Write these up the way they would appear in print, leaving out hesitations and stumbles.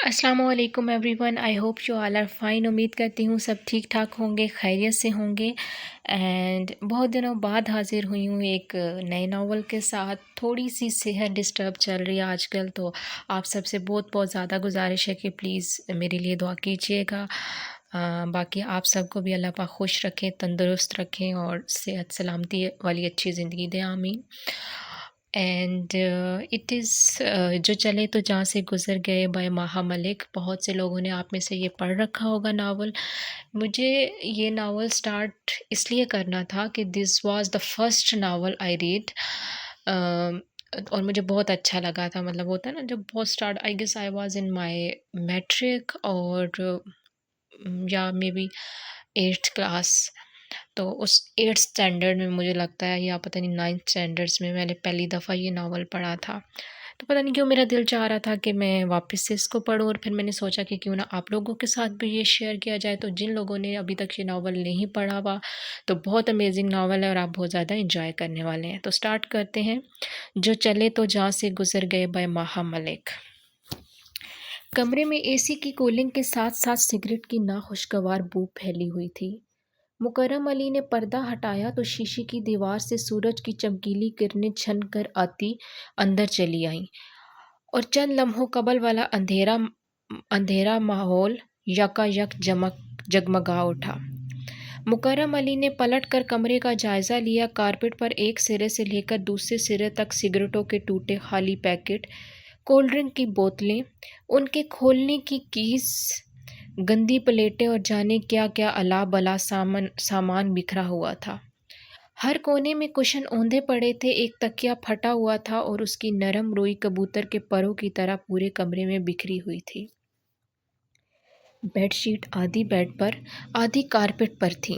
السلام علیکم everyone, I hope you all are fine. امید کرتی ہوں سب ٹھیک ٹھاک ہوں گے، خیریت سے ہوں گے۔ اینڈ بہت دنوں بعد حاضر ہوئی ہوں ایک نئے ناول کے ساتھ۔ تھوڑی سی صحت ڈسٹرب چل رہی ہے آج کل، تو آپ سب سے بہت بہت زیادہ گزارش ہے کہ پلیز میرے لیے دعا کیجیے گا۔ باقی آپ سب کو بھی اللہ پاک خوش رکھیں، تندرست رکھیں اور صحت سلامتی والی اچھی زندگی دیں، آمین۔ اینڈ اٹ از جو چلے تو جہاں سے گزر گئے بائی ماہا ملک۔ بہت سے لوگوں نے آپ میں سے یہ پڑھ رکھا ہوگا ناول۔ مجھے یہ ناول سٹارٹ اس لیے کرنا تھا کہ this was the first novel I read, اور مجھے بہت اچھا لگا تھا۔ مطلب ہوتا ہے نا جب بہت start, I guess I was in my matric اور یا مے بی 8th کلاس، تو اس 8th اسٹینڈرڈ میں مجھے لگتا ہے، یا پتہ نہیں 9th اسٹینڈرڈس میں نے پہلی دفعہ یہ ناول پڑھا تھا۔ تو پتہ نہیں کیوں میرا دل چاہ رہا تھا کہ میں واپس سے اس کو پڑھوں، اور پھر میں نے سوچا کہ کیوں نہ آپ لوگوں کے ساتھ بھی یہ شیئر کیا جائے۔ تو جن لوگوں نے ابھی تک یہ ناول نہیں پڑھا ہوا، تو بہت امیزنگ ناول ہے اور آپ بہت زیادہ انجوائے کرنے والے ہیں۔ تو سٹارٹ کرتے ہیں۔ جو چلے تو جہاں سے گزر گئے بائی ماہا ملک۔ کمرے میں اے سی کی کولنگ کے ساتھ ساتھ سگریٹ کی ناخوشگوار بو پھیلی ہوئی تھی۔ مکرم علی نے پردہ ہٹایا تو شیشے کی دیوار سے سورج کی چمکیلی کرنیں چھن کر آتی اندر چلی آئیں، اور چند لمحوں قبل والا اندھیرا ماحول یکا یک جگمگا اٹھا۔ مکرم علی نے پلٹ کر کمرے کا جائزہ لیا۔ کارپٹ پر ایک سرے سے لے کر دوسرے سرے تک سگریٹوں کے ٹوٹے خالی پیکٹ، کولڈ ڈرنک کی بوتلیں، ان کے کھولنے کی کیز، گندی پلیٹیں اور جانے کیا کیا الا بلا سامان بکھرا ہوا تھا۔ ہر کونے میں کشن اوندھے پڑے تھے، ایک تکیہ پھٹا ہوا تھا اور اس کی نرم روئی کبوتر کے پروں کی طرح پورے کمرے میں بکھری ہوئی تھی۔ بیڈ شیٹ آدھی بیڈ پر آدھی کارپٹ پر تھی،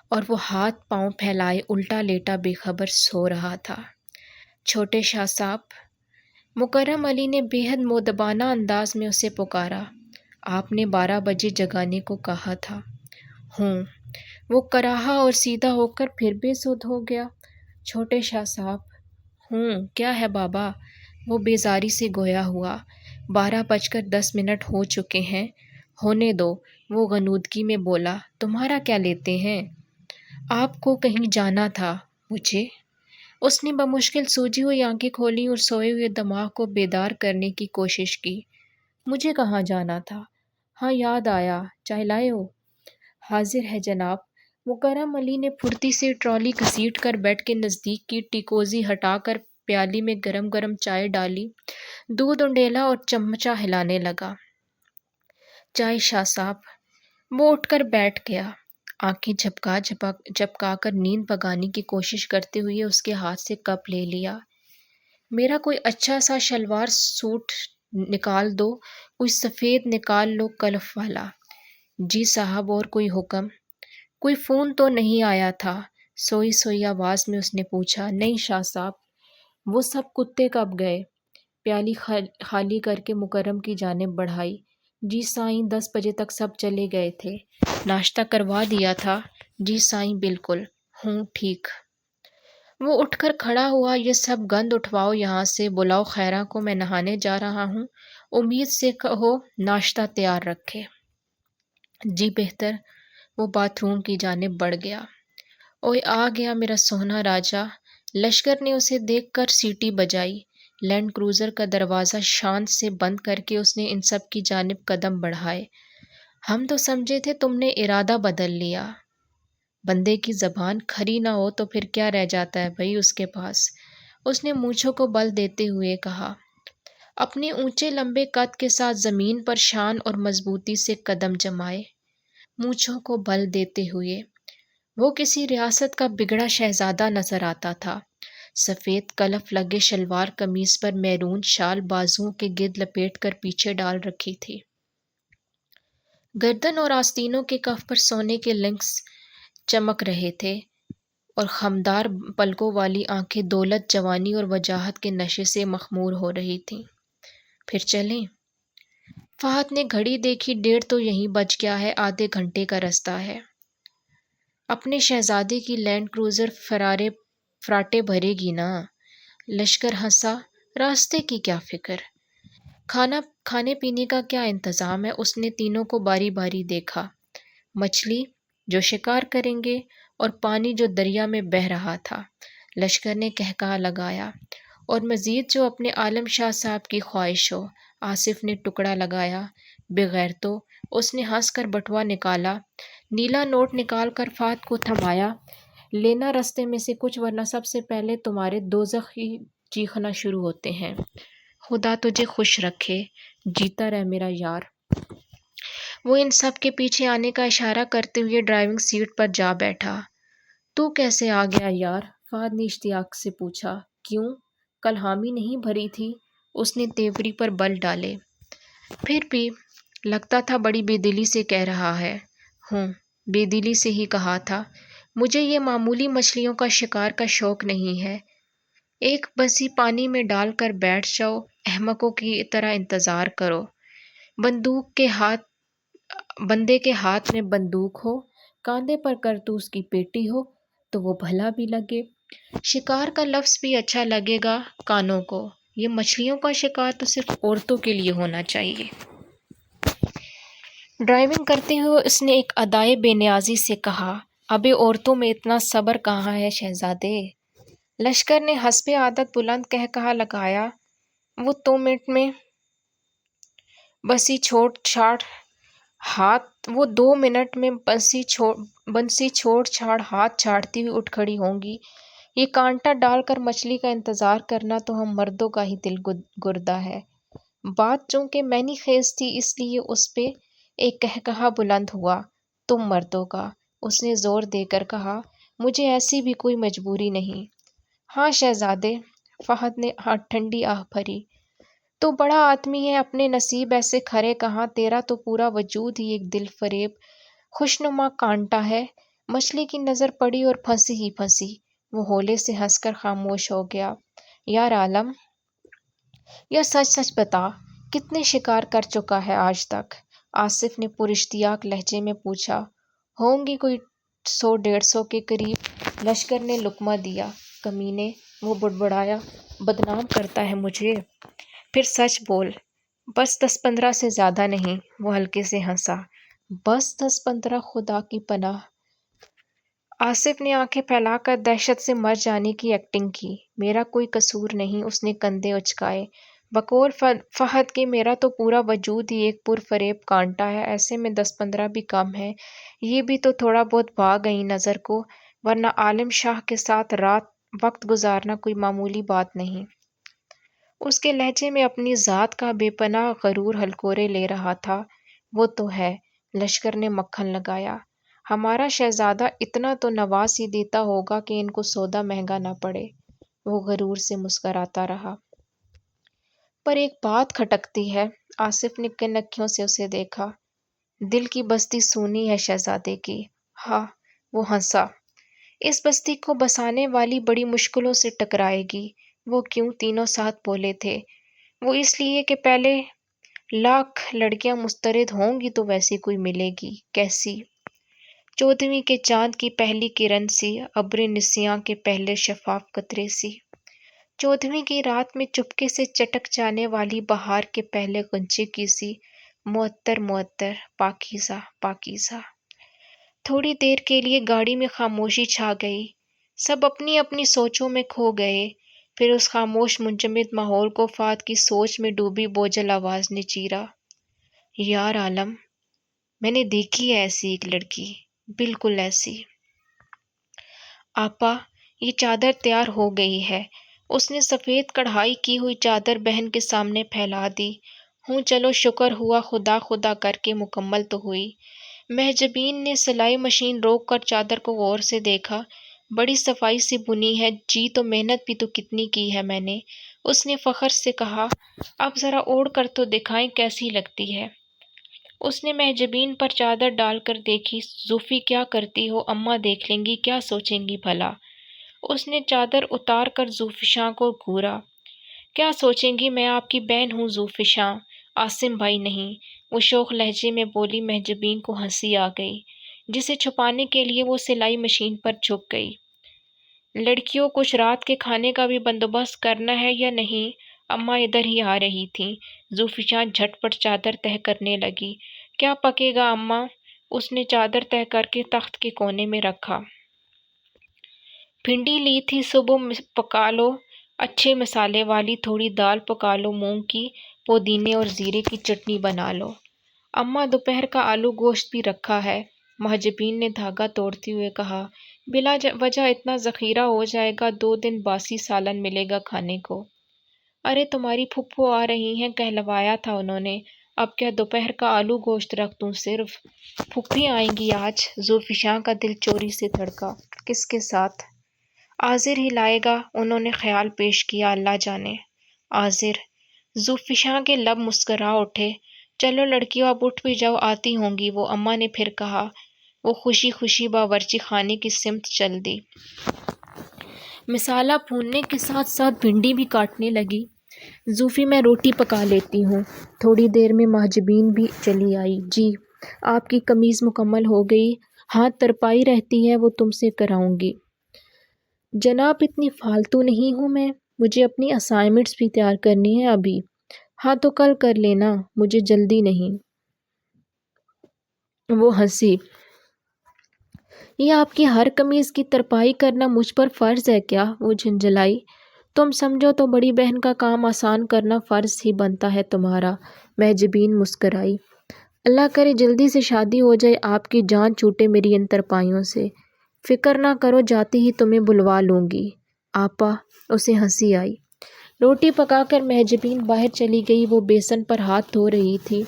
اور وہ ہاتھ پاؤں پھیلائے الٹا لیٹا بے خبر سو رہا تھا۔ چھوٹے شاہ صاحب، مکرم علی نے بے حد مؤدبانہ انداز میں اسے پکارا۔ آپ نے 12 بجے جگانے کو کہا تھا۔ ہوں۔ وہ کراہا اور سیدھا ہو کر پھر بے سدھ ہو گیا۔ چھوٹے شاہ صاحب، ہوں کیا ہے بابا؟ وہ بیزاری سے گویا ہوا۔ 12:10 ہو چکے ہیں۔ ہونے دو، وہ غنودگی میں بولا۔ تمہارا کیا لیتے ہیں؟ آپ کو کہیں جانا تھا۔ مجھے؟ اس نے بمشکل سوجی ہوئی آنکھیں کھولیں اور سوئے ہوئے دماغ کو بیدار کرنے کی کوشش کی۔ مجھے کہاں جانا تھا؟ ہاں یاد آیا، چائے لائے ہو؟ حاضر ہے جناب۔ مکرم علی نے پھرتی سے ٹرالی گھسیٹ کر بیڈ کے نزدیک کی ٹیکوزی ہٹا کر پیالی میں گرم گرم چائے ڈالی، دودھ انڈیلا اور چمچہ ہلانے لگا۔ چائے شاہ صاحب۔ وہ اٹھ کر بیٹھ گیا، آنکھیں جھپکا کر نیند بھگانے کی کوشش کرتے ہوئے اس کے ہاتھ سے کپ لے لیا۔ میرا کوئی اچھا سا شلوار سوٹ نکال دو، کوئی سفید نکال لو کلف والا۔ جی صاحب، اور کوئی حکم؟ کوئی فون تو نہیں آیا تھا؟ سوئی سوئی آواز میں اس نے پوچھا۔ نہیں شاہ صاحب۔ وہ سب کتے کب گئے؟ پیالی خالی کر کے مکرم کی جانب بڑھائی۔ جی سائیں، 10 بجے تک سب چلے گئے تھے۔ ناشتہ کروا دیا تھا؟ جی سائیں بالکل۔ ہوں ٹھیک۔ وہ اٹھ کر کھڑا ہوا۔ یہ سب گند اٹھواؤ یہاں سے، بلاؤ خیرہ کو، میں نہانے جا رہا ہوں۔ امید سے کہو ناشتہ تیار رکھے۔ جی بہتر۔ وہ باتھ روم کی جانب بڑھ گیا۔ اوئے آ گیا میرا سونا راجا۔ لشکر نے اسے دیکھ کر سیٹی بجائی۔ لینڈ کروزر کا دروازہ شان سے بند کر کے اس نے ان سب کی جانب قدم بڑھائے۔ ہم تو سمجھے تھے تم نے ارادہ بدل لیا۔ بندے کی زبان کھری نہ ہو تو پھر کیا رہ جاتا ہے بھئی اس کے پاس؟ اس نے مونچھوں کو بل دیتے ہوئے کہا۔ اپنے اونچے لمبے قد کے ساتھ زمین پر شان اور مضبوطی سے قدم جمائے، مونچھوں کو بل دیتے ہوئے۔ وہ کسی ریاست کا بگڑا شہزادہ نظر آتا تھا۔ سفید کلف لگے شلوار قمیص پر میرون شال بازوؤں کے گرد لپیٹ کر پیچھے ڈال رکھی تھی۔ گردن اور آستینوں کے کف پر سونے کے لنکس چمک رہے تھے، اور خمدار پلکوں والی آنکھیں دولت، جوانی اور وجاہت کے نشے سے مخمور ہو رہی تھیں۔ پھر چلیں؟ فہد نے گھڑی دیکھی، 1:30 تو یہیں بج گیا ہے، آدھے گھنٹے کا رستہ ہے۔ اپنے شہزادے کی لینڈ کروزر فراٹے بھرے گی نا؟ لشکر ہنسا۔ راستے کی کیا فکر؟ کھانے پینے کا کیا انتظام ہے؟ اس نے تینوں کو باری باری دیکھا۔ مچھلی جو شکار کریں گے اور پانی جو دریا میں بہہ رہا تھا، لشکر نے کہکہا لگایا۔ اور مزید جو اپنے عالم شاہ صاحب کی خواہش ہو، آصف نے ٹکڑا لگایا۔ بغیر تو اس نے ہنس کر بٹوا نکالا، نیلا نوٹ نکال کر فہد کو تھمایا۔ لینا رستے میں سے کچھ، ورنہ سب سے پہلے تمہارے دوزخ ہی چیخنا شروع ہوتے ہیں۔ خدا تجھے خوش رکھے، جیتا رہ میرا یار۔ وہ ان سب کے پیچھے آنے کا اشارہ کرتے ہوئے ڈرائیونگ سیٹ پر جا بیٹھا۔ تو کیسے آ گیا یار؟ فہد نے اشتیاق سے پوچھا۔ کیوں؟ کل حامی نہیں بھری تھی؟ اس نے تیوری پر بل ڈالے۔ پھر بھی لگتا تھا بڑی بے دلی سے کہہ رہا ہے۔ ہوں، بے دلی سے ہی کہا تھا۔ مجھے یہ معمولی مچھلیوں کا شکار کا شوق نہیں ہے۔ ایک بنسی پانی میں ڈال کر بیٹھ جاؤ، احمقوں کی طرح انتظار کرو۔ بندے کے ہاتھ میں بندوق ہو، کاندھے پر کارتوس کی پیٹی ہو تو وہ بھلا بھی لگے۔ شکار کا لفظ بھی اچھا لگے گا کانوں کو۔ یہ مچھلیوں کا شکار تو صرف عورتوں کے لیے ہونا چاہیے۔ ڈرائیونگ کرتے ہوئے اس نے ایک ادائے بے نیازی سے کہا۔ ابے عورتوں میں اتنا صبر کہاں ہے شہزادے؟ لشکر نے حسب عادت بلند کہکہا لگایا۔ وہ 2 منٹ میں بنسی چھوڑ چھاڑ ہاتھ چھاڑتی ہوئی اٹھ کھڑی ہوں گی۔ یہ کانٹا ڈال کر مچھلی کا انتظار کرنا تو ہم مردوں کا ہی دل گردہ ہے۔ بات چونکہ معنی خیز تھی، اس لیے اس پہ ایک کہکہا بلند ہوا۔ تم مردوں کا، اس نے زور دے کر کہا۔ مجھے ایسی بھی کوئی مجبوری نہیں۔ ہاں شہزادے، فہد نے ٹھنڈی آہ بھری۔ تو بڑا آدمی ہے، اپنے نصیب ایسے کھرے کہاں، تیرا تو پورا وجود ہی ایک دل فریب خوشنما کانٹا ہے۔ مچھلی کی نظر پڑی اور پھنسی ہی پھنسی۔ وہ ہولے سے ہنس کر خاموش ہو گیا۔ یار عالم، یا سچ سچ بتا، کتنے شکار کر چکا ہے آج تک؟ آصف نے پراشتیاق لہجے میں پوچھا۔ ہوں گی کوئی 100-150 کے قریب۔ لشکر نے لقمہ دیا۔ کمینے، وہ بڑبڑایا، بدنام کرتا ہے مجھے۔ پھر سچ بول۔ بس 10-15 سے زیادہ نہیں۔ وہ ہلکے سے ہنسا۔ بس 10-15؟ خدا کی پناہ! آصف نے آنکھیں پھیلا کر دہشت سے مر جانے کی ایکٹنگ کی۔ میرا کوئی قصور نہیں، اس نے کندھے اچکائے۔ بقول فہد کے میرا تو پورا وجود ہی ایک پرفریب کانٹا ہے، ایسے میں 10-15 بھی کم ہے۔ یہ بھی تو تھوڑا بہت بھا گئی نظر کو، ورنہ عالم شاہ کے ساتھ وقت گزارنا کوئی معمولی بات نہیں۔ اس کے لہجے میں اپنی ذات کا بے پناہ غرور ہلکورے لے رہا تھا۔ وہ تو ہے، لشکر نے مکھن لگایا۔ ہمارا شہزادہ اتنا تو نواز ہی دیتا ہوگا کہ ان کو سودا مہنگا نہ پڑے۔ وہ غرور سے مسکراتا رہا۔ پر ایک بات کھٹکتی ہے۔ آصف نے کنکھیوں سے اسے دیکھا۔ دل کی بستی سونی ہے شہزادے کی۔ ہاں، وہ ہنسا۔ اس بستی کو بسانے والی بڑی مشکلوں سے ٹکرائے گی۔ وہ کیوں؟ تینوں ساتھ بولے تھے۔ وہ اس لیے کہ پہلے 1,00,000 لڑکیاں مسترد ہوں گی تو ویسی کوئی ملے گی۔ کیسی؟ 14ویں کے چاند کی پہلی کرن سی، ابرِ نسیاں کے پہلے شفاف قطرے سی۔ 14ویں کی رات میں چپکے سے چٹک جانے والی بہار کے پہلے غنچے کی سی، معطر معطر، پاکیزہ پاکیزہ۔ تھوڑی دیر کے لیے گاڑی میں خاموشی چھا گئی۔ سب اپنی اپنی سوچوں میں کھو گئے۔ پھر اس خاموش منجمد ماحول کو فہد کی سوچ میں ڈوبی بوجھل آواز نے چیرا۔ یار عالم، میں نے دیکھی ہے ایسی ایک لڑکی، بالکل ایسی۔ آپا، یہ چادر تیار ہو گئی ہے۔ اس نے سفید کڑھائی کی ہوئی چادر بہن کے سامنے پھیلا دی۔ ہوں، چلو شکر ہوا، خدا خدا کر کے مکمل تو ہوئی۔ محجبین نے سلائی مشین روک کر چادر کو غور سے دیکھا۔ بڑی صفائی سے بنی ہے جی، تو محنت بھی تو کتنی کی ہے میں نے، اس نے فخر سے کہا۔ اب ذرا اوڑھ کر تو دکھائیں کیسی لگتی ہے۔ اس نے محجبین پر چادر ڈال کر دیکھی۔ زوفی کیا کرتی ہو، اماں دیکھ لیں گی، کیا سوچیں گی بھلا؟ اس نے چادر اتار کر زوفشاں کو گھورا۔ کیا سوچیں گی، میں آپ کی بہن ہوں زوفشاں، عاصم بھائی نہیں، وہ شوخ لہجے میں بولی۔ محجبین کو ہنسی آ گئی، جسے چھپانے کے لیے وہ سلائی مشین پر جھک گئی۔ لڑکیوں، کچھ رات کے کھانے کا بھی بندوبست کرنا ہے یا نہیں؟ اماں ادھر ہی آ رہی تھیں۔ ذوالفشاں جھٹ پٹ چادر تہہ کرنے لگی۔ کیا پکے گا اماں؟ اس نے چادر تہہ کر کے تخت کے کونے میں رکھا۔ بھنڈی لی تھی صبح، پکا لو، اچھے مسالے والی تھوڑی دال پکا لو، مونگ کی، پودینے اور زیرے کی چٹنی بنا لو۔ اماں دوپہر کا آلو گوشت بھی رکھا ہے، محجبین نے دھاگا توڑتے ہوئے کہا۔ بلا وجہ اتنا ذخیرہ ہو جائے گا، 2 دن باسی سالن ملے گا کھانے کو۔ ارے تمہاری پھپھو آ رہی ہیں، کہلوایا تھا انہوں نے، اب کیا دوپہر کا آلو گوشت رکھ دوں صرف؟ پھوپھی آئیں گی آج؟ ذوالفشاں کا دل چوری سے دھڑکا۔ کس کے ساتھ؟ عاذر ہی لائے گا، انہوں نے خیال پیش کیا، اللہ جانے۔ عاذر؟ ذوالفشاں کے لب مسکرا اٹھے۔ چلو لڑکیوں اب اٹھ بھی جاؤ، آتی ہوں گی وہ، اماں نے پھر کہا۔ وہ خوشی خوشی باورچی خانے کی سمت چل دی۔ مسالہ بھوننے کے ساتھ ساتھ بھنڈی بھی کاٹنے لگی۔ زوفی میں روٹی پکا لیتی ہوں۔ تھوڑی دیر میں محجبین بھی چلی آئی۔ جی آپ کی قمیض مکمل ہو گئی، ہاں ترپائی رہتی ہے وہ تم سے کراؤں گی۔ جناب اتنی فالتو نہیں ہوں میں، مجھے اپنی اسائنمنٹس بھی تیار کرنی ہے ابھی۔ ہاں تو کل کر لینا، مجھے جلدی نہیں۔ وہ ہنسی۔ یہ آپ کی ہر قمیض کی ترپائی کرنا مجھ پر فرض ہے کیا؟ وہ جھنجھلائی۔ تم سمجھو تو بڑی بہن کا کام آسان کرنا فرض ہی بنتا ہے تمہارا۔ محجبین مسکرائی۔ اللہ کرے جلدی سے شادی ہو جائے، آپ کی جان چھوٹے میری ان ترپائیوں سے۔ فکر نہ کرو، جاتے ہی تمہیں بلوا لوں گی۔ آپا؟ اسے ہنسی آئی۔ روٹی پکا کر محجبین باہر چلی گئی۔ وہ بیسن پر ہاتھ دھو رہی تھی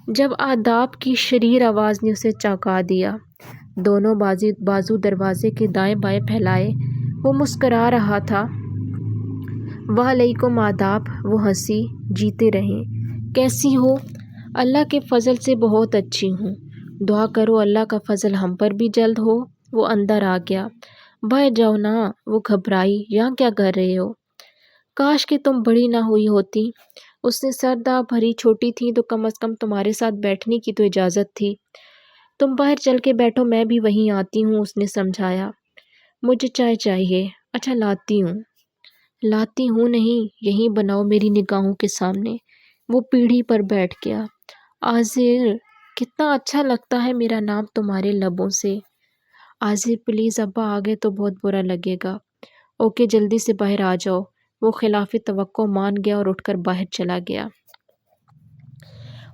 جب آداب کی شریر آواز نے اسے چونکا دیا۔ دونوں بازو دروازے کے دائیں بائیں پھیلائے وہ مسکرا رہا تھا۔ وعلیکم آداب۔ وہ ہنسی۔ جیتے رہیں۔ کیسی ہو؟ اللہ کے فضل سے بہت اچھی ہوں۔ دعا کرو اللہ کا فضل ہم پر بھی جلد ہو۔ وہ اندر آ گیا۔ باہر جاؤ نا، وہ گھبرائی۔ یہاں کیا کر رہے ہو؟ کاش کہ تم بڑی نہ ہوئی ہوتی۔ اس نے سردا بھری، چھوٹی تھی تو کم از کم تمہارے ساتھ بیٹھنے کی تو اجازت تھی۔ تم باہر چل کے بیٹھو، میں بھی وہیں آتی ہوں، اس نے سمجھایا۔ مجھے چائے چاہیے۔ اچھا لاتی ہوں۔ لاتی ہوں نہیں، یہیں بناؤ میری نگاہوں کے سامنے۔ وہ پیڑھی پر بیٹھ گیا۔ عاذر، کتنا اچھا لگتا ہے میرا نام تمہارے لبوں سے۔ عاذر پلیز، ابا آ گئے تو بہت برا لگے گا۔ اوکے جلدی سے باہر آ جاؤ۔ وہ خلاف توقع مان گیا اور اٹھ کر باہر چلا گیا۔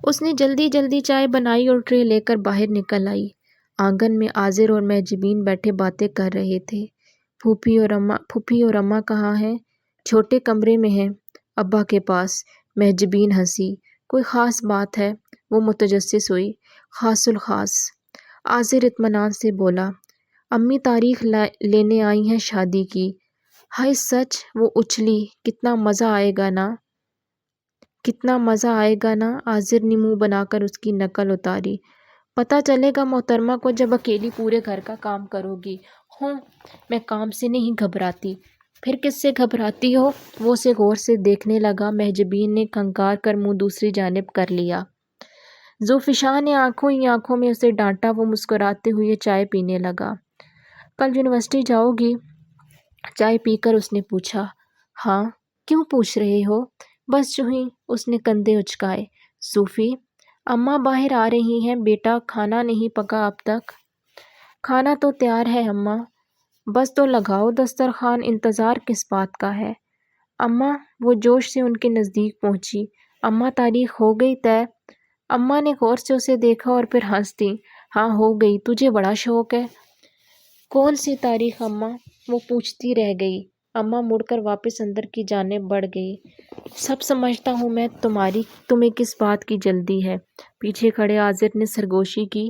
اس نے جلدی جلدی چائے بنائی اور ٹرے لے کر باہر نکل آئی۔ آنگن میں عاذر اور محجبین بیٹھے باتیں کر رہے تھے۔ پھوپھی اور اماں کہاں ہیں؟ چھوٹے کمرے میں ہیں، ابا کے پاس۔ محجبین ہنسی۔ کوئی خاص بات ہے؟ وہ متجسس ہوئی۔ خاص الخاص۔ عاذر اطمینان سے بولا۔ امی تاریخ لینے آئی ہیں شادی کی۔ ہائے سچ؟ وہ اچھلی۔ کتنا مزہ آئے گا نا، کتنا مزہ آئے گا نا۔ عاذر نے منہ بنا کر اس کی نقل اتاری۔ پتہ چلے گا محترمہ کو جب اکیلی پورے گھر کا کام کرو گی۔ ہوں، میں کام سے نہیں گھبراتی۔ پھر کس سے گھبراتی ہو؟ وہ اسے غور سے دیکھنے لگا۔ محجبین نے کھنکار کر منہ دوسری جانب کر لیا۔ ذوالفشاں نے آنکھوں ہی آنکھوں میں اسے ڈانٹا۔ وہ مسکراتے ہوئے چائے پینے لگا۔ کل یونیورسٹی جاؤ گی؟ چائے پی کر اس نے پوچھا۔ ہاں۔ کیوں پوچھ رہے ہو؟ بس یوں ہی، اس نے کندھے اچکائے۔ صوفی؟ اماں باہر آ رہی ہیں، بیٹا کھانا نہیں پکا اب تک؟ کھانا تو تیار ہے اماں، بس تو لگاؤ دسترخوان، انتظار کس بات کا ہے؟ اماں؟ وہ جوش سے ان کے نزدیک پہنچی۔ اماں تاریخ ہو گئی طے؟ اماں نے غور سے اسے دیکھا اور پھر ہنس دیں۔ ہاں ہو گئی، تجھے بڑا شوق ہے۔ کون سی تاریخ اماں؟ وہ پوچھتی رہ گئی۔ اماں مڑ کر واپس اندر کی جانب بڑھ گئی۔ سب سمجھتا ہوں میں، تمہیں کس بات کی جلدی ہے؟ پیچھے کھڑے عاذر نے سرگوشی کی۔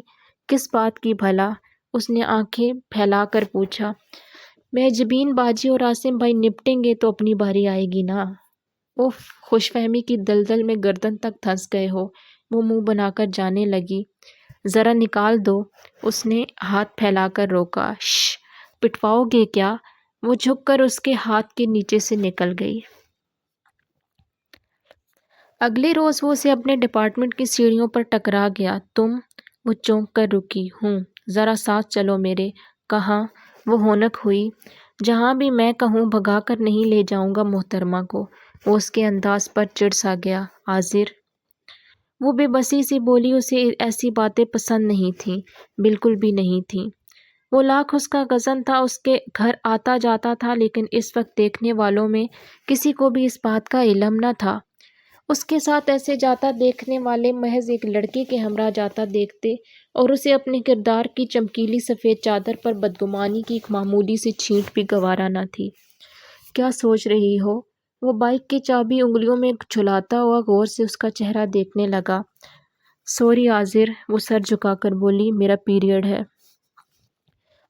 کس بات کی بھلا؟ اس نے آنکھیں پھیلا کر پوچھا۔ محجبین باجی اور عاصم بھائی نپٹیں گے تو اپنی باری آئے گی نا۔ اف، خوش فہمی کی دلدل میں گردن تک دھنس گئے ہو۔ وہ منہ بنا کر جانے لگی۔ ذرا نکال دو، اس نے ہاتھ پھیلا کر روکا۔ شش، پٹواؤ گے کیا؟ وہ جھک کر اس کے ہاتھ کے نیچے سے نکل گئی۔ اگلے روز وہ اسے اپنے ڈپارٹمنٹ کی سیڑھیوں پر ٹکرا گیا۔ تم؟ وہ چونک کر رکی۔ ہوں۔ ذرا ساتھ چلو میرے۔ کہاں؟ وہ ہونک ہوئی۔ جہاں بھی میں کہوں، بھگا کر نہیں لے جاؤں گا محترمہ کو۔ وہ اس کے انداز پر چڑ سا گیا۔ آذر، وہ بے بسی سی بولی، اسے ایسی باتیں پسند نہیں تھیں، بالکل بھی نہیں تھیں۔ وہ لاکھ اس کا غصن تھا، اس کے گھر آتا جاتا تھا، لیکن اس وقت دیکھنے والوں میں کسی کو بھی اس بات کا علم نہ تھا۔ اس کے ساتھ ایسے جاتا دیکھنے والے محض ایک لڑکے کے ہمراہ جاتا دیکھتے اور اسے اپنے کردار کی چمکیلی سفید چادر پر بدگمانی کی ایک معمولی سی چھینٹ بھی گوارا نہ تھی۔ کیا سوچ رہی ہو؟ وہ بائک کی چابی انگلیوں میں جھلاتا ہوا غور سے اس کا چہرہ دیکھنے لگا۔ سوری آذر، وہ سر جھکا کر بولی، میرا پیریڈ ہے۔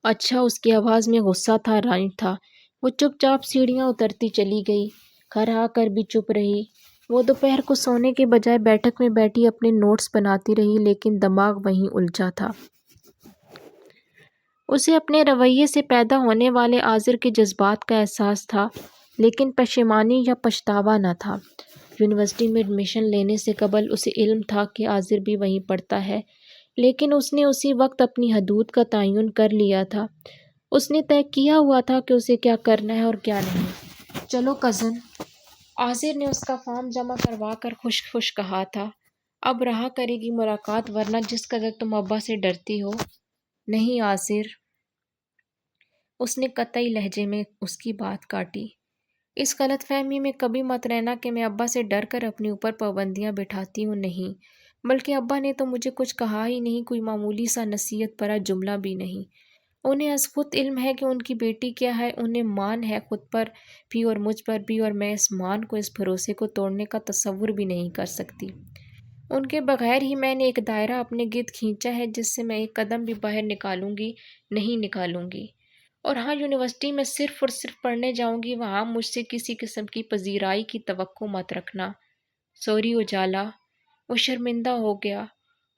اچھا، اس کی آواز میں غصہ تھا، رائنٹ تھا۔ وہ چپ چاپ سیڑھیاں اترتی چلی گئی، گھر آ کر بھی چپ رہی۔ وہ دوپہر کو سونے کے بجائے بیٹھک میں بیٹھی اپنے نوٹس بناتی رہی، لیکن دماغ وہیں الجھا تھا۔ اسے اپنے رویے سے پیدا ہونے والے آذر کے جذبات کا احساس تھا، لیکن پشیمانی یا پچھتاوا نہ تھا۔ یونیورسٹی میں ایڈمیشن لینے سے قبل اسے علم تھا کہ آذر بھی وہیں پڑھتا ہے، لیکن اس نے اسی وقت اپنی حدود کا تعین کر لیا تھا۔ اس نے طے کیا ہوا تھا کہ اسے کیا کرنا ہے اور کیا نہیں۔ چلو کزن، آذر نے اس کا فارم جمع کروا کر خشک خشک کہا تھا۔ اب رہا کرے گی ملاقات، ورنہ جس قدر تم ابا سے ڈرتی ہو۔ نہیں آذر، اس نے قطعی لہجے میں اس کی بات کاٹی۔ اس غلط فہمی میں کبھی مت رہنا کہ میں ابا سے ڈر کر اپنے اوپر پابندیاں بٹھاتی ہوں، نہیں، بلکہ ابا نے تو مجھے کچھ کہا ہی نہیں، کوئی معمولی سا نصیحت بھرا جملہ بھی نہیں۔ انہیں از خود علم ہے کہ ان کی بیٹی کیا ہے، انہیں مان ہے خود پر بھی اور مجھ پر بھی، اور میں اس مان کو، اس بھروسے کو توڑنے کا تصور بھی نہیں کر سکتی۔ ان کے بغیر ہی میں نے ایک دائرہ اپنے گرد کھینچا ہے جس سے میں ایک قدم بھی باہر نکالوں گی نہیں نکالوں گی۔ اور ہاں، یونیورسٹی میں صرف اور صرف پڑھنے جاؤں گی، وہاں مجھ سے کسی قسم کی پذیرائی کی توقع مت رکھنا۔ سوری اجالا، وہ شرمندہ ہو گیا۔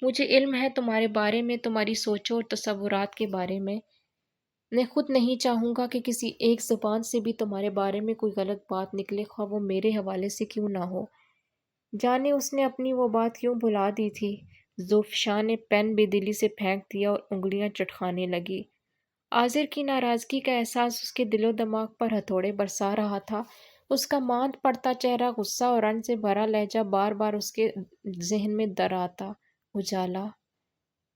مجھے علم ہے تمہارے بارے میں، تمہاری سوچوں اور تصورات کے بارے میں۔ میں خود نہیں چاہوں گا کہ کسی ایک زبان سے بھی تمہارے بارے میں کوئی غلط بات نکلے، خواہ وہ میرے حوالے سے کیوں نہ ہو۔ جانے اس نے اپنی وہ بات کیوں بھلا دی تھی۔ زوفشاں نے پین بے دلی سے پھینک دیا اور انگلیاں چٹکانے لگی۔ آذر کی ناراضگی کا احساس اس کے دل و دماغ پر ہتھوڑے برسا رہا تھا۔ اس کا ماند پڑتا چہرہ، غصہ اور رنج سے بھرا لہجہ بار بار اس کے ذہن میں در آتا۔ اجالا،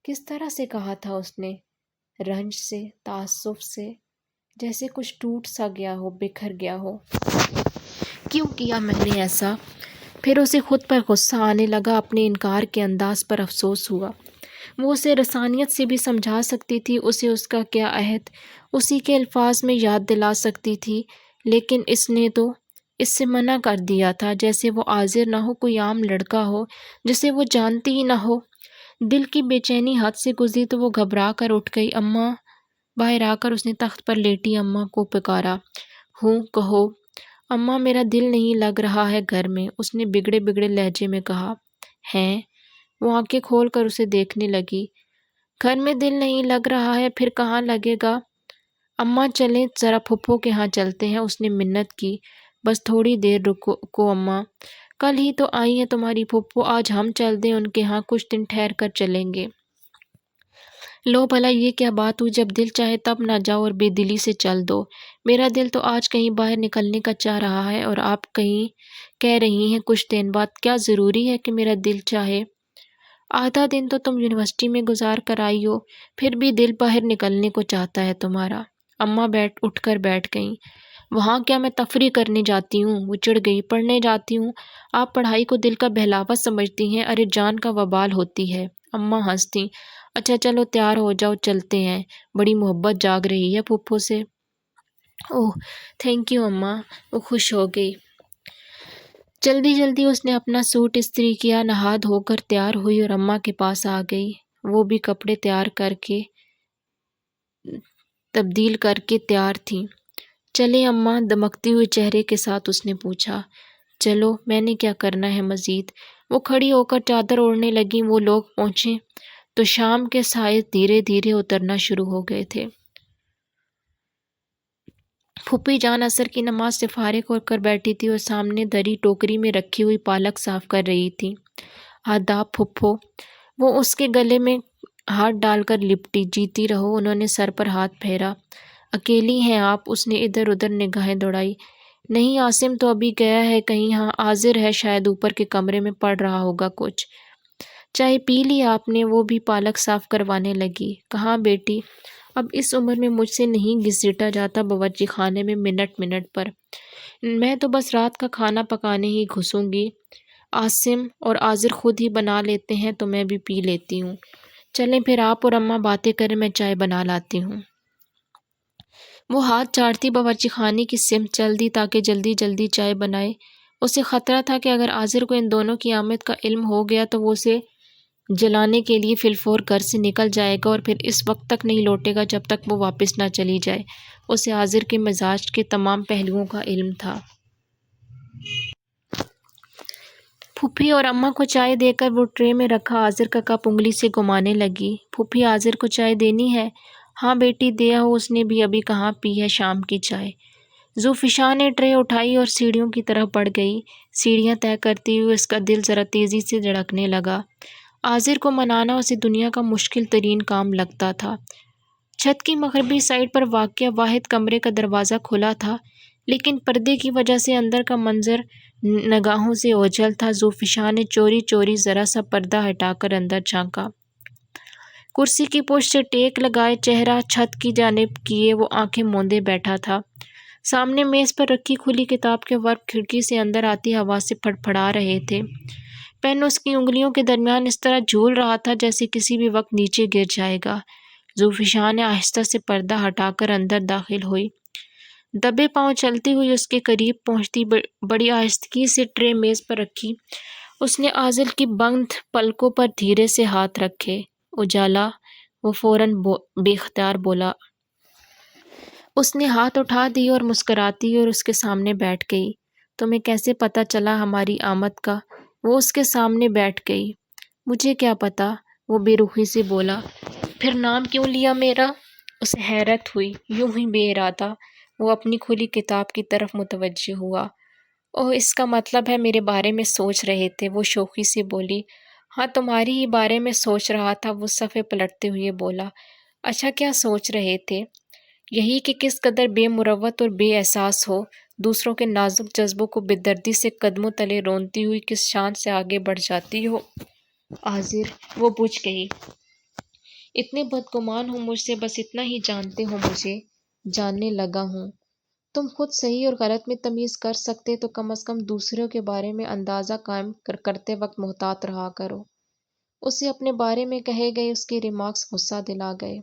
کس طرح سے کہا تھا اس نے؟ رنج سے، تعصب سے، جیسے کچھ ٹوٹ سا گیا ہو، بکھر گیا ہو۔ کیوں کیا میں نے ایسا؟ پھر اسے خود پر غصہ آنے لگا، اپنے انکار کے انداز پر افسوس ہوا۔ وہ اسے رسانیت سے بھی سمجھا سکتی تھی، اسے اس کا کیا عہد اسی کے الفاظ میں یاد دلا سکتی تھی، لیکن اس نے تو اس سے منع کر دیا تھا، جیسے وہ آذر نہ ہو، کوئی عام لڑکا ہو جسے وہ جانتی ہی نہ ہو۔ دل کی بے چینی حد سے گزری تو وہ گھبرا کر اٹھ گئی۔ اماں، باہر آ کر اس نے تخت پر لیٹی اماں کو پکارا۔ ہوں، کہو۔ اماں، میرا دل نہیں لگ رہا ہے گھر میں، اس نے بگڑے بگڑے لہجے میں کہا۔ ہیں؟ وہ آنکھیں کھول کر اسے دیکھنے لگی۔ گھر میں دل نہیں لگ رہا ہے، پھر کہاں لگے گا؟ اماں چلیں، ذرا پھپھو کے ہاں چلتے ہیں، اس نے منت کی۔ بس تھوڑی دیر رکو اماں، کل ہی تو آئی ہیں تمہاری پھپھو، آج ہم چل دیں ان کے ہاں، کچھ دن ٹھہر کر چلیں گے۔ لو بھلا، یہ کیا بات ہوئی؟ جب دل چاہے تب نہ جاؤ اور بے دلی سے چل دو۔ میرا دل تو آج کہیں باہر نکلنے کا چاہ رہا ہے، اور آپ کہہ رہی ہیں کچھ دن بعد۔ کیا ضروری ہے کہ میرا دل چاہے؟ آدھا دن تو تم یونیورسٹی میں گزار کر آئی ہو، پھر بھی دل باہر نکلنے کو چاہتا ہے تمہارا۔ اماں اٹھ کر بیٹھ گئیں۔ وہاں کیا میں تفریح کرنے جاتی ہوں؟ وہ چڑھ گئی۔ پڑھنے جاتی ہوں؟ آپ پڑھائی کو دل کا بہلاوا سمجھتی ہیں؟ ارے جان کا وبال ہوتی ہے۔ اماں ہنس دیں۔ اچھا چلو تیار ہو جاؤ، چلتے ہیں، بڑی محبت جاگ رہی ہے پھپھو سے۔ اوہ تھینک یو اماں، وہ خوش ہو گئی۔ جلدی جلدی اس نے اپنا سوٹ استری کیا، نہا دھو کر تیار ہوئی اور اماں کے پاس آ گئی۔ وہ بھی کپڑے تبدیل کر کے تیار تھیں۔ چلیں اماں، دمکتی ہوئے چہرے کے ساتھ اس نے پوچھا۔ چلو، میں نے کیا کرنا ہے مزید؟ وہ کھڑی ہو کر چادر اوڑھنے لگیں۔ وہ لوگ پہنچے تو شام کے سائے دھیرے دھیرے اترنا شروع ہو گئے تھے۔ پھوپھی جان عصر کی نماز سے فارغ ہو کر بیٹھی تھی اور سامنے دری ٹوکری میں رکھی ہوئی پالک صاف کر رہی تھی۔ آداب پھپھو، وہ اس کے گلے میں ہاتھ ڈال کر لپٹی۔ جیتی رہو، انہوں نے سر پر ہاتھ پھیرا۔ اکیلی ہیں آپ؟ اس نے ادھر ادھر نگاہیں دوڑائی۔ نہیں، عاصم تو ابھی گیا ہے کہیں، ہاں حاضر ہے، شاید اوپر کے کمرے میں پڑھ رہا ہوگا کچھ۔ چائے پی لی آپ نے؟ وہ بھی پالک صاف کروانے لگی۔ کہاں بیٹی، اب اس عمر میں مجھ سے نہیں گھسیٹا جاتا باورچی خانے میں منٹ منٹ پر، میں تو بس رات کا کھانا پکانے ہی گھسوں گی۔ عاصم اور عاذر خود ہی بنا لیتے ہیں تو میں بھی پی لیتی ہوں۔ چلیں پھر آپ اور اماں باتیں کریں، میں چائے بنا لاتی ہوں۔ وہ ہاتھ چاڑتی باورچی خانے کی سمت چل دی تاکہ جلدی جلدی چائے بنائے۔ اسے خطرہ تھا کہ اگر عاذر کو ان دونوں کی آمد کا علم ہو گیا تو وہ اسے جلانے کے لیے فی الفور گھر سے نکل جائے گا اور پھر اس وقت تک نہیں لوٹے گا جب تک وہ واپس نہ چلی جائے۔ اسے عاذر کے مزاج کے تمام پہلوؤں کا علم تھا۔ پھوپھی اور اماں کو چائے دے کر وہ ٹرے میں رکھا عاذر کا کپ انگلی سے گھمانے لگی۔ پھوپھی، عاذر کو چائے دینی ہے؟ ہاں بیٹی دے آؤ، اس نے بھی ابھی کہاں پی ہے شام کی چائے۔ ذوالفشاں نے ٹرے اٹھائی اور سیڑھیوں کی طرف بڑھ گئی۔ سیڑھیاں طے کرتے ہوئے اس کا دل ذرا تیزی سے دھڑکنے لگا۔ عاذر کو منانا اسے دنیا کا مشکل ترین کام لگتا تھا۔ چھت کی مغربی سائڈ پر واقع واحد کمرے کا دروازہ کھلا تھا، لیکن پردے کی وجہ سے اندر کا منظر نگاہوں سے اوجھل تھا۔ ذوالفشاں نے چوری چوری ذرا سا پردہ ہٹا کر اندر جھانکا۔ کرسی کی پشت سے ٹیک لگائے چہرہ چھت کی جانب کیے وہ آنکھیں موندے بیٹھا تھا۔ سامنے میز پر رکھی کھلی کتاب کے ورق کھڑکی سے اندر آتی ہوا سے پھڑ پھڑا رہے تھے۔ پین اس کی انگلیوں کے درمیان اس طرح جھول رہا تھا جیسے کسی بھی وقت نیچے گر جائے گا۔ ذوالفشاں نے آہستہ سے پردہ ہٹا کر اندر داخل ہوئی۔ دبے پاؤں چلتی ہوئی اس کے قریب پہنچتی بڑی آہستگی سے ٹرے میز پر رکھی۔ اس نے عاذر کی بند پلکوں پر دھیرے سے ہاتھ رکھے۔ اجالا، وہ فوراً بے اختیار بولا۔ اس نے ہاتھ اٹھا دیے اور مسکراتی اور اس کے سامنے بیٹھ گئی۔ تمہیں کیسے پتہ چلا ہماری آمد کا؟ وہ اس کے سامنے بیٹھ گئی۔ مجھے کیا پتا، وہ بے رخی سے بولا۔ پھر نام کیوں لیا میرا؟ اسے حیرت ہوئی۔ یوں ہی بے ارادہ وہ اپنی کھلی کتاب کی طرف متوجہ ہوا۔ اوہ، اس کا مطلب ہے میرے بارے میں سوچ رہے تھے، وہ شوخی سے بولی۔ ہاں تمہاری ہی بارے میں سوچ رہا تھا، وہ صفحے پلٹتے ہوئے بولا۔ اچھا، کیا سوچ رہے تھے؟ یہی کہ کس قدر بے مروت اور بے احساس ہو، دوسروں کے نازک جذبوں کو بے دردی سے قدموں تلے رونتی ہوئی کس شان سے آگے بڑھ جاتی ہو۔ عاذر، وہ بجھ گئی۔ اتنے بدگمان ہو مجھ سے، بس اتنا ہی جانتے ہو مجھے، جاننے لگا ہوں۔ تم خود صحیح اور غلط میں تمیز کر سکتے تو کم از کم دوسروں کے بارے میں اندازہ قائم کرتے وقت محتاط رہا کرو۔ اسے اپنے بارے میں کہے گئے اس کے ریمارکس غصہ دلا گئے۔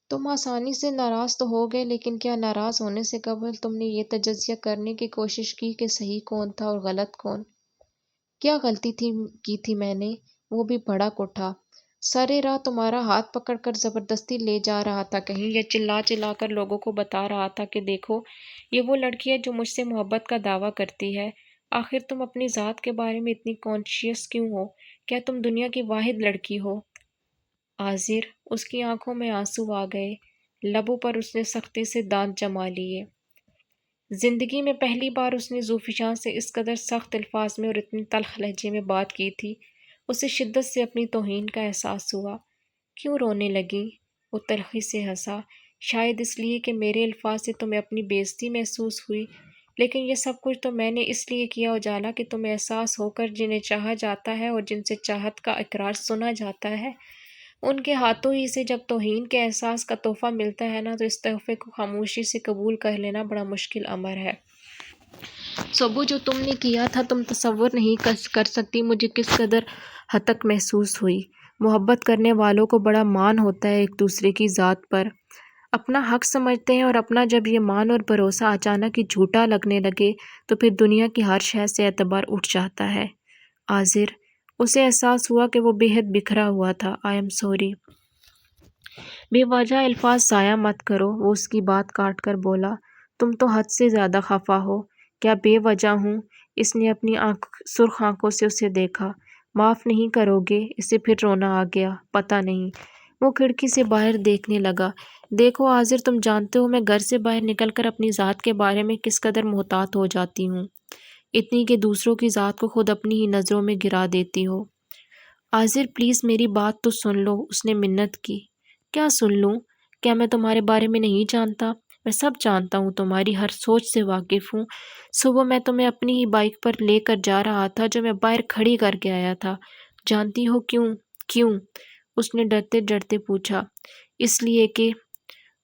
تم آسانی سے ناراض تو ہو گئے، لیکن کیا ناراض ہونے سے قبل تم نے یہ تجزیہ کرنے کی کوشش کی کہ صحیح کون تھا اور غلط کون؟ کیا غلطی کی تھی میں نے؟ وہ بھی بھڑک اٹھا۔ سارے راہ تمہارا ہاتھ پکڑ کر زبردستی لے جا رہا تھا کہیں، یا چلا چلا کر لوگوں کو بتا رہا تھا کہ دیکھو یہ وہ لڑکی ہے جو مجھ سے محبت کا دعویٰ کرتی ہے۔ آخر تم اپنی ذات کے بارے میں اتنی کانشیس کیوں ہو؟ کیا تم دنیا کی واحد لڑکی ہو؟ عاذر، اس کی آنکھوں میں آنسو آ گئے، لبوں پر اس نے سختی سے دانت جما لیے۔ زندگی میں پہلی بار اس نے ذوالفشاں سے اس قدر سخت الفاظ میں اور اتنی تلخ لہجے میں بات کی تھی۔ اسے شدت سے اپنی توہین کا احساس ہوا۔ کیوں رونے لگی؟ وہ تلخی سے ہنسا۔ شاید اس لیے کہ میرے الفاظ سے تمہیں اپنی بے عزتی محسوس ہوئی، لیکن یہ سب کچھ تو میں نے اس لیے کیا اجالا کہ تمہیں احساس ہو کر جنہیں چاہا جاتا ہے اور جن سے چاہت کا اقرار سنا جاتا ہے، ان کے ہاتھوں ہی سے جب توہین کے احساس کا تحفہ ملتا ہے نا، تو اس تحفے کو خاموشی سے قبول کر لینا بڑا مشکل امر ہے۔ صبو، جو تم نے کیا تھا، تم تصور نہیں کر سکتی مجھے کس قدر ہتک محسوس ہوئی۔ محبت کرنے والوں کو بڑا مان ہوتا ہے ایک دوسرے کی ذات پر، اپنا حق سمجھتے ہیں، اور اپنا جب یہ مان اور بھروسہ اچانک ہی جھوٹا لگنے لگے تو پھر دنیا کی ہر شے سے اعتبار اٹھ جاتا ہے۔ عاذر، اسے احساس ہوا کہ وہ بے حد بکھرا ہوا تھا۔ I am sorry. بے وجہ الفاظ ضائع مت کرو، وہ اس کی بات کاٹ کر بولا۔ تم تو حد سے زیادہ خفا ہو۔ کیا بے وجہ ہوں؟ اس نے اپنی سرخ آنکھوں سے اسے دیکھا۔ معاف نہیں کرو گے؟ اسے پھر رونا آ گیا۔ پتہ نہیں۔ وہ کھڑکی سے باہر دیکھنے لگا۔ دیکھو عاذر، تم جانتے ہو میں گھر سے باہر نکل کر اپنی ذات کے بارے میں کس قدر محتاط ہو جاتی ہوں، اتنی کہ دوسروں کی ذات کو خود اپنی ہی نظروں میں گرا دیتی ہو۔ عاذر پلیز میری بات تو سن لو، اس نے منت کی۔ کیا سن لوں؟ کیا میں تمہارے بارے میں نہیں جانتا؟ میں سب جانتا ہوں، تمہاری ہر سوچ سے واقف ہوں۔ صبح میں تمہیں اپنی ہی بائک پر لے کر جا رہا تھا جو میں باہر کھڑی کر کے آیا تھا۔ جانتی ہو کیوں؟ کیوں؟ اس نے ڈرتے ڈرتے پوچھا۔ اس لیے کہ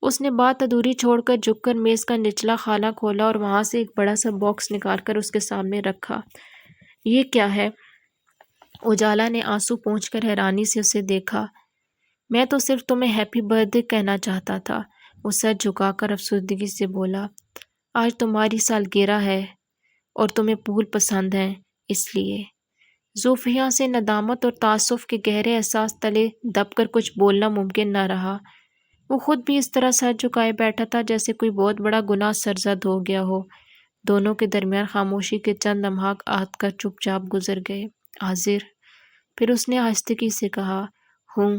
اس نے بات ادھوری چھوڑ کر جھک کر میز کا نچلا خانہ کھولا اور وہاں سے ایک بڑا سا باکس نکال کر اس کے سامنے رکھا۔ یہ کیا ہے؟ اجالا نے آنسو پونچھ کر حیرانی سے اسے دیکھا۔ میں تو صرف تمہیں ہیپی برتھ ڈے کہنا چاہتا تھا، وہ سر جھکا کر افسردگی سے بولا۔ آج تمہاری سالگرہ ہے اور تمہیں پھول پسند ہیں، اس لیے۔ زوفیہ سے ندامت اور تعصب کے گہرے احساس تلے دب کر کچھ بولنا ممکن نہ رہا۔ وہ خود بھی اس طرح سر جھکائے بیٹھا تھا جیسے کوئی بہت بڑا گناہ سرزد ہو گیا ہو۔ دونوں کے درمیان خاموشی کے چند لمحات آہت کر چپ چاپ گزر گئے۔ حاضر؟ پھر اس نے آہستگی سے کہا۔ ہوں۔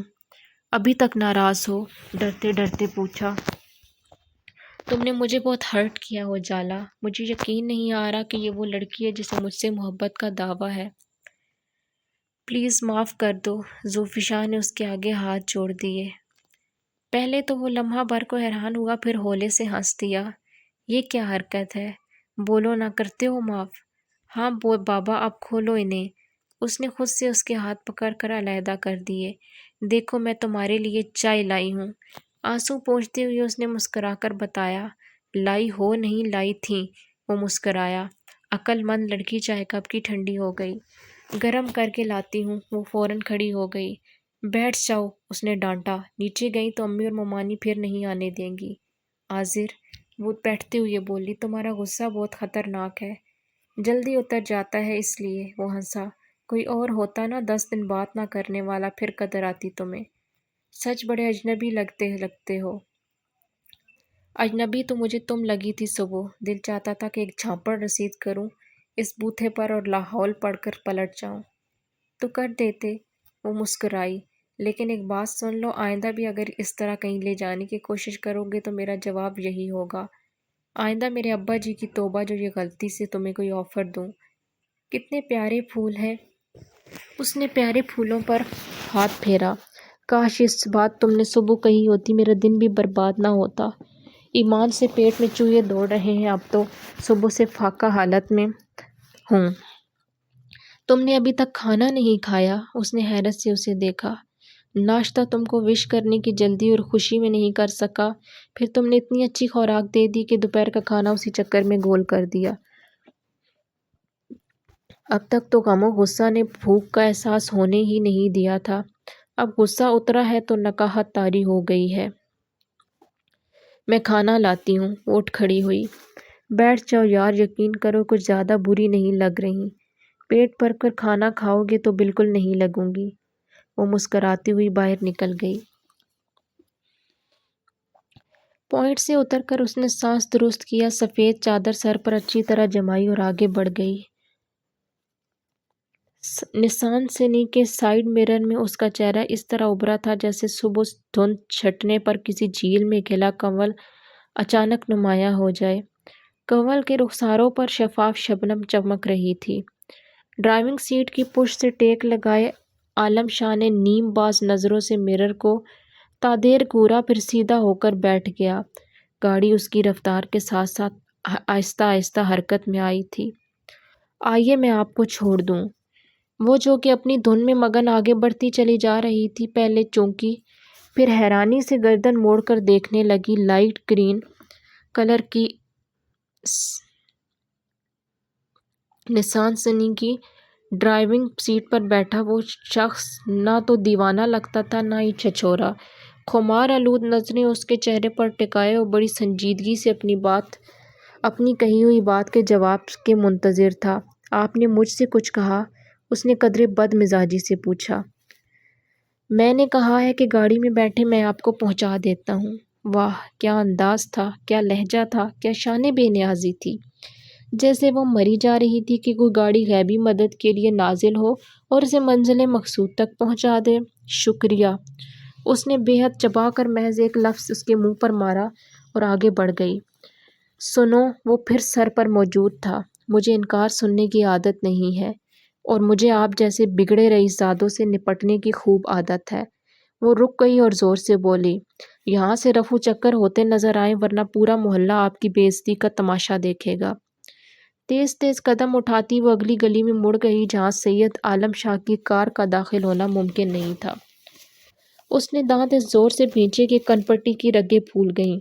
ابھی تک ناراض ہو؟ ڈرتے ڈرتے پوچھا۔ تم نے مجھے بہت ہرٹ کیا ہو اجالا، مجھے یقین نہیں آ رہا کہ یہ وہ لڑکی ہے جسے مجھ سے محبت کا دعویٰ ہے۔ پلیز معاف کر دو۔ زوفیہ نے اس کے آگے ہاتھ جوڑ دیے۔ پہلے تو وہ لمحہ بھر کو حیران ہوا، پھر ہولے سے ہنس دیا۔ یہ کیا حرکت ہے؟ بولو نہ، کرتے ہو معاف؟ ہاں بابا، اب کھولو انہیں۔ اس نے خود سے اس کے ہاتھ پکڑ کر علیحدہ کر دیے۔ دیکھو، میں تمہارے لیے چائے لائی ہوں۔ آنسو پونچھتے ہوئے اس نے مسکرا کر بتایا۔ لائی ہو نہیں، لائی تھیں۔ وہ مسکرایا۔ عقل مند لڑکی چائے کپ کی ٹھنڈی ہو گئی۔ گرم کر کے لاتی ہوں۔ وہ فوراً کھڑی ہو گئی۔ بیٹھ جاؤ، اس نے ڈانٹا۔ نیچے گئی تو امی اور ممانی پھر نہیں آنے دیں گی۔ حاضر؟ وہ بیٹھتے ہوئے بولی۔ تمہارا غصہ بہت خطرناک ہے، جلدی اتر جاتا ہے اس لیے۔ وہ ہنسا۔ کوئی اور ہوتا نا، 10 دن بات نہ کرنے والا، پھر قدر آتی تمہیں۔ سچ بڑے اجنبی لگتے ہو۔ اجنبی تو مجھے تم لگی تھی صبح۔ دل چاہتا تھا کہ ایک جھاپڑ رسید کروں اس بوتھے پر اور لاہور پڑھ کر پلٹ جاؤں۔ تو کر دیتے۔ وہ مسکرائی۔ لیکن ایک بات سن لو، آئندہ بھی اگر اس طرح کہیں لے جانے کی کوشش کرو گے تو میرا جواب یہی ہوگا۔ آئندہ میرے ابا جی کی توبہ جو یہ غلطی سے تمہیں کوئی آفر دوں۔ کتنے پیارے پھول ہیں۔ اس نے پیارے پھولوں پر ہاتھ پھیرا۔ کاش اس بات تم نے صبح کہی ہوتی، میرا دن بھی برباد نہ ہوتا۔ ایمان سے پیٹ میں چوہے دوڑ رہے ہیں، اب تو صبح سے فاقہ حالت میں ہوں۔ تم نے ابھی تک کھانا نہیں کھایا؟ اس نے حیرت سے اسے دیکھا۔ ناشتہ تم کو وش کرنے کی جلدی اور خوشی میں نہیں کر سکا، پھر تم نے اتنی اچھی خوراک دے دی کہ دوپہر کا کھانا اسی چکر میں گول کر دیا۔ اب تک تو غم و غصہ نے بھوک کا احساس ہونے ہی نہیں دیا تھا، اب غصہ اترا ہے تو نکاحت طاری ہو گئی ہے۔ میں کھانا لاتی ہوں۔ وہ اٹھ کھڑی ہوئی۔ بیٹھ جاؤ یار، یقین کرو کچھ زیادہ بری نہیں لگ رہی۔ پیٹ بھر کر کھانا کھاؤ گے تو بالکل نہیں لگوں گی۔ وہ مسکراتی ہوئی باہر نکل گئی۔ پوائنٹ سے اتر کر اس نے سانس درست کیا، سفید چادر سر پر اچھی طرح جمائی اور آگے بڑھ گئی۔ نسان سنی کے سائیڈ مرر میں اس کا چہرہ اس طرح ابھرا تھا جیسے صبح دھند چھٹنے پر کسی جھیل میں کھلا کنول اچانک نمایاں ہو جائے۔ کنول کے رخساروں پر شفاف شبنم چمک رہی تھی۔ ڈرائیونگ سیٹ کی پشت سے ٹیک لگائے عالم شاہ نے نیم باز نظروں سے مرر کو تادیر گھورا، پھر سیدھا ہو کر بیٹھ گیا۔ گاڑی اس کی رفتار کے ساتھ ساتھ آہستہ آہستہ حرکت میں آئی تھی۔ آئیے میں آپ کو چھوڑ دوں۔ وہ جو کہ اپنی دھن میں مگن آگے بڑھتی چلی جا رہی تھی، پہلے چونکی، پھر حیرانی سے گردن موڑ کر دیکھنے لگی۔ لائٹ گرین کلر کی نسان سنی کی ڈرائیونگ سیٹ پر بیٹھا وہ شخص نہ تو دیوانہ لگتا تھا، نہ ہی چھچورا۔ خمار آلود نظریں اس کے چہرے پر ٹکائے اور بڑی سنجیدگی سے اپنی کہی ہوئی بات کے جواب کے منتظر تھا۔ آپ نے مجھ سے کچھ کہا؟ اس نے قدرے بد مزاجی سے پوچھا۔ میں نے کہا ہے کہ گاڑی میں بیٹھے میں آپ کو پہنچا دیتا ہوں۔ واہ، کیا انداز تھا، کیا لہجہ تھا، کیا شان بے نیازی تھی، جیسے وہ مری جا رہی تھی کہ کوئی گاڑی غیبی مدد کے لیے نازل ہو اور اسے منزل مقصود تک پہنچا دے۔ شکریہ۔ اس نے بے حد چبا کر محض ایک لفظ اس کے منہ پر مارا اور آگے بڑھ گئی۔ سنو، وہ پھر سر پر موجود تھا۔ مجھے انکار سننے کی عادت نہیں ہے اور مجھے آپ جیسے بگڑے رئیس زادوں سے نپٹنے کی خوب عادت ہے۔ وہ رک گئی اور زور سے بولی۔ یہاں سے رفو چکر ہوتے نظر آئیں ورنہ پورا محلہ آپ کی بے عزتی کا تماشا دیکھے گا۔ تیز تیز قدم اٹھاتی وہ اگلی گلی میں مڑ گئی جہاں سید عالم شاہ کی کار کا داخل ہونا ممکن نہیں تھا۔ اس نے دانت اس زور سے بھینچے کہ کنپٹی کی رگیں پھول گئیں۔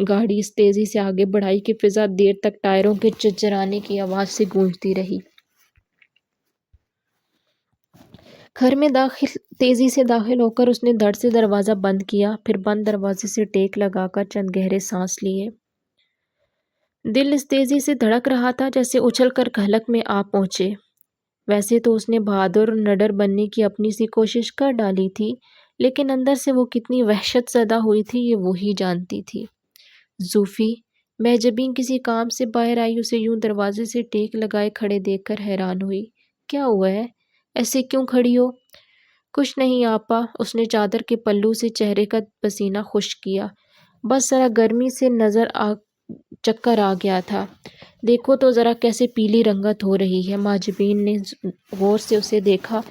گاڑی اس تیزی سے آگے بڑھائی کہ فضا دیر تک ٹائروں کے چرچرانے کی آواز سے گونجتی رہی۔ گھر میں تیزی سے داخل ہو کر اس نے دھڑ سے دروازہ بند کیا، پھر بند دروازے سے ٹیک لگا کر چند گہرے سانس لیے۔ دل اس تیزی سے دھڑک رہا تھا جیسے اچھل کر حلق میں آ پہنچے۔ ویسے تو اس نے بہادر اور نڈر بننے کی اپنی سی کوشش کر ڈالی تھی، لیکن اندر سے وہ کتنی وحشت زدہ ہوئی تھی یہ وہی جانتی تھی۔ زوفی محجبین کسی کام سے باہر آئی، اسے یوں دروازے سے ٹیک لگائے کھڑے دیکھ کر حیران ہوئی۔ کیا ہوا ہے؟ ایسے کیوں کھڑی ہو؟ کچھ نہیں آپا، اس نے چادر کے پلو سے چہرے کا پسینہ خشک کیا۔ بس ذرا گرمی سے چکر آ گیا تھا۔ دیکھو تو ذرا کیسے پیلی رنگت ہو رہی ہے۔ محجبین نے غور سے اسے دیکھا۔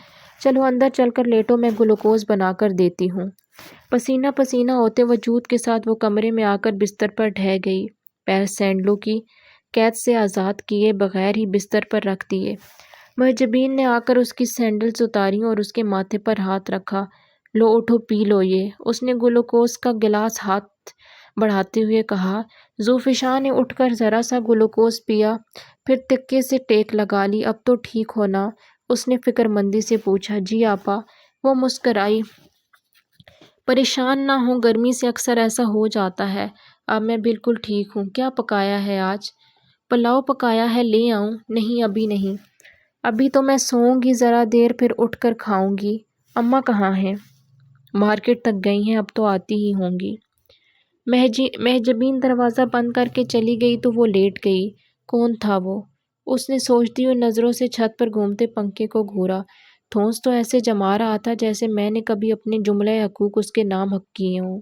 چلو اندر چل کر لیٹو، میں گلوکوز بنا کر دیتی ہوں۔ پسینہ پسینہ ہوتے وجود کے ساتھ وہ کمرے میں آ کر بستر پر ڈھہ گئی، پیر سینڈلوں کی قید سے آزاد کیے بغیر ہی بستر پر رکھ دیے۔ محجبین نے آ کر اس کی سینڈلز اتاریں اور اس کے ماتھے پر ہاتھ رکھا۔ لو اٹھو پی لو یہ، اس نے گلوکوز کا گلاس ہاتھ بڑھاتے ہوئے کہا۔ ذوالفشاں نے اٹھ کر ذرا سا گلوکوز پیا، پھر تکے سے ٹیک لگا لی۔ اب تو ٹھیک ہو نا؟ اس نے فکر مندی سے پوچھا۔ جی آپا، وہ مسکرائی۔ پریشان نہ ہو، گرمی سے اکثر ایسا ہو جاتا ہے۔ اب میں بالکل ٹھیک ہوں۔ کیا پکایا ہے آج؟ پلاؤ پکایا ہے، لے آؤں؟ نہیں ابھی نہیں، ابھی تو میں سوؤں گی ذرا دیر، پھر اٹھ کر کھاؤں گی۔ اماں کہاں ہیں؟ مارکیٹ تک گئی ہیں، اب تو آتی ہی ہوں گی۔ محجبین دروازہ بند کر کے چلی گئی تو وہ لیٹ گئی۔ کون تھا وہ؟ اس نے سوچتی ہوئی نظروں سے چھت پر گھومتے پنکھے کو گھورا۔ ٹھونس تو ایسے جما رہا تھا جیسے میں نے کبھی اپنے جملہ حقوق اس کے نام حق کیے ہوں۔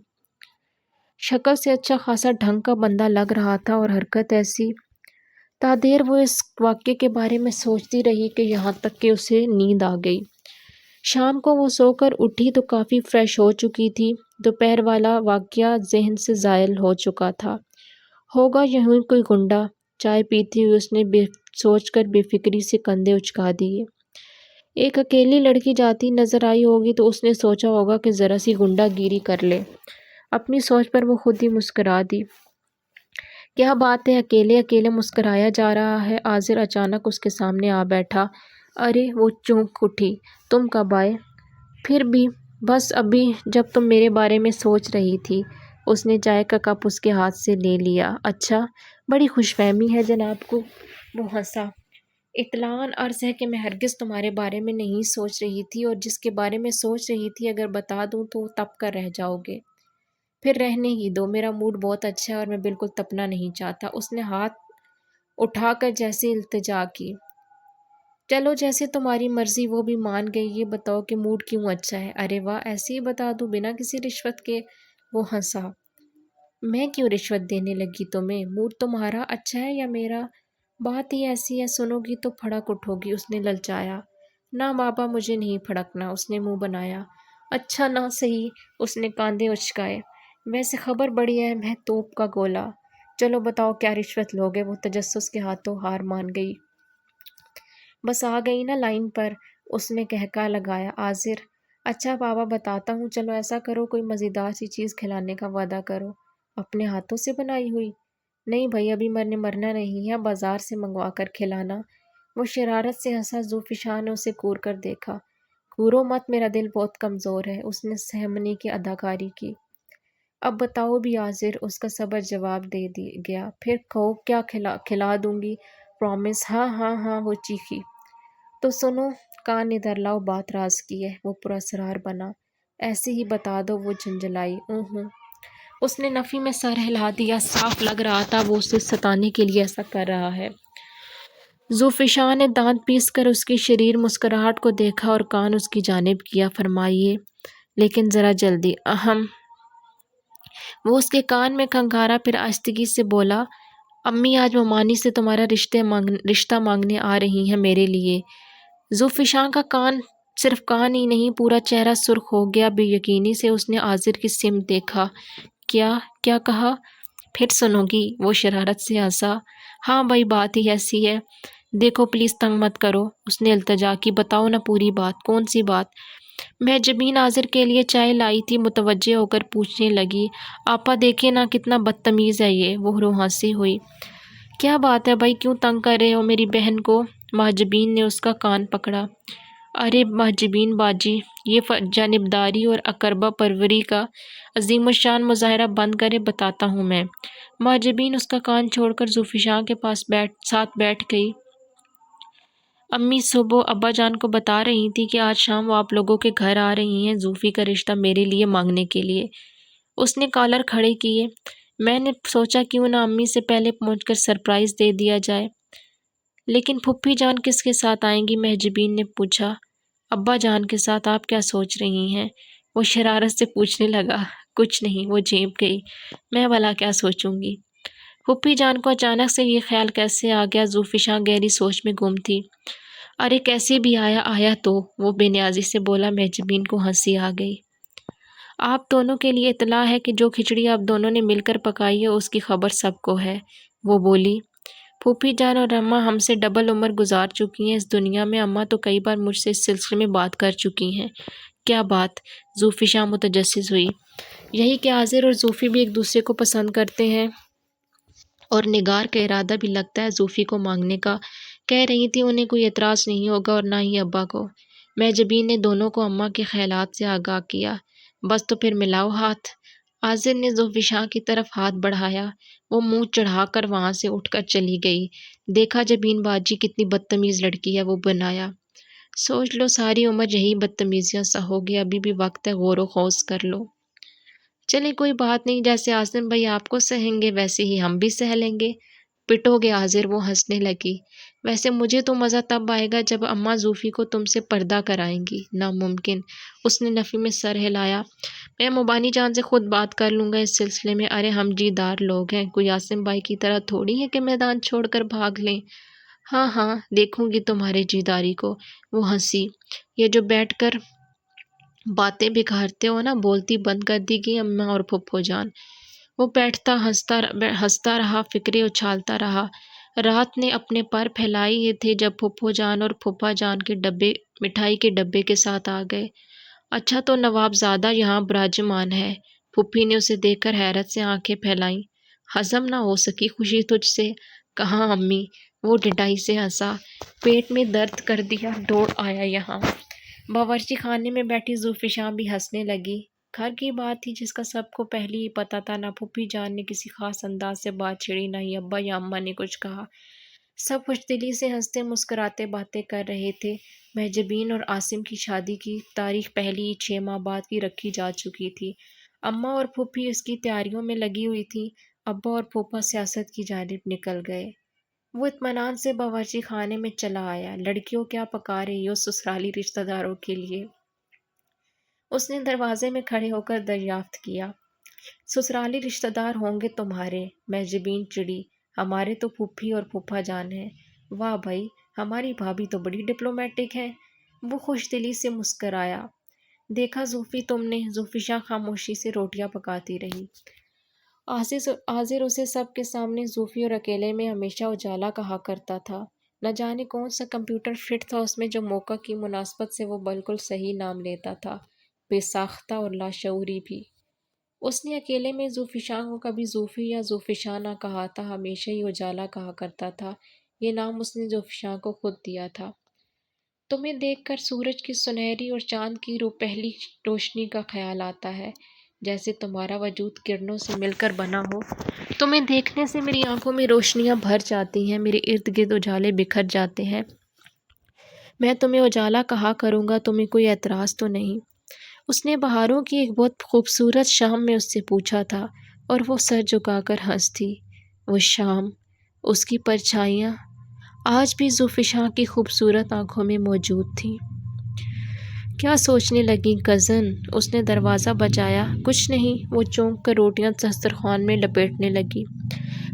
شکل سے اچھا خاصا ڈھنگ کا بندہ لگ رہا تھا اور حرکت ایسی۔ تادیر وہ اس واقعے کے بارے میں سوچتی رہی کہ یہاں تک کہ اسے نیند آ گئی۔ شام کو وہ سو کر اٹھی تو کافی فریش ہو چکی تھی۔ دوپہر والا واقعہ ذہن سے زائل ہو چکا تھا۔ ہوگا یہیں کوئی گنڈا۔ چائے پیتی ہوئی اس نے سوچ کر بے فکری سے کندھے اچکا دیے۔ ایک اکیلی لڑکی جاتی نظر آئی ہوگی تو اس نے سوچا ہوگا کہ ذرا سی گنڈا گیری کر لے۔ اپنی سوچ پر وہ خود ہی مسکرا دی۔ کیا بات ہے، اکیلے اکیلے مسکرایا جا رہا ہے۔ عاذر اچانک اس کے سامنے آ بیٹھا۔ ارے وہ چونک اٹھی۔ تم کب آئے؟ پھر بھی بس ابھی، جب تم میرے بارے میں سوچ رہی تھی۔ اس نے چائے کا کپ اس کے ہاتھ سے لے لیا۔ اچھا، بڑی خوش فہمی ہے جناب کو۔ وہ ہنسا۔ اطلاعاً عرض ہے کہ میں ہرگز تمہارے بارے میں نہیں سوچ رہی تھی، اور جس کے بارے میں سوچ رہی تھی اگر بتا دوں تو تپ کر رہ جاؤ گے۔ پھر رہنے ہی دو، میرا موڈ بہت اچھا ہے اور میں بالکل تپنا نہیں چاہتا۔ اس نے ہاتھ اٹھا کر جیسے التجا کی۔ چلو جیسے تمہاری مرضی۔ وہ بھی مان گئی۔ یہ بتاؤ کہ موڈ کیوں اچھا ہے؟ ارے واہ، ایسے ہی بتا دوں بنا کسی رشوت کے؟ وہ ہنسا۔ میں کیوں رشوت دینے لگی تمہیں؟ موڈ تمہارا اچھا ہے یا میرا؟ بات ہی ایسی ہے، سنو گی تو پھڑک اٹھو گی۔ اس نے للچایا۔ نہ بابا، مجھے نہیں پھڑکنا، اس نے منہ بنایا۔ اچھا نہ صحیح، اس نے کاندھے اچکائے۔ ویسے خبر بڑی اہم ہے، توپ کا گولا۔ چلو بتاؤ کیا رشوت لوگے؟ وہ تجسس کے ہاتھوں ہار مان گئی۔ بس آ گئی نا لائن پر، اس نے کہکا لگایا۔ عاذر: اچھا بابا بتاتا ہوں، چلو ایسا کرو کوئی مزیدار سی چیز کھلانے کا وعدہ کرو۔ اپنے ہاتھوں سے بنائی ہوئی؟ نہیں بھائی، ابھی مرنا نہیں ہے، بازار سے منگوا کر کھلانا۔ وہ شرارت سے ہنسا۔ ذوالفشاں نے اسے گور کر دیکھا۔ گورو مت، میرا دل بہت کمزور ہے، اس نے سہمنے کی اداکاری کی۔ اب بتاؤ بھی عاذر، اس کا صبر جواب دے گیا۔ پھر کہو کیا کھلا دوں گی، پرومس۔ ہاں ہاں ہاں، وہ چیخی۔ تو سنو، کان ادھر لاؤ، بات راز کی ہے۔ وہ پراسرار بنا۔ ایسے ہی بتا دو، وہ جھنجھلائی۔ ہوں۔ اس نے نفی میں سر ہلا دیا۔ صاف لگ رہا تھا وہ اسے ستانے کے لیے ایسا کر رہا ہے۔ ذوالفشاں نے دانت پیس کر اس کی شریر مسکراہٹ کو دیکھا اور کان اس کی جانب کیا۔ فرمائیے، لیکن ذرا جلدی۔ اہم۔ وہ اس کے کان میں کھنگارا، پھر آہستگی سے بولا۔ امی آج ممانی سے تمہارا رشتہ مانگنے آ رہی ہیں میرے لیے۔ ذوالفشاں کا صرف کان ہی نہیں، پورا چہرہ سرخ ہو گیا۔ بے یقینی سے اس نے عاذر کی سمت دیکھا۔ کیا کیا کہا؟ پھر سنو گی؟ وہ شرارت سے ہنسا۔ ہاں بھائی، بات ہی ایسی ہے۔ دیکھو پلیز تنگ مت کرو، اس نے التجا کی۔ بتاؤ نا پوری بات، کون سی بات؟ میں جبین عازر کے لیے چائے لائی تھی، متوجہ ہو کر پوچھنے لگی۔ آپا دیکھے نا کتنا بدتمیز ہے یہ، وہ روحانسی ہوئی۔ کیا بات ہے بھائی، کیوں تنگ کر رہے ہو میری بہن کو؟ مہجبین نے اس کا کان پکڑا۔ ارے مہجبین باجی، یہ جانبداری اور اقربا پروری کا عظیم الشان مظاہرہ بند کرے، بتاتا ہوں میں۔ مہجبین اس کا کان چھوڑ کر زوفشاں کے پاس ساتھ بیٹھ گئی۔ امی صبح ابا جان کو بتا رہی تھی کہ آج شام وہ آپ لوگوں کے گھر آ رہی ہیں زوفی کا رشتہ میرے لیے مانگنے کے لیے۔ اس نے کالر کھڑے کیے۔ میں نے سوچا کیوں نہ امی سے پہلے پہنچ کر سرپرائز دے دیا جائے۔ لیکن پھپھی جان کس کے ساتھ آئیں گی؟ مہجبین نے پوچھا۔ ابا جان کے ساتھ۔ آپ کیا سوچ رہی ہیں؟ وہ شرارت سے پوچھنے لگا۔ کچھ نہیں، وہ جھیپ گئی۔ میں بھلا کیا سوچوں گی؟ پھپھی جان کو اچانک سے یہ خیال کیسے آ گیا؟ زوفشاں گہری سوچ میں گم تھی۔ ارے کیسے بھی آیا تو، وہ بے نیازی سے بولا۔ مہجبین کو ہنسی آ گئی۔ آپ دونوں کے لیے اطلاع ہے کہ جو کھچڑی آپ دونوں نے مل کر پکائی ہے اس کی خبر سب کو ہے، وہ بولی۔ پھوپھی جان اور اماں ہم سے ڈبل عمر گزار چکی ہیں اس دنیا میں۔ اماں تو کئی بار مجھ سے اس سلسلے میں بات کر چکی ہیں۔ کیا بات؟ زوفشاں متجسس ہوئی۔ یہی کہ عازر اور زوفی بھی ایک دوسرے کو پسند کرتے ہیں اور نگار کا ارادہ بھی لگتا ہے زوفی کو مانگنے کا۔ کہہ رہی تھی انہیں کوئی اعتراض نہیں ہوگا اور نہ ہی ابا کو۔ مہجبین نے دونوں کو اماں کے خیالات سے آگاہ کیا۔ بس تو پھر ملاؤ ہاتھ۔ عازر نے زوفشاں کی طرف ہاتھ بڑھایا۔ وہ منہ چڑھا کر وہاں سے اٹھ کر چلی گئی۔ دیکھا جبین باجی کتنی بدتمیز لڑکی ہے، وہ بنایا۔ سوچ لو ساری عمر یہی بدتمیزیاں سہوگی، ابھی بھی وقت ہے، غور و خوض کر لو۔ چلے کوئی بات نہیں، جیسے عاصم بھائی آپ کو سہیں گے ویسے ہی ہم بھی سہ لیں گے۔ پٹو گے عازر؟ وہ ہنسنے لگی۔ ویسے مجھے تو مزہ تب آئے گا جب اماں زوفی کو تم سے پردہ کرائیں گی۔ ناممکن، اس نے نفی میں سر ہلایا۔ میں مبانی جان سے خود بات کر لوں گا اس سلسلے میں۔ ارے ہم جی دار لوگ ہیں، کوئی عاصم بھائی کی طرح تھوڑی ہے کہ میدان چھوڑ کر بھاگ لیں۔ ہاں ہاں، دیکھوں گی تمہارے جی داری کو، وہ ہنسی۔ یہ جو بیٹھ کر باتیں بکھارتے ہو نا، بولتی بند کر دی گئی اماں اور پھپھو جان۔ وہ بیٹھتا ہنستا رہا، فکریں اچھالتا رہا۔ رات نے اپنے پر پھیلائے یہ تھے جب پھپھو جان اور پھپھا جان کے مٹھائی کے ڈبے کے ساتھ آ گئے۔ اچھا تو نواب زادہ یہاں براجمان ہے؟ پھپھی نے اسے دیکھ کر حیرت سے آنکھیں پھیلائیں۔ ہضم نہ ہو سکی خوشی تجھ سے؟ کہاں امی؟ وہ ڈڈائی سے ہنسا۔ پیٹ میں درد کر دیا، دوڑ آیا یہاں۔ باورچی خانے میں بیٹھی زوفشاں بھی ہنسنے لگی۔ گھر کی بات تھی جس کا سب کو پہلے ہی پتا تھا۔ نہ پھوپھی جان نے کسی خاص انداز سے بات چھیڑی، نہ ہی ابا یا اماں نے کچھ کہا۔ سب خوش دلی سے ہنستے مسکراتے باتیں کر رہے تھے۔ مہجبین اور عاصم کی شادی کی تاریخ پہلے ہی 6 ماہ بعد کی رکھی جا چکی تھی۔ اماں اور پھوپھی اس کی تیاریوں میں لگی ہوئی تھی۔ ابا اور پھوپھا سیاست کی جانب نکل گئے۔ وہ اطمینان سے باورچی خانے میں چلا آیا۔ لڑکیوں کیا پکا رہی ہو سسرالی رشتہ داروں کے لیے؟ اس نے دروازے میں کھڑے ہو کر دریافت کیا۔ سسرالی رشتہ دار ہوں گے تمہارے؟ مہجبین چڑی۔ ہمارے تو پھوپھی اور پھوپھا جان ہیں۔ واہ بھائی، ہماری بھابھی تو بڑی ڈپلومیٹک ہے، وہ خوش دلی سے مسکرایا۔ دیکھا زوفی تم نے؟ زوفشاں خاموشی سے روٹیاں پکاتی رہی۔ عازر اسے سب کے سامنے زوفی اور اکیلے میں ہمیشہ اجالا کہا کرتا تھا۔ نہ جانے کون سا کمپیوٹر فٹ تھا اس میں جو موقع کی مناسبت سے وہ بالکل صحیح نام لیتا تھا، بے ساختہ اور لاشعوری بھی۔ اس نے اکیلے میں زوفشاں کو کبھی زوفی یا زوفشاں نہ کہا تھا، ہمیشہ ہی اجالا کہا کرتا تھا۔ یہ نام اس نے زوفشاں کو خود دیا تھا۔ تمہیں دیکھ کر سورج کی سنہری اور چاند کی پہلی روشنی کا خیال آتا ہے، جیسے تمہارا وجود کرنوں سے مل کر بنا ہو۔ تمہیں دیکھنے سے میری آنکھوں میں روشنیاں بھر جاتی ہیں، میرے ارد گرد اجالے بکھر جاتے ہیں۔ میں تمہیں اجالا کہا کروں گا، تمہیں کوئی اعتراض تو نہیں؟ اس نے بہاروں کی ایک بہت خوبصورت شام میں اس سے پوچھا تھا، اور وہ سر جھکا کر ہنسی۔ وہ شام، اس کی پرچھائیاں آج بھی زوفشاں کی خوبصورت آنکھوں میں موجود تھیں۔ کیا سوچنے لگیں کزن؟ اس نے دروازہ بجایا۔ کچھ نہیں، وہ چونک کر روٹیاں دسترخوان میں لپیٹنے لگی۔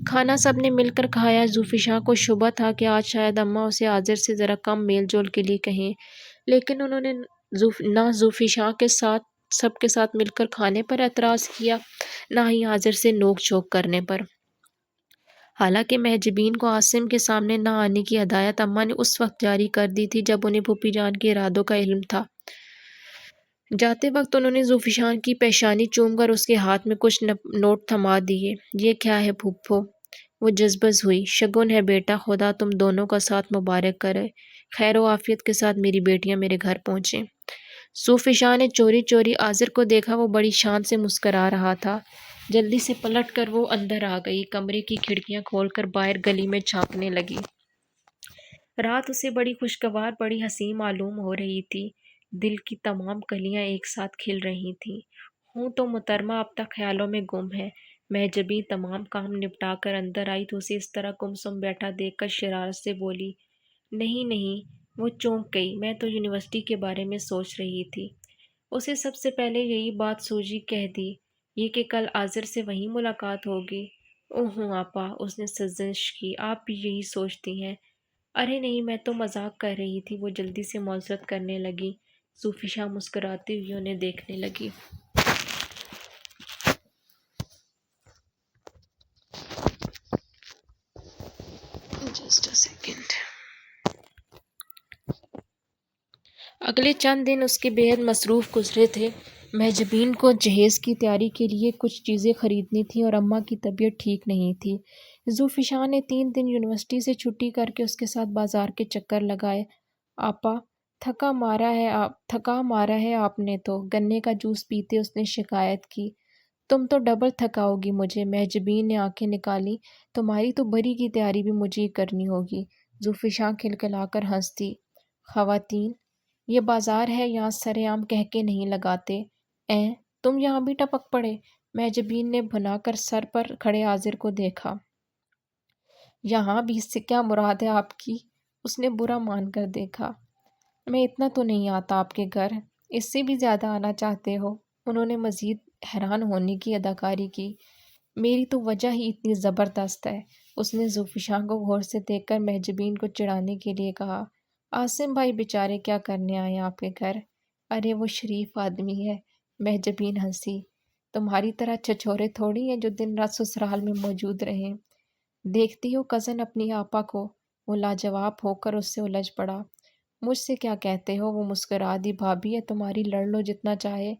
کھانا سب نے مل کر کھایا۔ زوفشاں کو شبہ تھا کہ آج شاید اماں اسے عازر سے ذرا کم میل جول کے لیے کہیں، لیکن انہوں نے نہ زوفشاں کے ساتھ سب کے ساتھ مل کر کھانے پر اعتراض کیا، نہ ہی حاضر سے نوک جھوک کرنے پر۔ حالانکہ محجبین کو عاصم کے سامنے نہ آنے کی ہدایت اماں نے اس وقت جاری کر دی تھی جب انہیں پھوپھی جان کے ارادوں کا علم تھا۔ جاتے وقت انہوں نے ذوالفشان کی پیشانی چوم کر اس کے ہاتھ میں کچھ نوٹ تھما دیے۔ یہ کیا ہے پھوپھو؟ وہ جذبز ہوئی۔ شگن ہے بیٹا، خدا تم دونوں کا ساتھ مبارک کرے، خیر و عافیت کے ساتھ میری بیٹیاں میرے گھر پہنچیں۔ ذوالفشان نے چوری چوری عازر کو دیکھا، وہ بڑی شان سے مسکرا رہا تھا۔ جلدی سے پلٹ کر وہ اندر آ گئی، کمرے کی کھڑکیاں کھول کر باہر گلی میں جھانکنے لگی۔ رات اسے بڑی خوشگوار، بڑی حسین معلوم ہو رہی تھی۔ دل کی تمام کلیاں ایک ساتھ کھل رہی تھیں۔ ہوں تو محترمہ اب تک خیالوں میں گم ہے۔ محجبین تمام کام نپٹا کر اندر آئی تو اسے اس طرح گم سم بیٹھا دیکھ کر شرارت سے بولی، نہیں نہیں۔ وہ چونک گئی، میں تو یونیورسٹی کے بارے میں سوچ رہی تھی۔ اسے سب سے پہلے یہی بات سوجی کہہ دی، یہ کہ کل عازر سے وہیں ملاقات ہوگی۔ اوہوں آپا، اس نے سرزنش کی، آپ بھی یہی سوچتی ہیں؟ ارے نہیں، میں تو مذاق کر رہی تھی۔ وہ جلدی سے معذرت کرنے لگی۔ ذوالفشان مسکراتی ہوئی انہیں دیکھنے لگی۔ Just a second. اگلے چند دن اس کے بے حد مصروف گزرے تھے۔ محجبین کو جہیز کی تیاری کے لیے کچھ چیزیں خریدنی تھیں اور اماں کی طبیعت ٹھیک نہیں تھی۔ ذوالفشان نے 3 دن یونیورسٹی سے چھٹی کر کے اس کے ساتھ بازار کے چکر لگائے۔ آپا، تھکا مارا ہے آپ نے تو، گنے کا جوس پیتے اس نے شکایت کی۔ تم تو ڈبل تھکاؤ گی مجھے۔ محجبین نے آنکھیں نکالی، تمہاری تو بری کی تیاری بھی مجھے ہی کرنی ہوگی۔ ذوالفشان کھلکھلا کر ہنس دی۔ خواتین، یہ بازار ہے، یہاں سر عام کہہ کے نہیں لگاتے۔ تم یہاں بھی ٹپک پڑے؟ محجبین نے بھنا کر سر پر کھڑے عازر کو دیکھا۔ یہاں بھی، اس سے کیا مراد ہے آپ کی؟ اس نے برا مان کر دیکھا۔ میں اتنا تو نہیں آتا آپ کے گھر، اس سے بھی زیادہ آنا چاہتے ہو؟ انہوں نے مزید حیران ہونے کی اداکاری کی۔ میری تو وجہ ہی اتنی زبردست ہے، اس نے ذوالفشان کو غور سے دیکھ کر محجبین کو چڑھانے کے لیے کہا۔ عاصم بھائی بیچارے کیا کرنے آئے آپ کے گھر؟ ارے وہ شریف آدمی ہے۔ محجبین ہنسی۔ تمہاری طرح چھچورے تھوڑی ہیں جو دن رات سسرال میں موجود رہیں۔ دیکھتی ہو کزن اپنی آپا کو؟ وہ لاجواب ہو کر اس سے الجھ پڑا۔ مجھ سے کیا کہتے ہو؟ وہ مسکرا دی۔ بھابھی ہے تمہاری، لڑ لو جتنا چاہے۔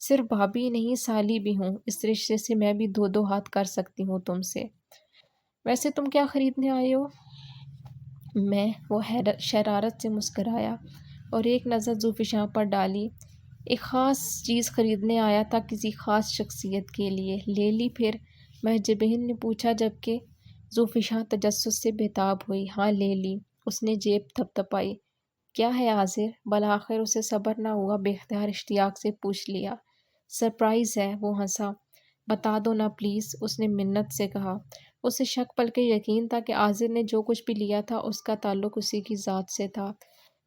صرف بھابھی نہیں، سالی بھی ہوں، اس رشتے سے میں بھی 2 ہاتھ کر سکتی ہوں تم سے۔ ویسے تم کیا خریدنے آئے ہو؟ میں، وہ شرارت سے مسکرایا اور ایک نظر ذوالفشان پر ڈالی۔ ایک خاص چیز خریدنے آیا تھا، کسی خاص شخصیت کے لیے۔ لے لی پھر؟ محجبین نے پوچھا، جبکہ ذوالفشان تجسس سے بےتاب ہوئی۔ ہاں لے لی، اس نے جیب تھپتھپائی۔ کیا ہے عازر؟ بالآخر اسے صبر نہ ہوا، بے اختیار اشتیاق سے پوچھ لیا۔ سرپرائز ہے، وہ ہنسا۔ بتا دو نا پلیز، اس نے منت سے کہا۔ اسے شک بلکہ یقین تھا کہ عازر نے جو کچھ بھی لیا تھا اس کا تعلق اسی کی ذات سے تھا۔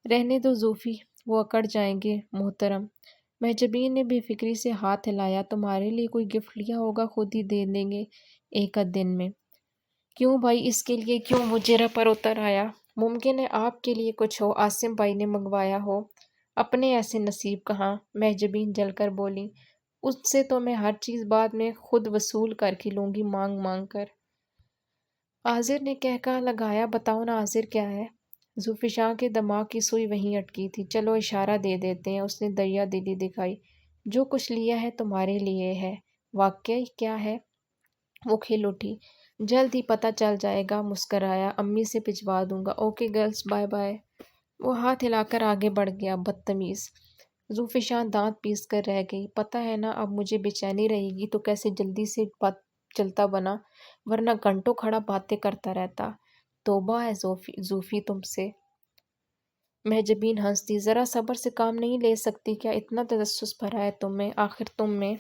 رہنے دو زوفی، وہ اکڑ جائیں گے محترم۔ محجبین نے بے فکری سے ہاتھ ہلایا۔ تمہارے لیے کوئی گفٹ لیا ہوگا، خود ہی دے دیں گے 1 دن میں۔ کیوں بھائی، اس کے لیے کیوں؟ وہ جرہ پر اتر آیا۔ ممکن ہے آپ کے لیے کچھ ہو، عاصم بھائی نے منگوایا ہو۔ اپنے ایسے نصیب کہاں؟ محجبین جل کر بولی۔ اس سے تو میں ہر چیز بعد میں خود وصول کر کے لوں گی، مانگ مانگ کر۔ عازر نے کہکہا لگایا۔ بتاؤ نا عازر کیا ہے؟ ذوالفشان کے دماغ کی سوئی وہیں اٹکی تھی۔ چلو اشارہ دے دیتے ہیں، اس نے دریا دلی دکھائی۔ جو کچھ لیا ہے تمہارے لیے ہے۔ واقعی؟ کیا ہے؟ وہ کھل اٹھی۔ جلد ہی پتہ چل جائے گا، مسکرایا۔ امی سے بھجوا دوں گا۔ Okay girls, bye bye. وہ ہاتھ ہلا کر آگے بڑھ گیا۔ بدتمیز۔ ذوالفشان دانت پیس کر رہ گئی۔ پتہ ہے نا، اب مجھے بے چینی رہے گی تو کیسے جلدی سے چلتا بنا، ورنہ گھنٹوں کھڑا باتیں کرتا رہتا۔ توبہ ہے زوفی تم سے۔ محجبین ہنس دی۔ ذرا صبر سے کام نہیں لے سکتی کیا؟ اتنا تجسس بھرا ہے تم میں، آخر تم میں۔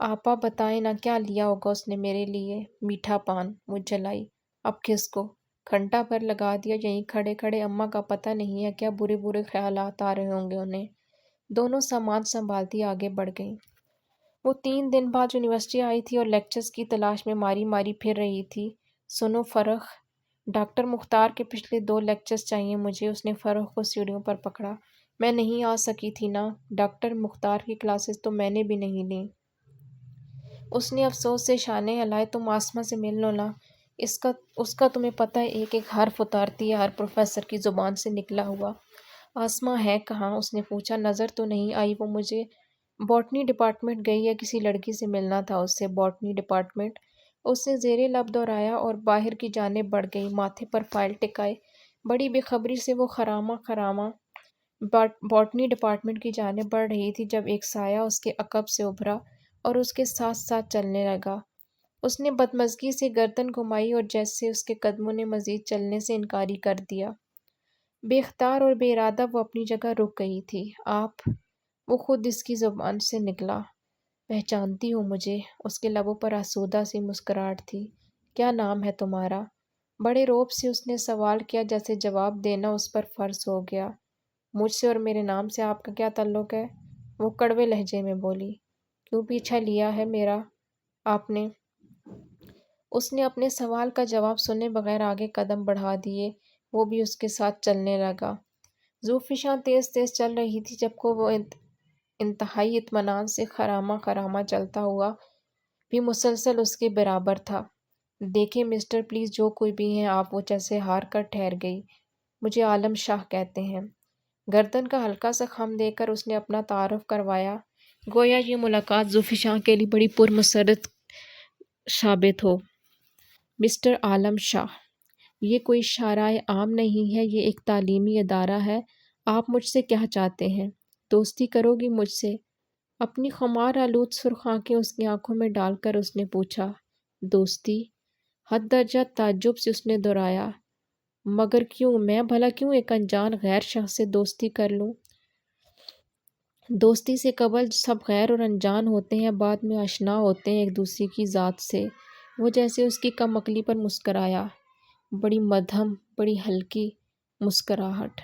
آپا بتائیں نا، کیا لیا ہوگا اس نے میرے لیے؟ میٹھا پان، وہ جلائی۔ اب کس کو؟ گھنٹہ بھر لگا دیا یہیں کھڑے کھڑے، اماں کا پتہ نہیں ہے کیا برے برے خیالات آ رہے ہوں گے انہیں۔ دونوں سامان سنبھالتی آگے بڑھ گئیں۔ وہ 3 دن بعد یونیورسٹی آئی تھی اور لیکچرز کی تلاش میں ماری ماری پھر رہی تھی۔ سنو فرخ، ڈاکٹر مختار کے پچھلے 2 لیکچرز چاہیے مجھے۔ اس نے فرخ کو سیڑھیوں پر پکڑا۔ میں نہیں آ سکی تھی نا، ڈاکٹر مختار کی کلاسز تو میں نے بھی نہیں لیں۔ اس نے افسوس سے شانے ہلائے۔ تم آسماء سے مل لو نا، اس کا تمہیں پتہ ہے ایک ایک حرف اتارتی ہے، ہر پروفیسر کی زبان سے نکلا ہوا۔ آسماء ہے کہاں؟ اس نے پوچھا۔ نظر تو نہیں آئی وہ مجھے۔ باٹنی ڈپارٹمنٹ گئی ہے، کسی لڑکی سے ملنا تھا اس سے۔ Botany department? اس نے زیر لب دہرایا اور باہر کی جانب بڑھ گئی، ماتھے پر فائل ٹکائے۔ بڑی بے خبری سے وہ خرامہ خرامہ باٹنی ڈپارٹمنٹ کی جانب بڑھ رہی تھی جب ایک سایہ اس کے عقب سے ابھرا اور اس کے ساتھ ساتھ چلنے لگا۔ اس نے بدمزگی سے گردن گھمائی اور جیسے اس کے قدموں نے مزید چلنے سے انکاری کر دیا۔ بے اختیار اور بے ارادہ وہ اپنی جگہ رک گئی تھی۔ آپ؟ وہ خود اس کی زبان سے نکلا۔ پہچانتی ہو مجھے؟ اس کے لبوں پر آسودہ سی مسکراہٹ تھی۔ کیا نام ہے تمہارا؟ بڑے رعب سے اس نے سوال کیا، جیسے جواب دینا اس پر فرض ہو گیا۔ مجھ سے اور میرے نام سے آپ کا کیا تعلق ہے؟ وہ کڑوے لہجے میں بولی۔ کیوں پیچھا لیا ہے میرا آپ نے؟ اس نے اپنے سوال کا جواب سنے بغیر آگے قدم بڑھا دیے۔ وہ بھی اس کے ساتھ چلنے لگا۔ ذوفشاں تیز تیز چل رہی تھی جبکہ وہ انتہائی اطمینان سے خرامہ خرامہ چلتا ہوا بھی مسلسل اس کے برابر تھا۔ دیکھیں مسٹر، پلیز جو کوئی بھی ہیں آپ، وہ جیسے ہار کر ٹھہر گئی۔ مجھے عالم شاہ کہتے ہیں۔ گردن کا ہلکا سا خم دے کر اس نے اپنا تعارف کروایا، گویا یہ ملاقات ذوفشاں کے لیے بڑی پرمسرت ثابت ہو۔ مسٹر عالم شاہ، یہ کوئی شارع عام نہیں ہے، یہ ایک تعلیمی ادارہ ہے۔ آپ مجھ سے کیا چاہتے ہیں؟ دوستی کرو گی مجھ سے؟ اپنی خمار آلود سرخ آنکھیں اس کی آنکھوں میں ڈال کر اس نے پوچھا۔ دوستی؟ حد درجہ تعجب سے اس نے دہرایا۔ مگر کیوں؟ میں بھلا کیوں ایک انجان غیر شخص سے دوستی کر لوں؟ دوستی سے قبل سب غیر اور انجان ہوتے ہیں، بعد میں آشنا ہوتے ہیں ایک دوسرے کی ذات سے۔ وہ جیسے اس کی کم عقلی پر مسکرایا، بڑی مدھم، بڑی ہلکی مسکراہٹ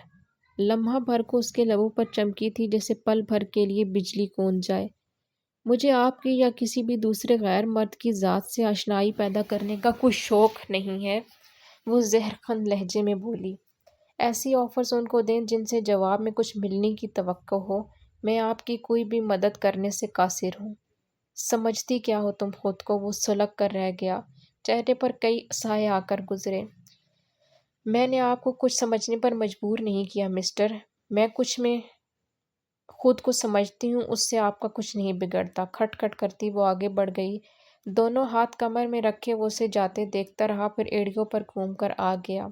لمحہ بھر کو اس کے لبوں پر چمکی تھی، جیسے پل بھر کے لیے بجلی گونج جائے۔ مجھے آپ کی یا کسی بھی دوسرے غیر مرد کی ذات سے آشنائی پیدا کرنے کا کوئی شوق نہیں ہے، وہ زہرخند لہجے میں بولی۔ ایسی آفرز ان کو دیں جن سے جواب میں کچھ ملنے کی توقع ہو۔ میں آپ کی کوئی بھی مدد کرنے سے قاصر ہوں۔ سمجھتی کیا ہو تم خود کو؟ وہ سلگ کر رہ گیا، چہرے پر کئی سائے آ کر گزرے۔ میں نے آپ کو کچھ سمجھنے پر مجبور نہیں کیا مسٹر، میں کچھ میں خود کو سمجھتی ہوں، اس سے آپ کا کچھ نہیں بگڑتا۔ کھٹ کھٹ کرتی وہ آگے بڑھ گئی، دونوں ہاتھ کمر میں رکھے وہ اسے جاتے دیکھتا رہا، پھر ایڑیوں پر گھوم کر آ گیا۔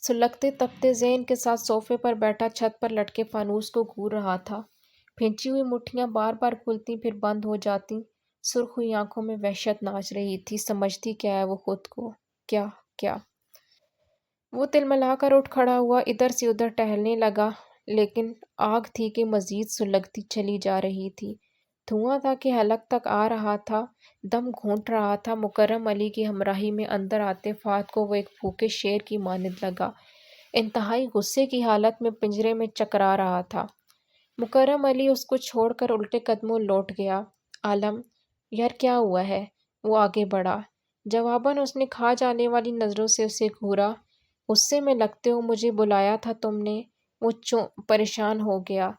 سلگتے تپتے ذہن کے ساتھ صوفے پر بیٹھا چھت پر لٹکے فانوس کو گھور رہا تھا۔ پھینچی ہوئی مٹھیاں بار بار کھلتی پھر بند ہو جاتی، سرخ ہوئی آنکھوں میں وحشت ناچ رہی تھی۔ سمجھتی کیا ہے وہ خود کو؟ کیا کیا؟ وہ تلملا کر اٹھ کھڑا ہوا، ادھر سے ادھر ٹہلنے لگا، لیکن آگ تھی کہ مزید سلگتی چلی جا رہی تھی۔ دھواں تھا کہ حلق تک آ رہا تھا، دم گھونٹ رہا تھا۔ مکرم علی کی ہمراہی میں اندر آتے فہد کو وہ ایک بھوکے شیر کی مانند لگا، انتہائی غصے کی حالت میں پنجرے میں چکرا رہا تھا۔ مکرم علی اس کو چھوڑ کر الٹے قدموں لوٹ گیا۔ عالم یار کیا ہوا ہے؟ وہ آگے بڑھا۔ جواباً اس نے کھا جانے والی نظروں سے اسے گھورا۔ غصے میں لگتے ہو؟ مجھے بلایا تھا تم نے؟ وہ پریشان ہو گیا۔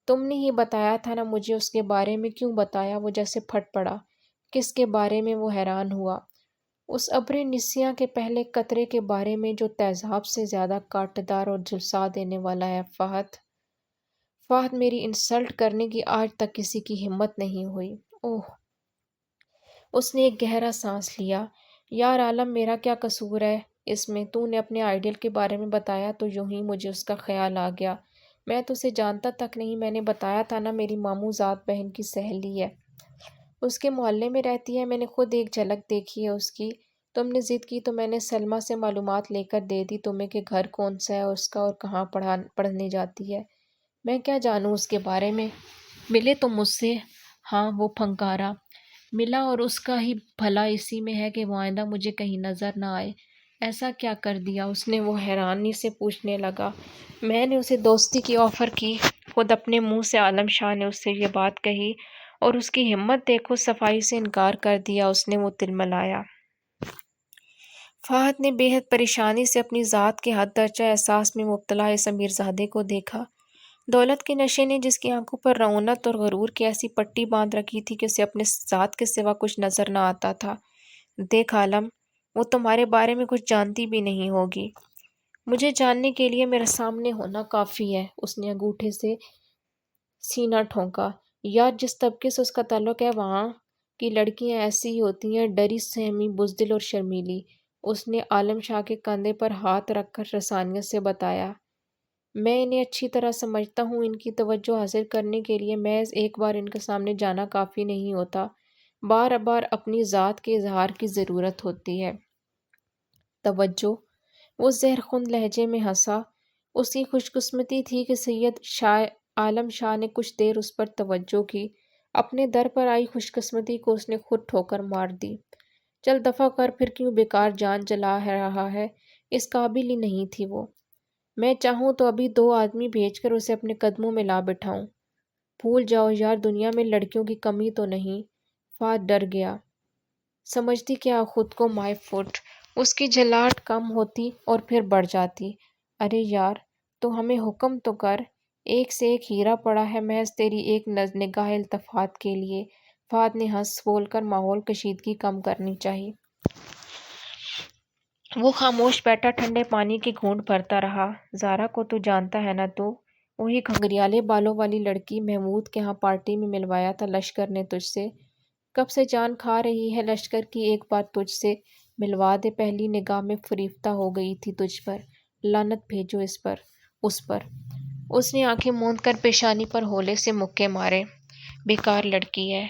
تم نے ہی بتایا تھا نا مجھے، اس کے بارے میں کیوں بتایا؟ وہ جیسے پھٹ پڑا۔ کس کے بارے میں؟ وہ حیران ہوا۔ اس ابر نسیاں کے پہلے قطرے کے بارے میں جو تیزاب سے زیادہ کاٹدار اور جھلسا دینے والا ہے۔ فہد میری انسلٹ کرنے کی آج تک کسی کی ہمت نہیں ہوئی۔ اوہ! اس نے ایک گہرا سانس لیا۔ یار عالم، میرا کیا قصور ہے اس میں؟ تو نے اپنے آئیڈیل کے بارے میں بتایا تو یوں ہی مجھے اس کا خیال آ گیا۔ میں تو اسے جانتا تک نہیں۔ میں نے بتایا تھا نا، میری ماموں ذات بہن کی سہیلی ہے، اس کے محلے میں رہتی ہے۔ میں نے خود ایک جھلک دیکھی ہے اس کی۔ تم نے ضد کی تو میں نے سلمیٰ سے معلومات لے کر دے دی تمہیں کہ گھر کون سا ہے اس کا اور کہاں پڑھنے جاتی ہے۔ میں کیا جانوں اس کے بارے میں؟ ملے تم مجھ سے؟ ہاں، وہ پھنکارا۔ ملا، اور اس کا ہی بھلا اسی میں ہے کہ وہ آئندہ مجھے کہیں نظر نہ آئے۔ ایسا کیا کر دیا اس نے؟ وہ حیرانی سے پوچھنے لگا۔ میں نے اسے دوستی کی آفر کی، خود اپنے منہ سے عالم شاہ نے اس سے یہ بات کہی، اور اس کی ہمت دیکھو، صفائی سے انکار کر دیا اس نے۔ وہ تلملایا۔ فہد نے بے حد پریشانی سے اپنی ذات کے حد درجہ احساس میں مبتلا اس امیر زادے کو دیکھا۔ دولت کے نشے نے جس کی آنکھوں پر رعونت اور غرور کی ایسی پٹی باندھ رکھی تھی کہ اسے اپنے ذات کے سوا کچھ نظر نہ آتا تھا۔ دیکھ عالم، وہ تمہارے بارے میں کچھ جانتی بھی نہیں ہوگی۔ مجھے جاننے کے لیے میرے سامنے ہونا کافی ہے۔ اس نے انگوٹھے سے سینہ ٹھونکا۔ یار، جس طبقے سے اس کا تعلق ہے وہاں کی لڑکیاں ایسی ہی ہوتی ہیں، ڈری سہمی، بزدل اور شرمیلی۔ اس نے عالم شاہ کے کندھے پر ہاتھ رکھ کر رسانیت سے بتایا۔ میں انہیں اچھی طرح سمجھتا ہوں۔ ان کی توجہ حاصل کرنے کے لیے محض ایک بار ان کے سامنے جانا کافی نہیں ہوتا، بار بار اپنی ذات کے اظہار کی ضرورت ہوتی ہے۔ توجہ؟ وہ زہرخند لہجے میں ہنسا۔ اس کی خوش قسمتی تھی کہ سید عالم شاہ نے کچھ دیر اس پر توجہ کی۔ اپنے در پر آئی خوش قسمتی کو اس نے خود ٹھوکر مار دی۔ چل دفع کر، پھر کیوں بیکار جان جلا رہا ہے؟ اس قابل ہی نہیں تھی وہ۔ میں چاہوں تو ابھی 2 آدمی بھیج کر اسے اپنے قدموں میں لا بٹھاؤں۔ بھول جاؤ یار، دنیا میں لڑکیوں کی کمی تو نہیں۔ فہد ڈر گیا۔ سمجھتی کیا خود کو مائی فٹ؟ اس کی جھلاٹ کم ہوتی اور پھر بڑھ جاتی۔ ارے یار، تو ہمیں حکم تو کر۔ ایک سے ایک ہیرا پڑا ہے محض تیری ایک نگاہ التفات کے لیے۔ فہد نے ہنس بول کر ماحول کشیدگی کم کرنی چاہی۔ وہ خاموش بیٹھا ٹھنڈے پانی کی گھونٹ بھرتا رہا۔ زارا کو تو جانتا ہے نا تو؟ وہی گھنگریالے بالوں والی لڑکی، محمود کے ہاں پارٹی میں ملوایا تھا لشکر نے تجھ سے۔ کب سے جان کھا رہی ہے لشکر کی، ایک بار تجھ سے ملوا دے۔ پہلی نگاہ میں فریفتہ ہو گئی تھی تجھ پر۔ لعنت بھیجو اس پر۔ اس نے آنکھیں موند کر پیشانی پر ہولے سے مکے مارے۔ بیکار لڑکی ہے۔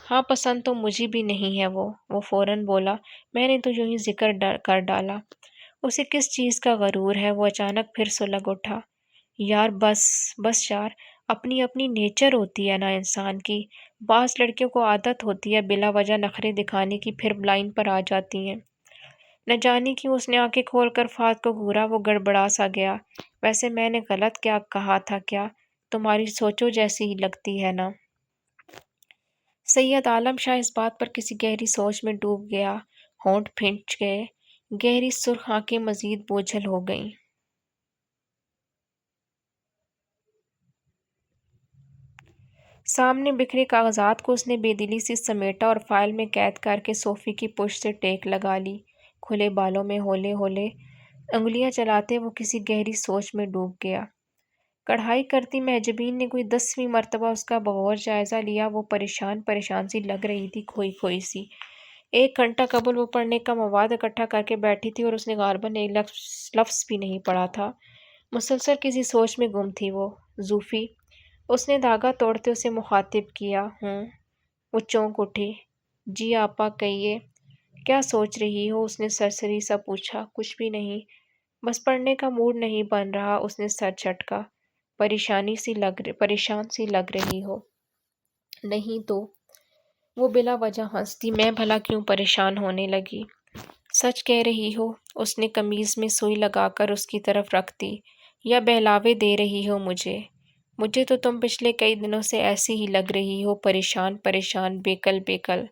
ہاں، پسند تو مجھے بھی نہیں ہے وہ فوراً بولا۔ میں نے تو یوں ہی ذکر کر ڈالا۔ اسے کس چیز کا غرور ہے؟ وہ اچانک پھر سلگ اٹھا۔ یار بس یار، اپنی اپنی نیچر ہوتی ہے نا انسان کی۔ بعض لڑکیوں کو عادت ہوتی ہے بلا وجہ نخرے دکھانے کی، پھر لائن پر آ جاتی ہیں۔ نہ جانے کیوں اس نے آنکھیں کھول کر فہد کو گھورا۔ وہ گڑبڑا سا گیا۔ ویسے میں نے غلط کیا کہا تھا کیا؟ تمہاری سوچوں جیسی ہی لگتی ہے نا؟ سید عالم شاہ اس بات پر کسی گہری سوچ میں ڈوب گیا۔ ہونٹ پھنچ گئے۔ گہری سرخ آنکھیں مزید بوجھل ہو گئیں۔ سامنے بکھرے کاغذات کو اس نے بے دلی سے سمیٹا اور فائل میں قید کر کے صوفے کی پشت سے ٹیک لگا لی۔ کھلے بالوں میں ہولے ہولے انگلیاں چلاتے وہ کسی گہری سوچ میں ڈوب گیا۔ کڑھائی کرتی محجبین نے کوئی 10ویں مرتبہ اس کا بغور جائزہ لیا۔ وہ پریشان سی لگ رہی تھی، کھوئی سی۔ 1 گھنٹہ قبل وہ پڑھنے کا مواد اکٹھا کر کے بیٹھی تھی اور اس نے غالباً ایک لفظ بھی نہیں پڑھا تھا۔ مسلسل کسی سوچ میں گم تھی وہ۔ زوفی، اس نے دھاگا توڑتے اسے مخاطب کیا۔ ہوں۔ وہ چونک اٹھی۔ جی آپا کہیے۔ کیا سوچ رہی ہو؟ اس نے سرسری سا پوچھا۔ کچھ بھی نہیں، بس پڑھنے کا موڈ نہیں بن رہا۔ اس نے سر جھٹکا۔ پریشان سی لگ رہی ہو۔ نہیں تو؟ وہ بلا وجہ ہنس دی۔ میں بھلا کیوں پریشان ہونے لگی؟ سچ کہہ رہی ہو؟ اس نے قمیض میں سوئی لگا کر اس کی طرف رکھ دی۔ یا بہلاوے دے رہی ہو مجھے؟ مجھے تو تم پچھلے کئی دنوں سے ایسی ہی لگ رہی ہو، پریشان، بیکل۔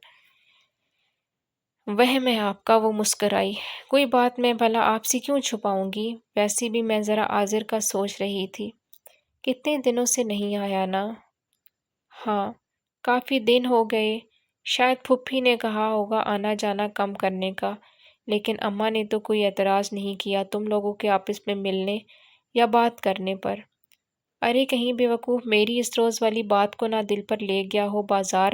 وہم ہے آپ کا۔ وہ مسکرائی۔ کوئی بات میں بھلا آپ سے کیوں چھپاؤں گی؟ ویسے بھی میں ذرا عاذر کا سوچ رہی تھی۔ کتنے دنوں سے نہیں آیا نا؟ ہاں، کافی دن ہو گئے۔ شاید پھوپھی نے کہا ہوگا آنا جانا کم کرنے کا، لیکن اماں نے تو کوئی اعتراض نہیں کیا تم لوگوں کے آپس میں ملنے یا بات کرنے پر۔ ارے کہیں بے وقوف میری اس روز والی بات کو نہ دل پر لے گیا ہو۔ بازار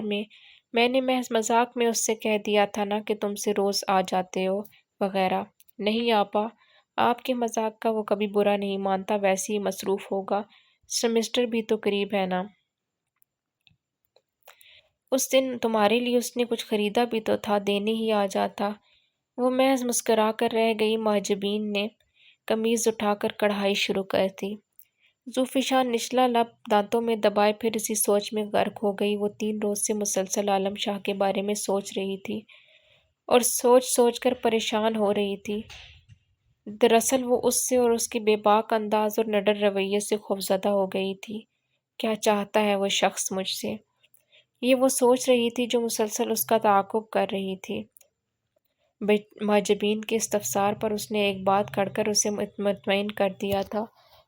میں نے محض مذاق میں اس سے کہہ دیا تھا نا کہ تم سے روز آ جاتے ہو وغیرہ۔ نہیں آپا، آپ کے مذاق کا وہ کبھی برا نہیں مانتا۔ ویسے ہی مصروف ہوگا، سمسٹر بھی تو قریب ہے نا۔ اس دن تمہارے لیے اس نے کچھ خریدا بھی تو تھا، دینے ہی آ جاتا۔ وہ محض مسکرا کر رہ گئی۔ محجبین نے قمیض اٹھا کر کڑھائی شروع کر دی۔ ذوالفشان نچلا لب دانتوں میں دبائے پھر اسی سوچ میں غرق ہو گئی۔ وہ 3 روز سے مسلسل عالم شاہ کے بارے میں سوچ رہی تھی اور سوچ کر پریشان ہو رہی تھی۔ دراصل وہ اس سے اور اس کے بے باک انداز اور نڈر رویے سے خوفزدہ ہو گئی تھی۔ کیا چاہتا ہے وہ شخص مجھ سے؟ یہ وہ سوچ رہی تھی جو مسلسل اس کا تعاقب کر رہی تھی۔ محجبین کے استفسار پر اس نے ایک بات کڑ کر اسے مطمئن کر دیا تھا۔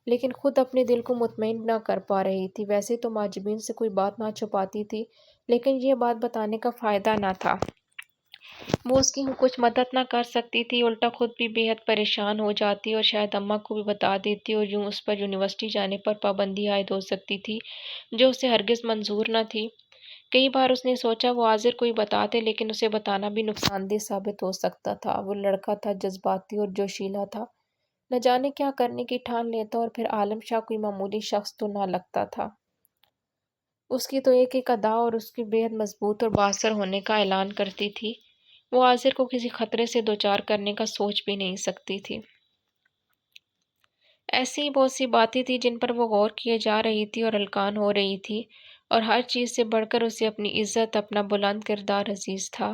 لیکن خود اپنے دل کو مطمئن نہ کر پا رہی تھی۔ ویسے تو معجبین سے کوئی بات نہ چھپاتی تھی، لیکن یہ بات بتانے کا فائدہ نہ تھا۔ وہ اس کی کچھ مدد نہ کر سکتی تھی، الٹا خود بھی بے حد پریشان ہو جاتی اور شاید اماں کو بھی بتا دیتی، اور یوں اس پر یونیورسٹی جانے پر پابندی عائد ہو سکتی تھی جو اسے ہرگز منظور نہ تھی۔ کئی بار اس نے سوچا وہ عاذر کو ہی بتا دے، لیکن اسے بتانا بھی نقصان دہ ثابت ہو سکتا تھا۔ وہ لڑکا تھا، جذباتی اور جوشیلا تھا، نہ جانے کیا کرنے کی ٹھان لیتا، اور پھر عالم شاہ کوئی معمولی شخص تو نہ لگتا تھا۔ اس کی تو ایک ایک ادا اور اس کے بے حد مضبوط اور بااثر ہونے کا اعلان کرتی تھی۔ وہ عاذر کو کسی خطرے سے دوچار کرنے کا سوچ بھی نہیں سکتی تھی۔ ایسی ہی بہت سی باتیں تھیں جن پر وہ غور کیے جا رہی تھی اور ہلکان ہو رہی تھی، اور ہر چیز سے بڑھ کر اسے اپنی عزت، اپنا بلند کردار عزیز تھا۔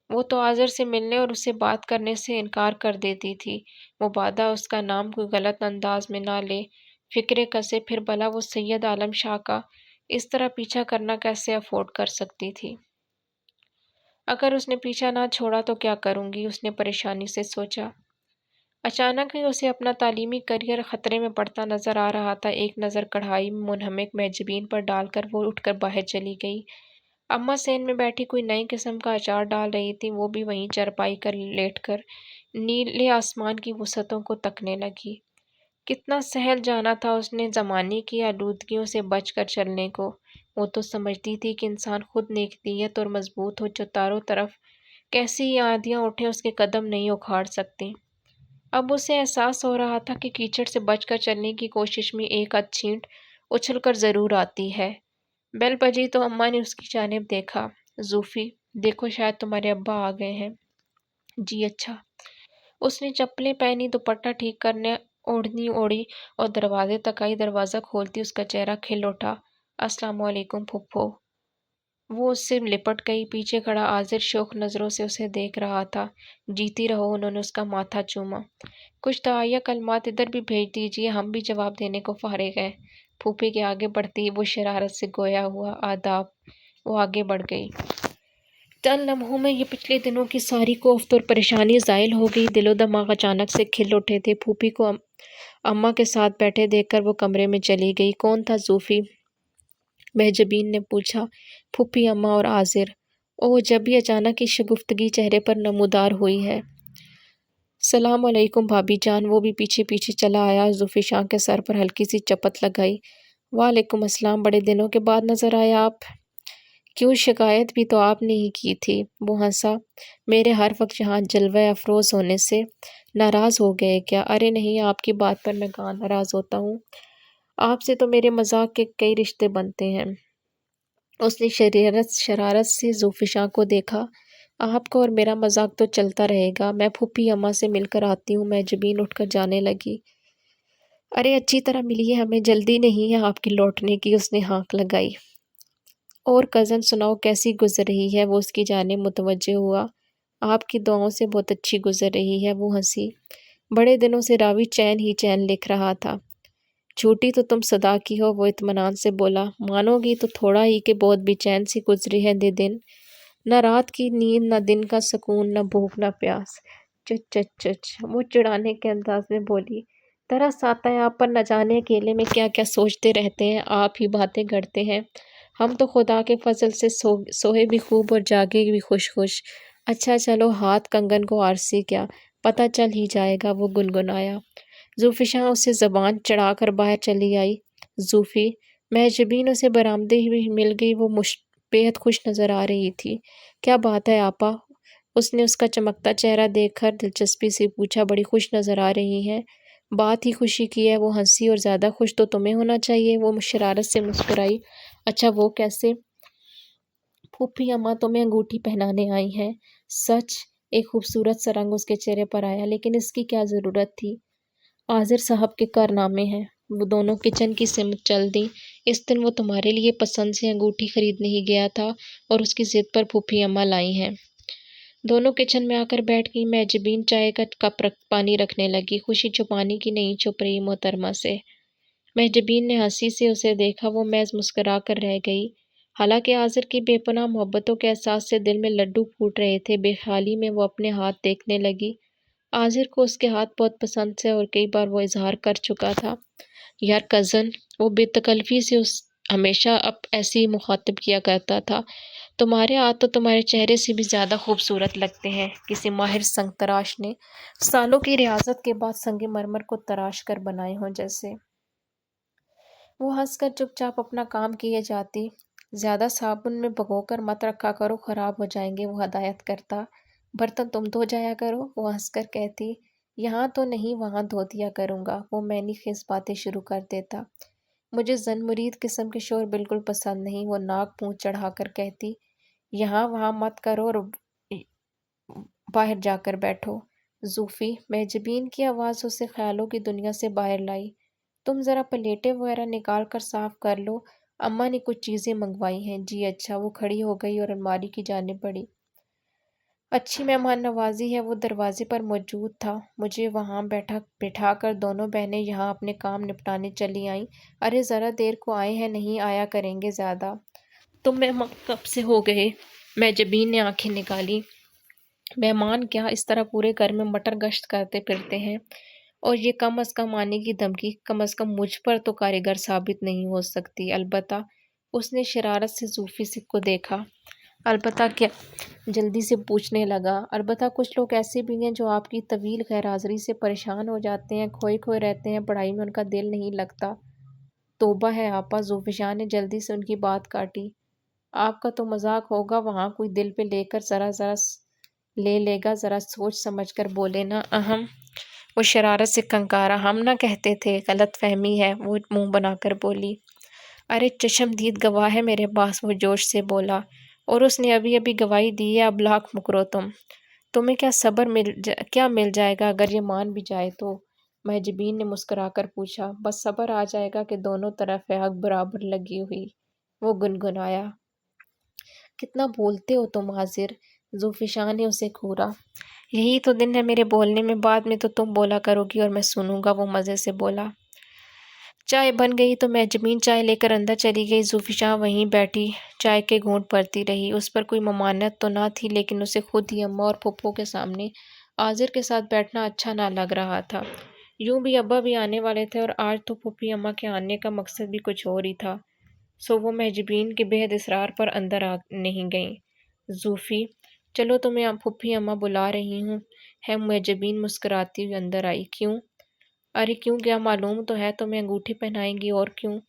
وہ تو عاذر سے ملنے اور اسے بات کرنے سے انکار کر دیتی تھی، مبادا اس کا نام کوئی غلط انداز میں نہ لے۔ فکرے کسے پھر بھلا وہ سید عالم شاہ کا اس طرح پیچھا کرنا کیسے افورڈ کر سکتی تھی؟ اگر اس نے پیچھا نہ چھوڑا تو کیا کروں گی، اس نے پریشانی سے سوچا۔ اچانک ہی اسے اپنا تعلیمی کیریئر خطرے میں پڑتا نظر آ رہا تھا۔ ایک نظر کڑھائی میں منہمک معجبین پر ڈال کر وہ اٹھ کر باہر چلی گئی۔ اماں صحن میں بیٹھی کوئی نئی قسم کا اچار ڈال رہی تھیں، وہ بھی وہیں چارپائی پر لیٹ کر نیلے آسمان کی وسعتوں کو تکنے لگی۔ کتنا سہل جانا تھا اس نے زمانے کی آلودگیوں سے بچ کر چلنے کو۔ وہ تو سمجھتی تھی کہ انسان خود نیک نیت اور مضبوط ہو، جو چاروں طرف کیسی ہی آندیاں اٹھیں اس کے قدم نہیں اکھاڑ سکتی۔ اب اسے احساس ہو رہا تھا کہ کیچڑ سے بچ کر چلنے کی کوشش میں ایک آدھ چھینٹ اچھل کر ضرور آتی ہے۔ بیل بجی تو اماں نے اس کی جانب دیکھا۔ زوفی، دیکھو شاید تمہارے ابا آ گئے ہیں۔ جی اچھا۔ اس نے چپلیں پہنی، دوپٹہ ٹھیک کرنے اوڑھنی اوڑھی اور دروازے تک آئی۔ دروازہ کھولتی اس کا چہرہ کھل اٹھا۔ السلام علیکم پھپھو۔ وہ اس سے لپٹ گئی۔ پیچھے کھڑا عاذر شوق نظروں سے اسے دیکھ رہا تھا۔ جیتی رہو، انہوں نے اس کا ماتھا چوما۔ کچھ دعائیہ کلمات ادھر بھی بھیج دیجیے، ہم بھی جواب دینے کو فارغ ہیں۔ پھوپھی کے آگے بڑھتی ہی وہ شرارت سے گویا ہوا آداب۔ وہ آگے بڑھ گئی۔ چند لمحوں میں یہ پچھلے دنوں کی ساری کوفت اور پریشانی زائل ہو گئی۔ دل و دماغ اچانک سے کھل اٹھے تھے۔ پھوپھی کو اماں کے ساتھ بیٹھے دیکھ کر وہ کمرے میں چلی گئی۔ کون تھا زوفی؟ معجبین نے پوچھا۔ پھوپھی، اماں اور عاذر۔ اوہ، جب یہ اچانک کی شگفتگی چہرے پر نمودار ہوئی ہے۔ سلام علیکم بھابی جان۔ وہ بھی پیچھے پیچھے چلا آیا اور زوفی شاہ کے سر پر ہلکی سی چپت لگائی۔ وعلیکم السلام، بڑے دنوں کے بعد نظر آئے آپ۔ کیوں، شکایت بھی تو آپ نے ہی کی تھی۔ وہ ہنسا۔ میرے ہر وقت یہاں جلوہ افروز ہونے سے ناراض ہو گئے کیا؟ ارے نہیں، آپ کی بات پر میں کہاں ناراض ہوتا ہوں، آپ سے تو میرے مذاق کے کئی رشتے بنتے ہیں۔ اس نے شرارت سے زوفی شاہ کو دیکھا۔ آپ کا اور میرا مذاق تو چلتا رہے گا، میں پھوپھی اماں سے مل کر آتی ہوں۔ معجبین اٹھ کر جانے لگی۔ ارے اچھی طرح ملیے، ہمیں جلدی نہیں ہے آپ کے لوٹنے کی، اس نے ہانک لگائی۔ اور کزن سناؤ، کیسی گزر رہی ہے؟ وہ اس کی جانب متوجہ ہوا۔ آپ کی دعاؤں سے بہت اچھی گزر رہی ہے، وہ ہنسی۔ بڑے دنوں سے راوی چین ہی چین لکھ رہا تھا۔ جھوٹی تو تم صدا کی ہو، وہ اطمینان سے بولا۔ مانو گی تو تھوڑا ہی کہ بہت بے چین سی گزری ہے دن، نہ رات کی نیند، نہ دن کا سکون، نہ بھوک نہ پیاس۔ چچ چچ چچ، وہ چڑانے کے انداز میں بولی۔ ترس آتا ہے آپ پر، نہ جانے اکیلے میں کیا کیا سوچتے رہتے ہیں، آپ ہی باتیں کرتے ہیں۔ ہم تو خدا کے فضل سے سوئے بھی خوب اور جاگے بھی خوش خوش۔ اچھا چلو، ہاتھ کنگن کو آرسی کیا، پتہ چل ہی جائے گا، وہ گنگنایا۔ زوفی شاہ اسے زبان چڑھا کر باہر چلی آئی۔ زوفی، معجبین اسے برآمدے ہی مل گئی۔ وہ بے حد خوش نظر آ رہی تھی۔ کیا بات ہے آپا؟ اس نے اس کا چمکتا چہرہ دیکھ کر دلچسپی سے پوچھا۔ بڑی خوش نظر آ رہی ہیں۔ بات ہی خوشی کی ہے، وہ ہنسی۔ اور زیادہ خوش تو تمہیں ہونا چاہیے، وہ شرارت سے مسکرائی۔ اچھا، وہ کیسے؟ پھوپھی اماں تمہیں انگوٹھی پہنانے آئی ہیں۔ سچ؟ ایک خوبصورت سا رنگ اس کے چہرے پر آیا۔ لیکن اس کی کیا ضرورت تھی؟ عاذر صاحب کے کارنامے ہیں۔ وہ دونوں کچن کی سمت چل دیں۔ اس دن وہ تمہارے لیے پسند سے انگوٹھی خریدنے ہی گیا تھا اور اس کی ضد پر پھوپھی اماں لائی ہیں۔ دونوں کچن میں آ کر بیٹھ گئی۔ معجبین چائے کا کپ پانی رکھنے لگی۔ خوشی چھپانے کی نہیں چھپ رہی محترمہ سے۔ معجبین نے ہنسی سے اسے دیکھا۔ وہ محض مسکرا کر رہ گئی۔ حالانکہ عاذر کی بے پناہ محبتوں کے احساس سے دل میں لڈو پھوٹ رہے تھے۔ بے خیالی میں وہ اپنے ہاتھ دیکھنے لگی۔ عاذر کو اس کے ہاتھ بہت پسند تھے اور کئی بار وہ اظہار کر چکا تھا۔ یار کزن، وہ بے تکلفی سے اس ہمیشہ اب ایسے ہی مخاطب کیا کرتا تھا، تمہارے ہاتھ تو تمہارے چہرے سے بھی زیادہ خوبصورت لگتے ہیں، کسی ماہر سنگ تراش نے سالوں کی ریاضت کے بعد سنگ مرمر کو تراش کر بنائے ہوں جیسے۔ وہ ہنس کر چپ چاپ اپنا کام کیے جاتی۔ زیادہ صابن میں بھگو کر مت رکھا کرو، خراب ہو جائیں گے، وہ ہدایت کرتا۔ برتن تم دھو جایا کرو، وہ ہنس کر کہتی۔ یہاں تو نہیں، وہاں دھو دیا کروں گا، وہ معنی خیز باتیں شروع کر دیتا۔ مجھے زن مرید قسم کے شور بالکل پسند نہیں، وہ ناک منہ چڑھا کر کہتی۔ یہاں وہاں مت کرو اور باہر جا کر بیٹھو۔ زوفی محجبین کی آواز اسے خیالوں کی دنیا سے باہر لائی۔ تم ذرا پلیٹیں وغیرہ نکال کر صاف کر لو، اماں نے کچھ چیزیں منگوائی ہیں۔ جی اچھا، وہ کھڑی ہو گئی اور الماری کی جانب بڑھی۔ اچھی مہمان نوازی ہے، وہ دروازے پر موجود تھا۔ مجھے وہاں بٹھا کر دونوں بہنیں یہاں اپنے کام نپٹانے چلی آئیں۔ ارے ذرا دیر کو آئے ہیں، نہیں آیا کریں گے زیادہ۔ تم مہمان کب سے ہو گئے؟ محجبین نے آنکھیں نکالی۔ مہمان کیا، اس طرح پورے گھر میں مٹر گشت کرتے پھرتے ہیں، اور یہ کم از کم آنے کی دھمکی کم از کم مجھ پر تو کارگر ثابت نہیں ہو سکتی۔ البتہ اس نے شرارت سے زوفی کو دیکھا۔ البتہ کیا؟ جلدی سے پوچھنے لگا۔ البتہ کچھ لوگ ایسے بھی ہیں جو آپ کی طویل غیر حاضری سے پریشان ہو جاتے ہیں، کھوئے رہتے ہیں، پڑھائی میں ان کا دل نہیں لگتا۔ توبہ ہے آپا، زوفی نے جلدی سے ان کی بات کاٹی۔ آپ کا تو مذاق ہوگا، وہاں کوئی دل پہ لے کر ذرا لے گا، ذرا سوچ سمجھ کر بولے نا۔ اہم، وہ شرارت سے کنکارا۔ ہم نہ کہتے تھے، غلط فہمی ہے، وہ منہ بنا کر بولی۔ ارے چشم دید گواہ ہے میرے پاس، وہ جوش سے بولا، اور اس نے ابھی گواہی دی ہے، اب لاکھ مکرو تمہیں کیا مل جائے گا اگر یہ مان بھی جائے تو؟ محجبین نے مسکرا کر پوچھا۔ بس صبر آ جائے گا کہ دونوں طرف ہے حق برابر لگی ہوئی، وہ گنگنایا۔ کتنا بولتے ہو تم حاضر، زوفی نے اسے گھورا۔ یہی تو دن ہے میرے بولنے میں، بعد میں تو تم بولا کرو گی اور میں سنوں گا، وہ مزے سے بولا۔ چائے بن گئی تو محجبین چائے لے کر اندر چلی گئی۔ زوفی وہیں بیٹھی چائے کے گھونٹ بھرتی رہی۔ اس پر کوئی ممانعت تو نہ تھی، لیکن اسے خود ہی اماں اور پھپھو کے سامنے حاضر کے ساتھ بیٹھنا اچھا نہ لگ رہا تھا۔ یوں بھی ابا بھی آنے والے تھے، اور آج تو پھوپھی اماں کے آنے کا مقصد بھی کچھ اور ہی تھا، سو وہ محجبین کے بے حد اصرار پر اندر نہیں گئیں۔ زوفی، چلو تمہیں پھوپھی اماں بلا رہی ہوں۔ ہے محجبین مسکراتی ہوئی اندر آئی۔ کیوں؟ ارے کیوں کیا، معلوم تو ہے تمہیں انگوٹھی پہنائیں گی، اور کیوں؟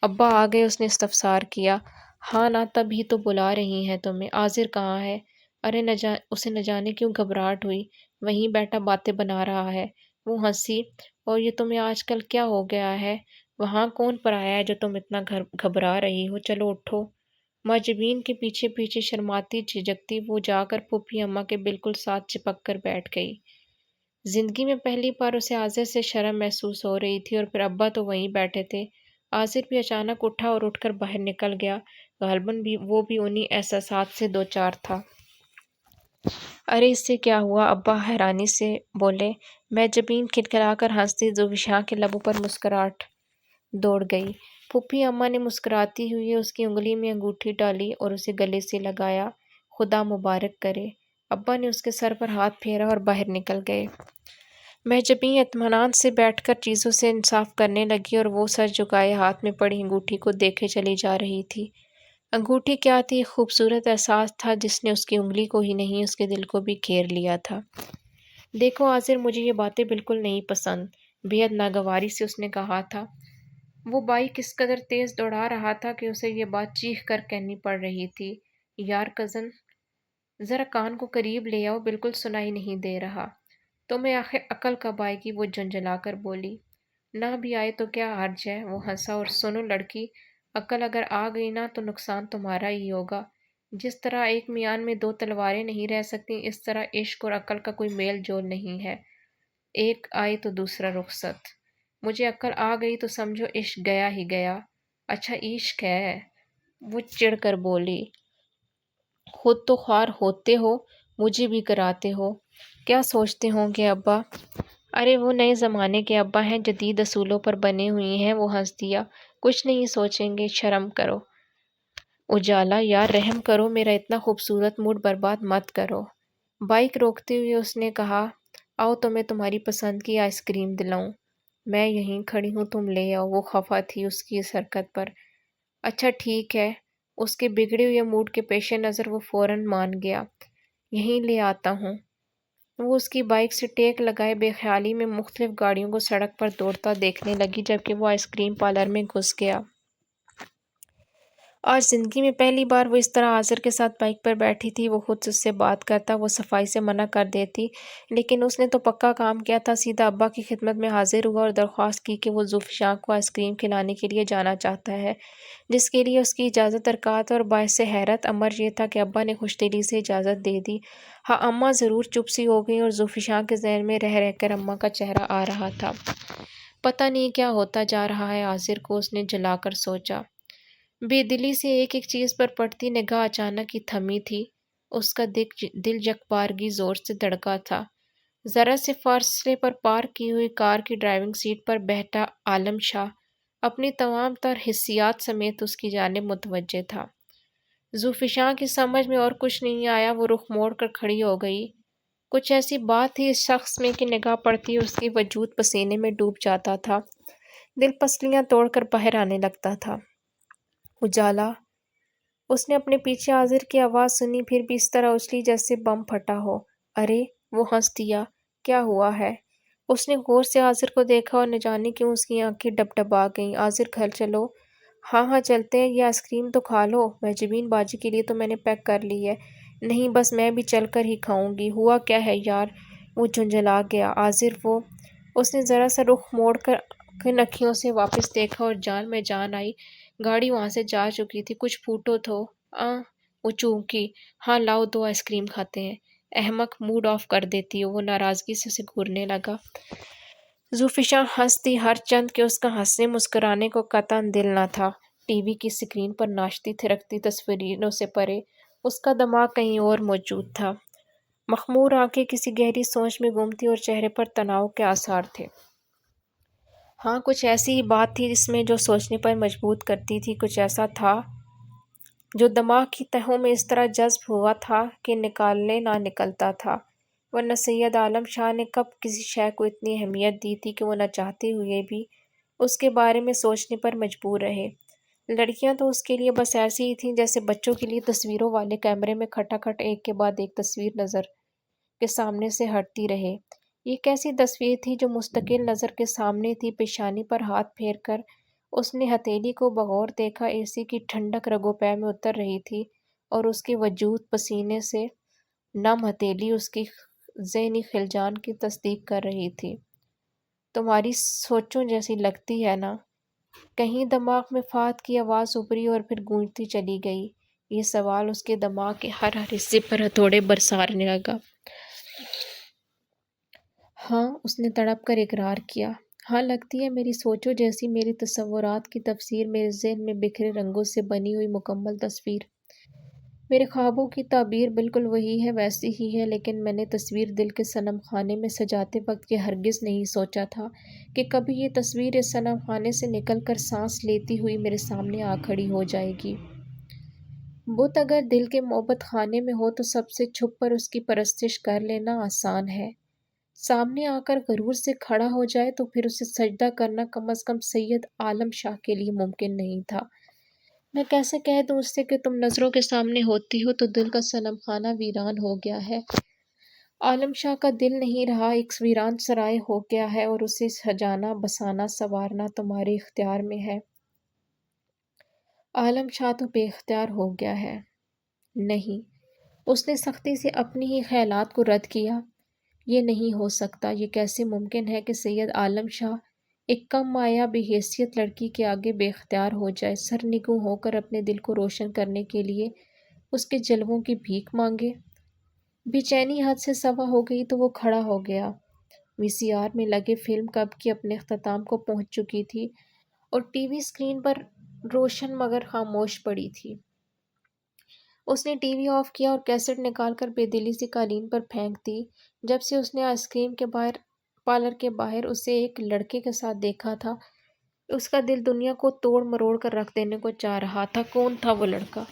ابا آ گئے، اس نے استفسار کیا۔ ہاں نا، تب ہی تو بلا رہی ہیں تمہیں۔ عاذر کہاں ہے؟ ارے اسے نہ جانے کیوں گھبراہٹ ہوئی، وہیں بیٹھا باتیں بنا رہا ہے، وہ ہنسی۔ اور یہ تمہیں آج کل کیا ہو گیا ہے؟ وہاں کون پرایا ہے جو تم اتنا گھبرا رہی ہو؟ چلو اٹھو۔ محجبین کے پیچھے پیچھے شرماتی جھجکتی وہ جا کر پھوپھی اماں کے بالکل ساتھ چپک کر بیٹھ گئی۔ زندگی میں پہلی بار اسے عاذر سے شرم محسوس ہو رہی تھی، اور پھر ابا تو وہیں بیٹھے تھے۔ عاذر بھی اچانک اٹھا اور اٹھ کر باہر نکل گیا، غالباً وہ بھی انہی احساسات سے دوچار تھا۔ ارے اس سے کیا ہوا؟ ابا حیرانی سے بولے۔ محجبین کھلکھلا کر ہنستی، زوفی کے لبوں پر مسکراہٹ دوڑ گئی۔ پھوپھی اماں نے مسکراتی ہوئی اس کی انگلی میں انگوٹھی ڈالی اور اسے گلے سے لگایا۔ خدا مبارک کرے۔ ابا نے اس کے سر پر ہاتھ پھیرا اور باہر نکل گئے۔ محجبین اطمینان سے بیٹھ کر چیزوں سے انصاف کرنے لگی، اور وہ سر جھکائے ہاتھ میں پڑی انگوٹھی کو دیکھے چلی جا رہی تھی۔ انگوٹھی کیا تھی؟ ایک خوبصورت احساس تھا جس نے اس کی انگلی کو ہی نہیں، اس کے دل کو بھی گھیر لیا تھا۔ دیکھو عاذر، مجھے یہ باتیں بالکل نہیں پسند، بے حد ناگواری سے اس نے کہا تھا۔ وہ بائک اس قدر تیز دوڑا رہا تھا کہ اسے یہ بات چیخ کر کہنی پڑ رہی تھی۔ یار کزن، ذرا کان کو قریب لے آؤ، بالکل سنائی نہیں دے رہا۔ تمہیں آخر عقل کب آئے گی؟ وہ جھنجھلا کر بولی۔ نہ بھی آئے تو کیا حرج ہے؟ وہ ہنسا۔ اور سنو لڑکی، عقل اگر آ گئی نا تو نقصان تمہارا ہی ہوگا۔ جس طرح ایک میان میں دو تلواریں نہیں رہ سکتی، اس طرح عشق اور عقل کا کوئی میل جول نہیں ہے، ایک آئے تو دوسرا رخصت۔ مجھے عقل آ گئی تو سمجھو عشق گیا ہی گیا۔ اچھا عشق ہے؟ وہ چڑ کر بولی۔ خود تو خوار ہوتے ہو، مجھے بھی کراتے ہو، کیا سوچتے ہوں گے ابا؟ ارے وہ نئے زمانے کے ابا ہیں، جدید اصولوں پر بنے ہوئے ہیں، وہ ہنس دیا۔ کچھ نہیں سوچیں گے، شرم کرو۔ اجالا، یار رحم کرو، میرا اتنا خوبصورت موڈ برباد مت کرو۔ بائک روکتے ہوئے اس نے کہا، آؤ تمہیں تمہاری پسند کی آئس کریم دلاؤں۔ میں یہیں کھڑی ہوں، تم لے آؤ۔ وہ خفا تھی اس کی اس حرکت پر۔ اچھا ٹھیک ہے۔ اس کے بگڑے ہوئے موڈ کے پیش نظر وہ فوراً مان گیا۔ یہیں لے آتا ہوں۔ وہ اس کی بائک سے ٹیک لگائے بے خیالی میں مختلف گاڑیوں کو سڑک پر دوڑتا دیکھنے لگی جبکہ وہ آئس کریم پارلر میں گھس گیا۔ آج زندگی میں پہلی بار وہ اس طرح عاذر کے ساتھ بائک پر بیٹھی تھی۔ وہ خود اس سے بات کرتا، وہ صفائی سے منع کر دیتی، لیکن اس نے تو پکا کام کیا تھا۔ سیدھا ابا کی خدمت میں حاضر ہوا اور درخواست کی کہ وہ زوفی کو آئس کریم کھلانے کے لیے جانا چاہتا ہے، جس کے لیے اس کی اجازت درکار تھا، اور باعث حیرت امر یہ تھا کہ ابا نے خوش دلی سے اجازت دے دی۔ ہاں اماں ضرور چپ سی ہو گئیں، اور زوفی کے ذہن میں رہ کر اماں کا چہرہ آ رہا تھا۔ پتہ نہیں کیا ہوتا جا رہا ہے عاذر کو، اس نے جلا کر سوچا۔ بے دلی سے ایک ایک چیز پر پڑتی نگاہ اچانک ہی تھمی تھی۔ اس کا دل یکبارگی زور سے دھڑکا تھا۔ ذرا سے فاصلے پر پارک کی ہوئی کار کی ڈرائیونگ سیٹ پر بیٹھا عالم شاہ اپنی تمام تر حسیات سمیت اس کی جانب متوجہ تھا۔ زوفی کی سمجھ میں اور کچھ نہیں آیا۔ وہ رخ موڑ کر کھڑی ہو گئی۔ کچھ ایسی بات تھی اس شخص میں کہ نگاہ پڑتی اس کی وجود پسینے میں ڈوب جاتا تھا، دل پسلیاں توڑ کر باہر آنے لگتا تھا۔ اجالا۔ اس نے اپنے پیچھے عاذر کی آواز سنی، پھر بھی اس طرح اچھلی جیسے بم پھٹا ہو۔ ارے وہ ہنس دیا۔ کیا ہوا ہے؟ اس نے غور سے عاذر کو دیکھا اور نہ جانے کیوں اس کی آنکھیں ڈبڈبا گئیں۔ عاذر گھر چلو۔ ہاں ہاں چلتے ہیں، یہ آئس کریم تو کھا لو۔ مہجبین باجی کے لیے تو میں نے پیک کر لی ہے۔ نہیں بس میں بھی چل کر ہی کھاؤں گی۔ ہوا کیا ہے یار؟ وہ جھنجھلا گیا۔ عاذر وہ۔ اس نے ذرا سا رخ موڑ کر کن اکھیوں سے واپس دیکھا اور جان میں جان آئی۔ گاڑی وہاں سے جا چکی تھی۔ کچھ پھوٹو تو وہ چونکی۔ ہاں لاؤ، دو آئس کریم کھاتے ہیں۔ احمق، موڈ آف کر دیتی ہو۔ وہ ناراضگی سے اسے گھورنے لگا۔ زوفی ہنس دی، ہر چند کہ اس کا ہنسنے مسکرانے کو قطعاً دل نہ تھا۔ ٹی وی کی سکرین پر ناچتی تھرکتی تصویروں سے پرے اس کا دماغ کہیں اور موجود تھا۔ مخمور آنکھیں کسی گہری سوچ میں گم تھیں اور چہرے پر تناؤ کے آثار تھے۔ ہاں کچھ ایسی ہی بات تھی جس میں جو سوچنے پر مجبور کرتی تھی۔ کچھ ایسا تھا جو دماغ کی تہوں میں اس طرح جذب ہوا تھا کہ نکالنے نہ نکلتا تھا، ورنہ سید عالم شاہ نے کب کسی شے کو اتنی اہمیت دی تھی کہ وہ نہ چاہتے ہوئے بھی اس کے بارے میں سوچنے پر مجبور رہے۔ لڑکیاں تو اس کے لیے بس ایسی ہی تھیں جیسے بچوں کے لیے تصویروں والے کیمرے میں کھٹاکھٹ ایک کے بعد ایک تصویر نظر کے سامنے سے ہٹتی رہے۔ یہ کیسی تصویر تھی جو مستقل نظر کے سامنے تھی؟ پیشانی پر ہاتھ پھیر کر اس نے ہتھیلی کو بغور دیکھا۔ اے سی کی ٹھنڈک رگوں پے میں اتر رہی تھی اور اس کی وجود پسینے سے نم ہتھیلی اس کی ذہنی خلجان کی تصدیق کر رہی تھی۔ تمہاری سوچوں جیسی لگتی ہے نا؟ کہیں دماغ میں فہد کی آواز ابھری اور پھر گونجتی چلی گئی۔ یہ سوال اس کے دماغ کے ہر حصے پر ہتھوڑے برسانے لگا۔ ہاں اس نے تڑپ کر اقرار کیا۔ ہاں لگتی ہے میری سوچوں جیسی، میری تصورات کی تفسیر، میرے ذہن میں بکھرے رنگوں سے بنی ہوئی مکمل تصویر۔ میرے خوابوں کی تعبیر بالکل وہی ہے، ویسی ہی ہے، لیکن میں نے تصویر دل کے صنم خانے میں سجاتے وقت یہ ہرگز نہیں سوچا تھا کہ کبھی یہ تصویر اس صنم خانے سے نکل کر سانس لیتی ہوئی میرے سامنے آ کھڑی ہو جائے گی۔ بت اگر دل کے محبت خانے میں ہو تو سب سے چھپ کر اس کی پرستش کر لینا آسان ہے۔ سامنے آ کر غرور سے کھڑا ہو جائے تو پھر اسے سجدہ کرنا کم از کم سید عالم شاہ کے لیے ممکن نہیں تھا۔ میں کیسے کہہ دوں اس سے کہ تم نظروں کے سامنے ہوتی ہو تو دل کا صنم خانہ ویران ہو گیا ہے۔ عالم شاہ کا دل نہیں رہا، ایک ویران سرائے ہو گیا ہے، اور اسے سجانا، بسانا، سنوارنا تمہارے اختیار میں ہے۔ عالم شاہ تو بے اختیار ہو گیا ہے۔ نہیں، اس نے سختی سے اپنی ہی خیالات کو رد کیا۔ یہ نہیں ہو سکتا۔ یہ کیسے ممکن ہے کہ سید عالم شاہ ایک کم مایہ بے حیثیت لڑکی کے آگے بے اختیار ہو جائے، سرنگوں ہو کر اپنے دل کو روشن کرنے کے لیے اس کے جلووں کی بھیک مانگے؟ بے چینی حد سے سوا ہو گئی تو وہ کھڑا ہو گیا۔ وی سی آر میں لگے فلم کب کی اپنے اختتام کو پہنچ چکی تھی اور ٹی وی اسکرین پر روشن مگر خاموش پڑی تھی۔ اس نے ٹی وی آف کیا اور کیسٹ نکال کر بے دلی سے قالین پر پھینک دی۔ جب سے اس نے آئس کریم کے پارلر کے باہر اسے ایک لڑکے کے ساتھ دیکھا تھا، اس کا دل دنیا کو توڑ مروڑ کر رکھ دینے کو چاہ رہا تھا۔ کون تھا وہ لڑکا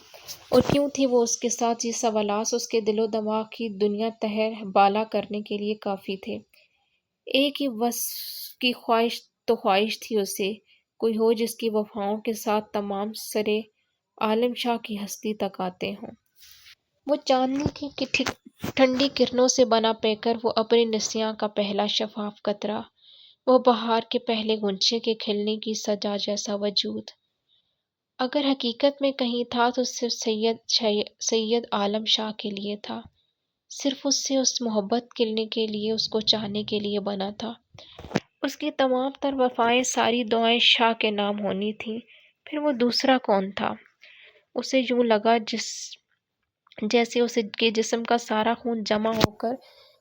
اور کیوں تھی وہ اس کے ساتھ؟ یہ سوالات اس کے دل و دماغ کی دنیا تہہ بالا کرنے کے لیے کافی تھے۔ ایک ہی وصف کی خواہش تو خواہش تھی اسے کوئی ہو جس کی وفاؤں کے ساتھ تمام سرے عالم شاہ کی ہستی تک آتے ہوں۔ وہ چاندنی کی ٹھنڈی کرنوں سے بنا پیکر، وہ ابر نسیاں کا پہلا شفاف قطرہ، وہ بہار کے پہلے غنچے کے کھلنے کی سجا جیسا وجود، اگر حقیقت میں کہیں تھا تو صرف سید عالم شاہ کے لیے تھا، صرف اس سے اس محبت کرنے کے لیے، اس کو چاہنے کے لیے بنا تھا۔ اس کی تمام تر وفائیں، ساری دعائیں شاہ کے نام ہونی تھیں۔ پھر وہ دوسرا کون تھا؟ اسے یوں لگا جیسے اس کے جسم کا سارا خون جمع ہو کر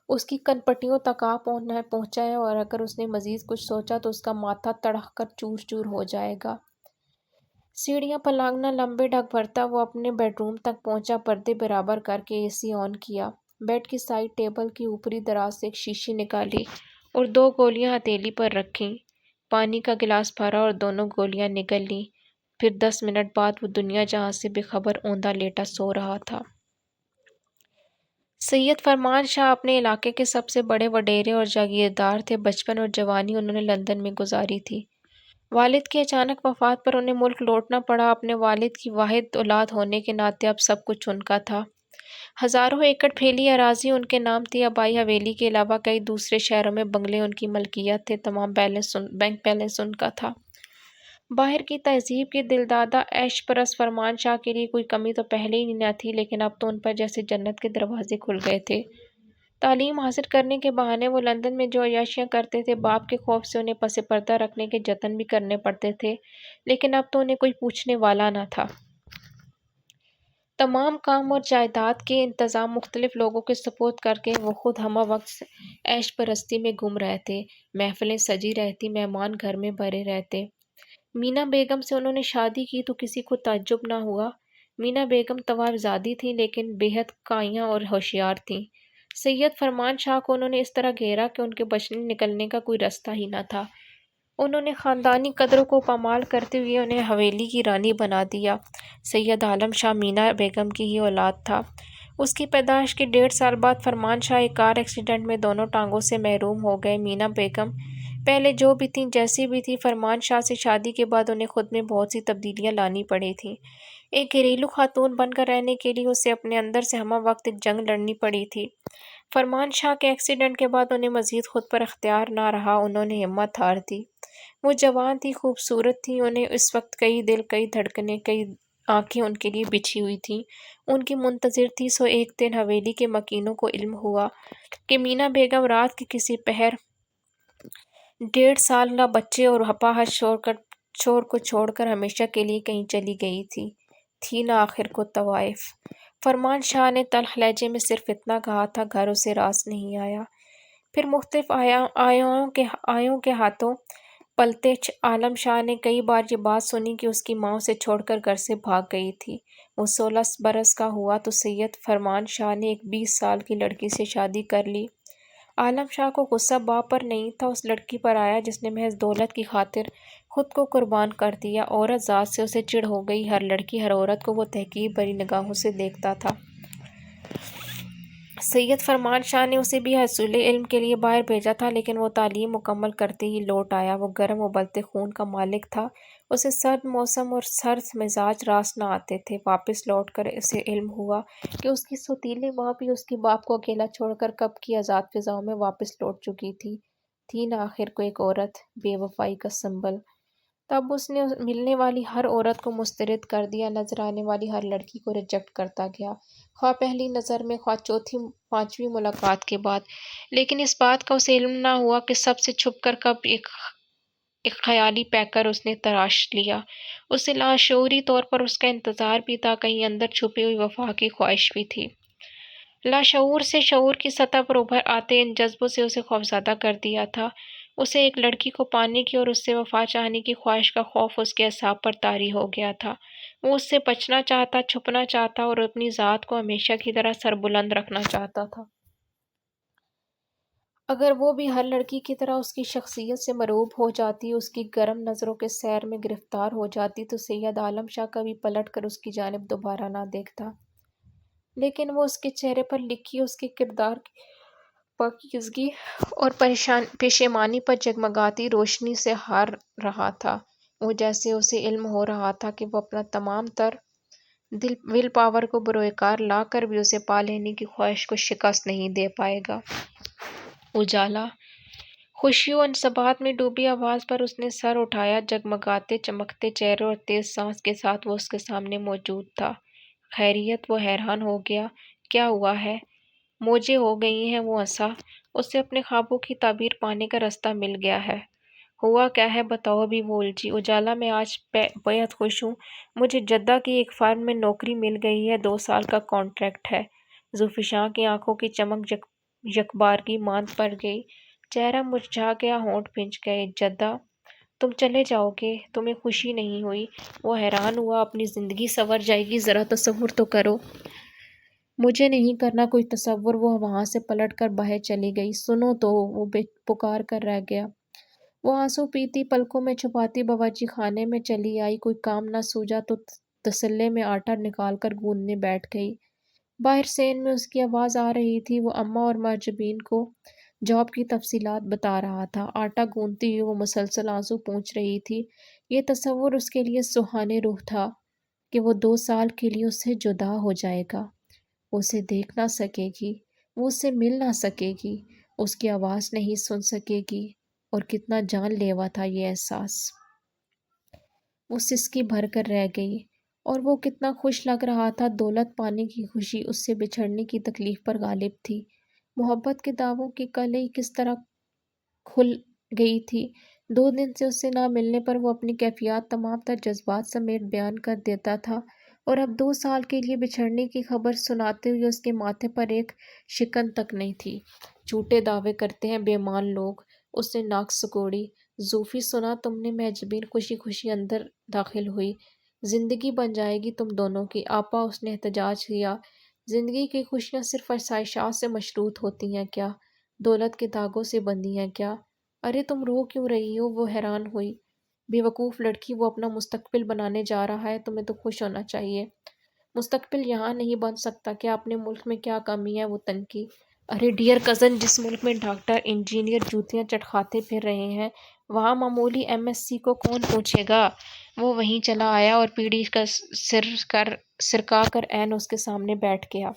اس کی کنپٹیوں تک آ پہنچا ہے، اور اگر اس نے مزید کچھ سوچا تو اس کا ماتھا تڑک کر چور چور ہو جائے گا۔ سیڑھیاں پلانگنا لمبے ڈھک بھرتا وہ اپنے بیڈ روم تک پہنچا، پردے برابر کر کے اے سی آن کیا، بیڈ کی سائڈ ٹیبل کی اوپری دراز سے ایک شیشی نکالی اور 2 گولیاں ہتھیلی پر رکھیں، پانی کا گلاس بھرا اور دونوں گولیاں نگل لیں۔ پھر 10 منٹ بعد وہ دنیا جہاں سے بے خبر اوندا لیٹا سو رہا تھا۔ سید فرمان شاہ اپنے علاقے کے سب سے بڑے وڈیرے اور جاگیردار تھے۔ بچپن اور جوانی انہوں نے لندن میں گزاری تھی۔ والد کی اچانک وفات پر انہیں ملک لوٹنا پڑا۔ اپنے والد کی واحد اولاد ہونے کے ناطے اب سب کچھ ان کا تھا۔ ہزاروں ایکڑ پھیلی اراضی ان کے نام تھی۔ آبائی حویلی کے علاوہ کئی دوسرے شہروں میں بنگلے ان کی ملکیت تھے۔ تمام بینک بیلنس ان کا تھا۔ باہر کی تہذیب کے دلدادہ عیش پرست فرمان شاہ کے لیے کوئی کمی تو پہلے ہی نہ تھی، لیکن اب تو ان پر جیسے جنت کے دروازے کھل گئے تھے۔ تعلیم حاصل کرنے کے بہانے وہ لندن میں جو عیاشیاں کرتے تھے، باپ کے خوف سے انہیں پس پردہ رکھنے کے جتن بھی کرنے پڑتے تھے، لیکن اب تو انہیں کوئی پوچھنے والا نہ تھا۔ تمام کام اور جائیداد کے انتظام مختلف لوگوں کے سپرد کر کے وہ خود ہمہ وقت عیش پرستی میں گم رہتے۔ محفلیں سجی رہتی، مہمان گھر میں بھرے رہتے۔ مینا بیگم سے انہوں نے شادی کی تو کسی کو تعجب نہ ہوا۔ مینا بیگم طوائف زادی تھیں، لیکن بے حد قائیاں اور ہوشیار تھیں۔ سید فرمان شاہ کو انہوں نے اس طرح گھیرا کہ ان کے بچنے نکلنے کا کوئی رستہ ہی نہ تھا۔ انہوں نے خاندانی قدروں کو پامال کرتے ہوئے انہیں حویلی کی رانی بنا دیا۔ سید عالم شاہ مینا بیگم کی ہی اولاد تھا۔ اس کی پیدائش کے 1.5 سال بعد فرمان شاہ ایک کار ایکسیڈنٹ میں دونوں ٹانگوں سے محروم ہو گئے۔ مینا بیگم پہلے جو بھی تھیں، جیسی بھی تھیں، فرمان شاہ سے شادی کے بعد انہیں خود میں بہت سی تبدیلیاں لانی پڑی تھیں۔ ایک گھریلو خاتون بن کر رہنے کے لیے اسے اپنے اندر سے ہمہ وقت ایک جنگ لڑنی پڑی تھی۔ فرمان شاہ کے ایکسیڈنٹ کے بعد انہیں مزید خود پر اختیار نہ رہا، انہوں نے ہمت ہار دی۔ وہ جوان تھی، خوبصورت تھی، انہیں اس وقت کئی دل، کئی دھڑکنیں، کئی آنکھیں ان کے لیے بچھی ہوئی تھیں، ان کی منتظر تھی۔ سو ایک دن حویلی کے مکینوں کو علم ہوا کہ مینا بیگم رات کے کسی پہر 1.5 سالہ بچے اور اپاہج شوہر کو چھوڑ کر ہمیشہ کے لیے کہیں چلی گئی تھی نہ آخر کو طوائف۔ فرمان شاہ نے تلخ لہجے میں صرف اتنا کہا تھا، گھر اسے راس نہیں آیا۔ پھر مختلف آیوں کے ہاتھوں پلتے عالم شاہ نے کئی بار یہ بات سنی کہ اس کی ماں اسے چھوڑ کر گھر سے بھاگ گئی تھی۔ وہ 16 برس کا ہوا تو سید فرمان شاہ نے ایک 20 سال کی لڑکی سے شادی کر لی۔ عالم شاہ کو غصہ باپ پر نہیں تھا، اس لڑکی پر آیا جس نے محض دولت کی خاطر خود کو قربان کر دیا۔ عورت ذات سے اسے چڑ ہو گئی، ہر لڑکی، ہر عورت کو وہ تحقیر بھری نگاہوں سے دیکھتا تھا۔ سید فرمان شاہ نے اسے بھی حصول علم کے لیے باہر بھیجا تھا، لیکن وہ تعلیم مکمل کرتے ہی لوٹ آیا۔ وہ گرم ابلتے خون کا مالک تھا، اسے سرد موسم اور سرد مزاج راس نہ آتے تھے۔ واپس لوٹ کر اسے علم ہوا کہ اس کی سوتیلی ماں بھی اس کے باپ کو اکیلا چھوڑ کر کب کی آزاد فضاؤں میں واپس لوٹ چکی تھی نہ آخر کو ایک عورت، بے وفائی کا سنبل۔ تب اس نے ملنے والی ہر عورت کو مسترد کر دیا، نظر آنے والی ہر لڑکی کو ریجیکٹ کرتا گیا، خواہ پہلی نظر میں، خواہ چوتھی پانچویں ملاقات کے بعد۔ لیکن اس بات کا اسے علم نہ ہوا کہ سب سے چھپ کر کب ایک خیالی پیکر اس نے تراش لیا۔ اسے لاشعوری طور پر اس کا انتظار بھی تھا، کہیں اندر چھپی ہوئی وفا کی خواہش بھی تھی۔ لاشعور سے شعور کی سطح پر ابھر آتے ان جذبوں سے اسے خوفزدہ کر دیا تھا۔ اسے ایک لڑکی کو پانے کی اور اس سے وفا چاہنے کی خواہش کا خوف اس کے اعصاب پر طاری ہو گیا تھا۔ وہ اس سے بچنا چاہتا، چھپنا چاہتا اور اپنی ذات کو ہمیشہ کی طرح سربلند رکھنا چاہتا تھا۔ اگر وہ بھی ہر لڑکی کی طرح اس کی شخصیت سے مرعوب ہو جاتی، اس کی گرم نظروں کے سیر میں گرفتار ہو جاتی، تو سید عالم شاہ کبھی پلٹ کر اس کی جانب دوبارہ نہ دیکھتا۔ لیکن وہ اس کے چہرے پر لکھی اس کے کردار کی پاکیزگی اور پشیمانی پر جگمگاتی روشنی سے ہار رہا تھا۔ وہ جیسے اسے علم ہو رہا تھا کہ وہ اپنا تمام تر ول پاور کو بروئے کار لا کر بھی اسے پا لینے کی خواہش کو شکست نہیں دے پائے گا۔ اجالا، خوشیوں و انصبات میں ڈوبی آواز پر اس نے سر اٹھایا۔ جگمگاتے چمکتے چہرے اور تیز سانس کے ساتھ وہ اس کے سامنے موجود تھا۔ خیریت؟ وہ حیران ہو گیا۔ کیا ہوا ہے؟ موجیں ہو گئی ہیں؟ وہ ہنسا۔ اسے اپنے خوابوں کی تعبیر پانے کا راستہ مل گیا ہے۔ ہوا کیا ہے بتاؤ ابھی؟ وہ الجھی۔ اجالا، میں آج بےحد خوش ہوں۔ مجھے جدہ کی ایک فرم میں نوکری مل گئی ہے، 2 سال کا کانٹریکٹ ہے۔ ذوالفشاں کی آنکھوں کی چمک یکبارگی ماند پڑ گئی، چہرہ مرجھا گیا، ہونٹ بھنج گئے۔ جدہ؟ تم چلے جاؤ گے؟ تمہیں خوشی نہیں ہوئی؟ وہ حیران ہوا۔ اپنی زندگی سنور جائے گی، ذرا تصور تو کرو۔ مجھے نہیں کرنا کوئی تصور۔ وہ وہاں سے پلٹ کر باہر چلی گئی۔ سنو تو، وہ پکار کر رہ گیا۔ وہ آنسو پیتی، پلکوں میں چھپاتی باورچی خانے میں چلی آئی۔ کوئی کام نہ سوجا تو تسلے میں آٹا نکال کر گوندنے بیٹھ گئی۔ باہر سین میں اس کی آواز آ رہی تھی۔ وہ اماں اور معجبین کو جاب کی تفصیلات بتا رہا تھا۔ آٹا گوندتی ہوئی وہ مسلسل آنسو پونچھ رہی تھی۔ یہ تصور اس کے لیے سہانے روح تھا کہ وہ 2 سال کے لیے اس سے جدا ہو جائے گا۔ وہ اسے دیکھ نہ سکے گی، وہ اس سے مل نہ سکے گی، اس کی آواز نہیں سن سکے گی۔ اور کتنا جان لیوا تھا یہ احساس۔ وہ سسکی بھر کر رہ گئی۔ اور وہ کتنا خوش لگ رہا تھا۔ دولت پانے کی خوشی اس سے بچھڑنے کی تکلیف پر غالب تھی۔ محبت کے دعووں کی کلئی کس طرح کھل گئی تھی۔ 2 دن سے اس سے نہ ملنے پر وہ اپنی کیفیات تمام تر جذبات سمیت بیان کر دیتا تھا، اور اب 2 سال کے لیے بچھڑنے کی خبر سناتے ہوئے اس کے ماتھے پر ایک شکن تک نہیں تھی۔ جھوٹے دعوے کرتے ہیں بے ایمان لوگ، اس نے ناک سکوڑی۔ زوفی، سنا تم نے؟ معجبین خوشی خوشی اندر داخل ہوئی۔ زندگی بن جائے گی تم دونوں کی۔ آپا، اس نے احتجاج کیا، زندگی کی خوشیاں صرف آسائشات سے مشروط ہوتی ہیں کیا؟ دولت کے دھاگوں سے بندھی ہیں کیا؟ ارے تم رو کیوں رہی ہو؟ وہ حیران ہوئی۔ بے وقوف لڑکی، وہ اپنا مستقبل بنانے جا رہا ہے، تمہیں تو خوش ہونا چاہیے۔ مستقبل یہاں نہیں بن سکتا کیا؟ اپنے ملک میں کیا کمی ہے؟ وہ تنکی۔ ارے ڈیئر کزن، جس ملک میں ڈاکٹر انجینئر جوتیاں چٹکھاتے پھر رہے ہیں، وہاں معمولی ایم ایس سی کو کون پوچھے گا؟ وہ وہیں چلا آیا اور پیڑھی کا سرکا کر عین اس کے سامنے بیٹھ گیا۔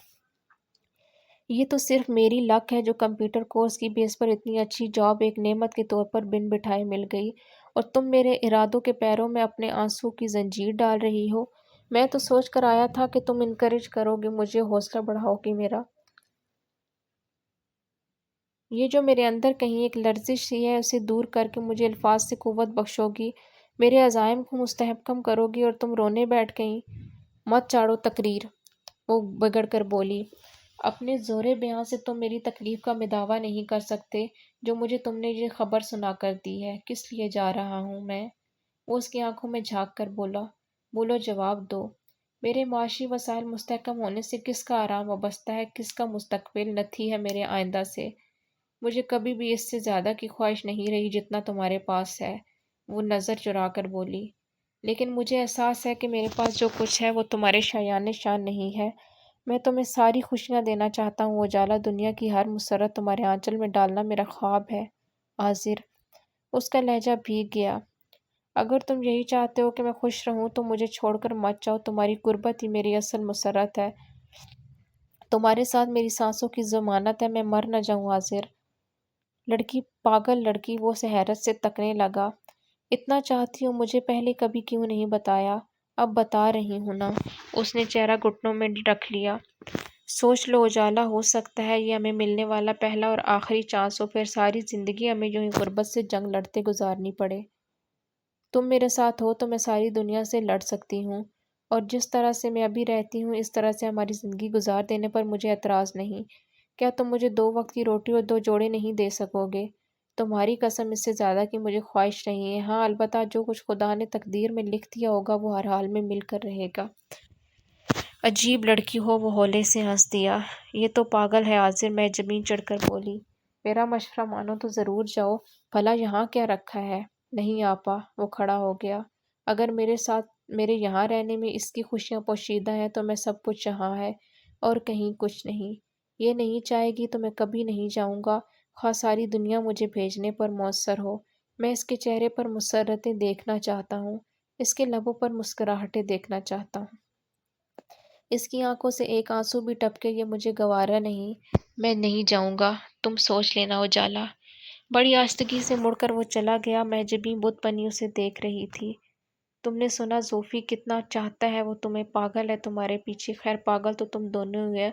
یہ تو صرف میری لک ہے جو کمپیوٹر کورس کی بیس پر اتنی اچھی جاب ایک نعمت کے طور پر بن بٹھائے مل گئی، اور تم میرے ارادوں کے پیروں میں اپنے آنسو کی زنجیر ڈال رہی ہو۔ میں تو سوچ کر آیا تھا کہ تم انکریج کرو گی مجھے، حوصلہ بڑھاؤ گی میرا۔ یہ جو میرے اندر کہیں ایک لرزش سی ہے، اسے دور کر کے مجھے الفاظ سے قوت بخشو گی، میرے عزائم کو مستحکم کرو گی۔ اور تم رونے بیٹھ گئیں۔ مت چاڑو تقریر، وہ بگڑ کر بولی۔ اپنے زور بیاں سے تم میری تکلیف کا مداوا نہیں کر سکتے جو مجھے تم نے یہ خبر سنا کر دی ہے۔ کس لیے جا رہا ہوں میں؟ وہ اس کی آنکھوں میں جھانک کر بولا۔ بولو، جواب دو۔ میرے معاشی وسائل مستحکم ہونے سے کس کا آرام وابستہ ہے؟ کس کا مستقبل نتھی ہے میرے آئندہ سے؟ مجھے کبھی بھی اس سے زیادہ کی خواہش نہیں رہی جتنا تمہارے پاس ہے، وہ نظر چرا کر بولی۔ لیکن مجھے احساس ہے کہ میرے پاس جو کچھ ہے وہ تمہارے شایان شان نہیں ہے۔ میں تمہیں ساری خوشیاں دینا چاہتا ہوں اجالا، دنیا کی ہر مسرت تمہارے آنچل میں ڈالنا میرا خواب ہے۔ عاذر، اس کا لہجہ بھیگ گیا۔ اگر تم یہی چاہتے ہو کہ میں خوش رہوں تو مجھے چھوڑ کر مت جاؤ، تمہاری قربت ہی میری اصل مسرت ہے، تمہارے ساتھ میری سانسوں کی ضمانت ہے، میں مر نہ جاؤں عاذر۔ لڑکی، پاگل لڑکی، وہ اسے حیرت سے تکنے لگا۔ اتنا چاہتی ہوں مجھے پہلے کبھی کیوں نہیں بتایا؟ اب بتا رہی ہوں نا، اس نے چہرہ گھٹنوں میں رکھ لیا۔ سوچ لو اجالا، ہو سکتا ہے یہ ہمیں ملنے والا پہلا اور آخری چانس ہو، پھر ساری زندگی ہمیں یوں ہی غربت سے جنگ لڑتے گزارنی پڑے۔ تم میرے ساتھ ہو تو میں ساری دنیا سے لڑ سکتی ہوں، اور جس طرح سے میں ابھی رہتی ہوں اس طرح سے ہماری زندگی گزار دینے پر مجھے اعتراض نہیں۔ کیا تم مجھے 2 وقت کی روٹی اور 2 جوڑے نہیں دے سکو گے؟ تمہاری قسم، اس سے زیادہ کی مجھے خواہش نہیں ہے۔ ہاں البتہ جو کچھ خدا نے تقدیر میں لکھ دیا ہوگا وہ ہر حال میں مل کر رہے گا۔ عجیب لڑکی ہو، وہ ہولے سے ہنس دیا۔ یہ تو پاگل ہے عاذر، میں زمین چڑھ کر بولی۔ میرا مشورہ مانو تو ضرور جاؤ، بھلا یہاں کیا رکھا ہے؟ نہیں آپا، وہ کھڑا ہو گیا۔ اگر میرے ساتھ میرے یہاں رہنے میں اس کی خوشیاں پوشیدہ ہیں تو میں سب کچھ یہاں ہے اور کہیں کچھ نہیں۔ یہ نہیں چاہے گی تو میں کبھی نہیں جاؤں گا، خواہ ساری دنیا مجھے بھیجنے پر مؤثر ہو۔ میں اس کے چہرے پر مسرتیں دیکھنا چاہتا ہوں، اس کے لبوں پر مسکراہٹیں دیکھنا چاہتا ہوں۔ اس کی آنکھوں سے ایک آنسو بھی ٹپکے یہ مجھے گوارا نہیں۔ میں نہیں جاؤں گا، تم سوچ لینا اجالا۔ بڑی آہستگی سے مڑ کر وہ چلا گیا۔ محجبین بت بنی اسے دیکھ رہی تھی۔ تم نے سنا زوفی کتنا چاہتا ہے وہ تمہیں، پاگل ہے تمہارے پیچھے۔ خیر پاگل تو تم دونوں ہوئے،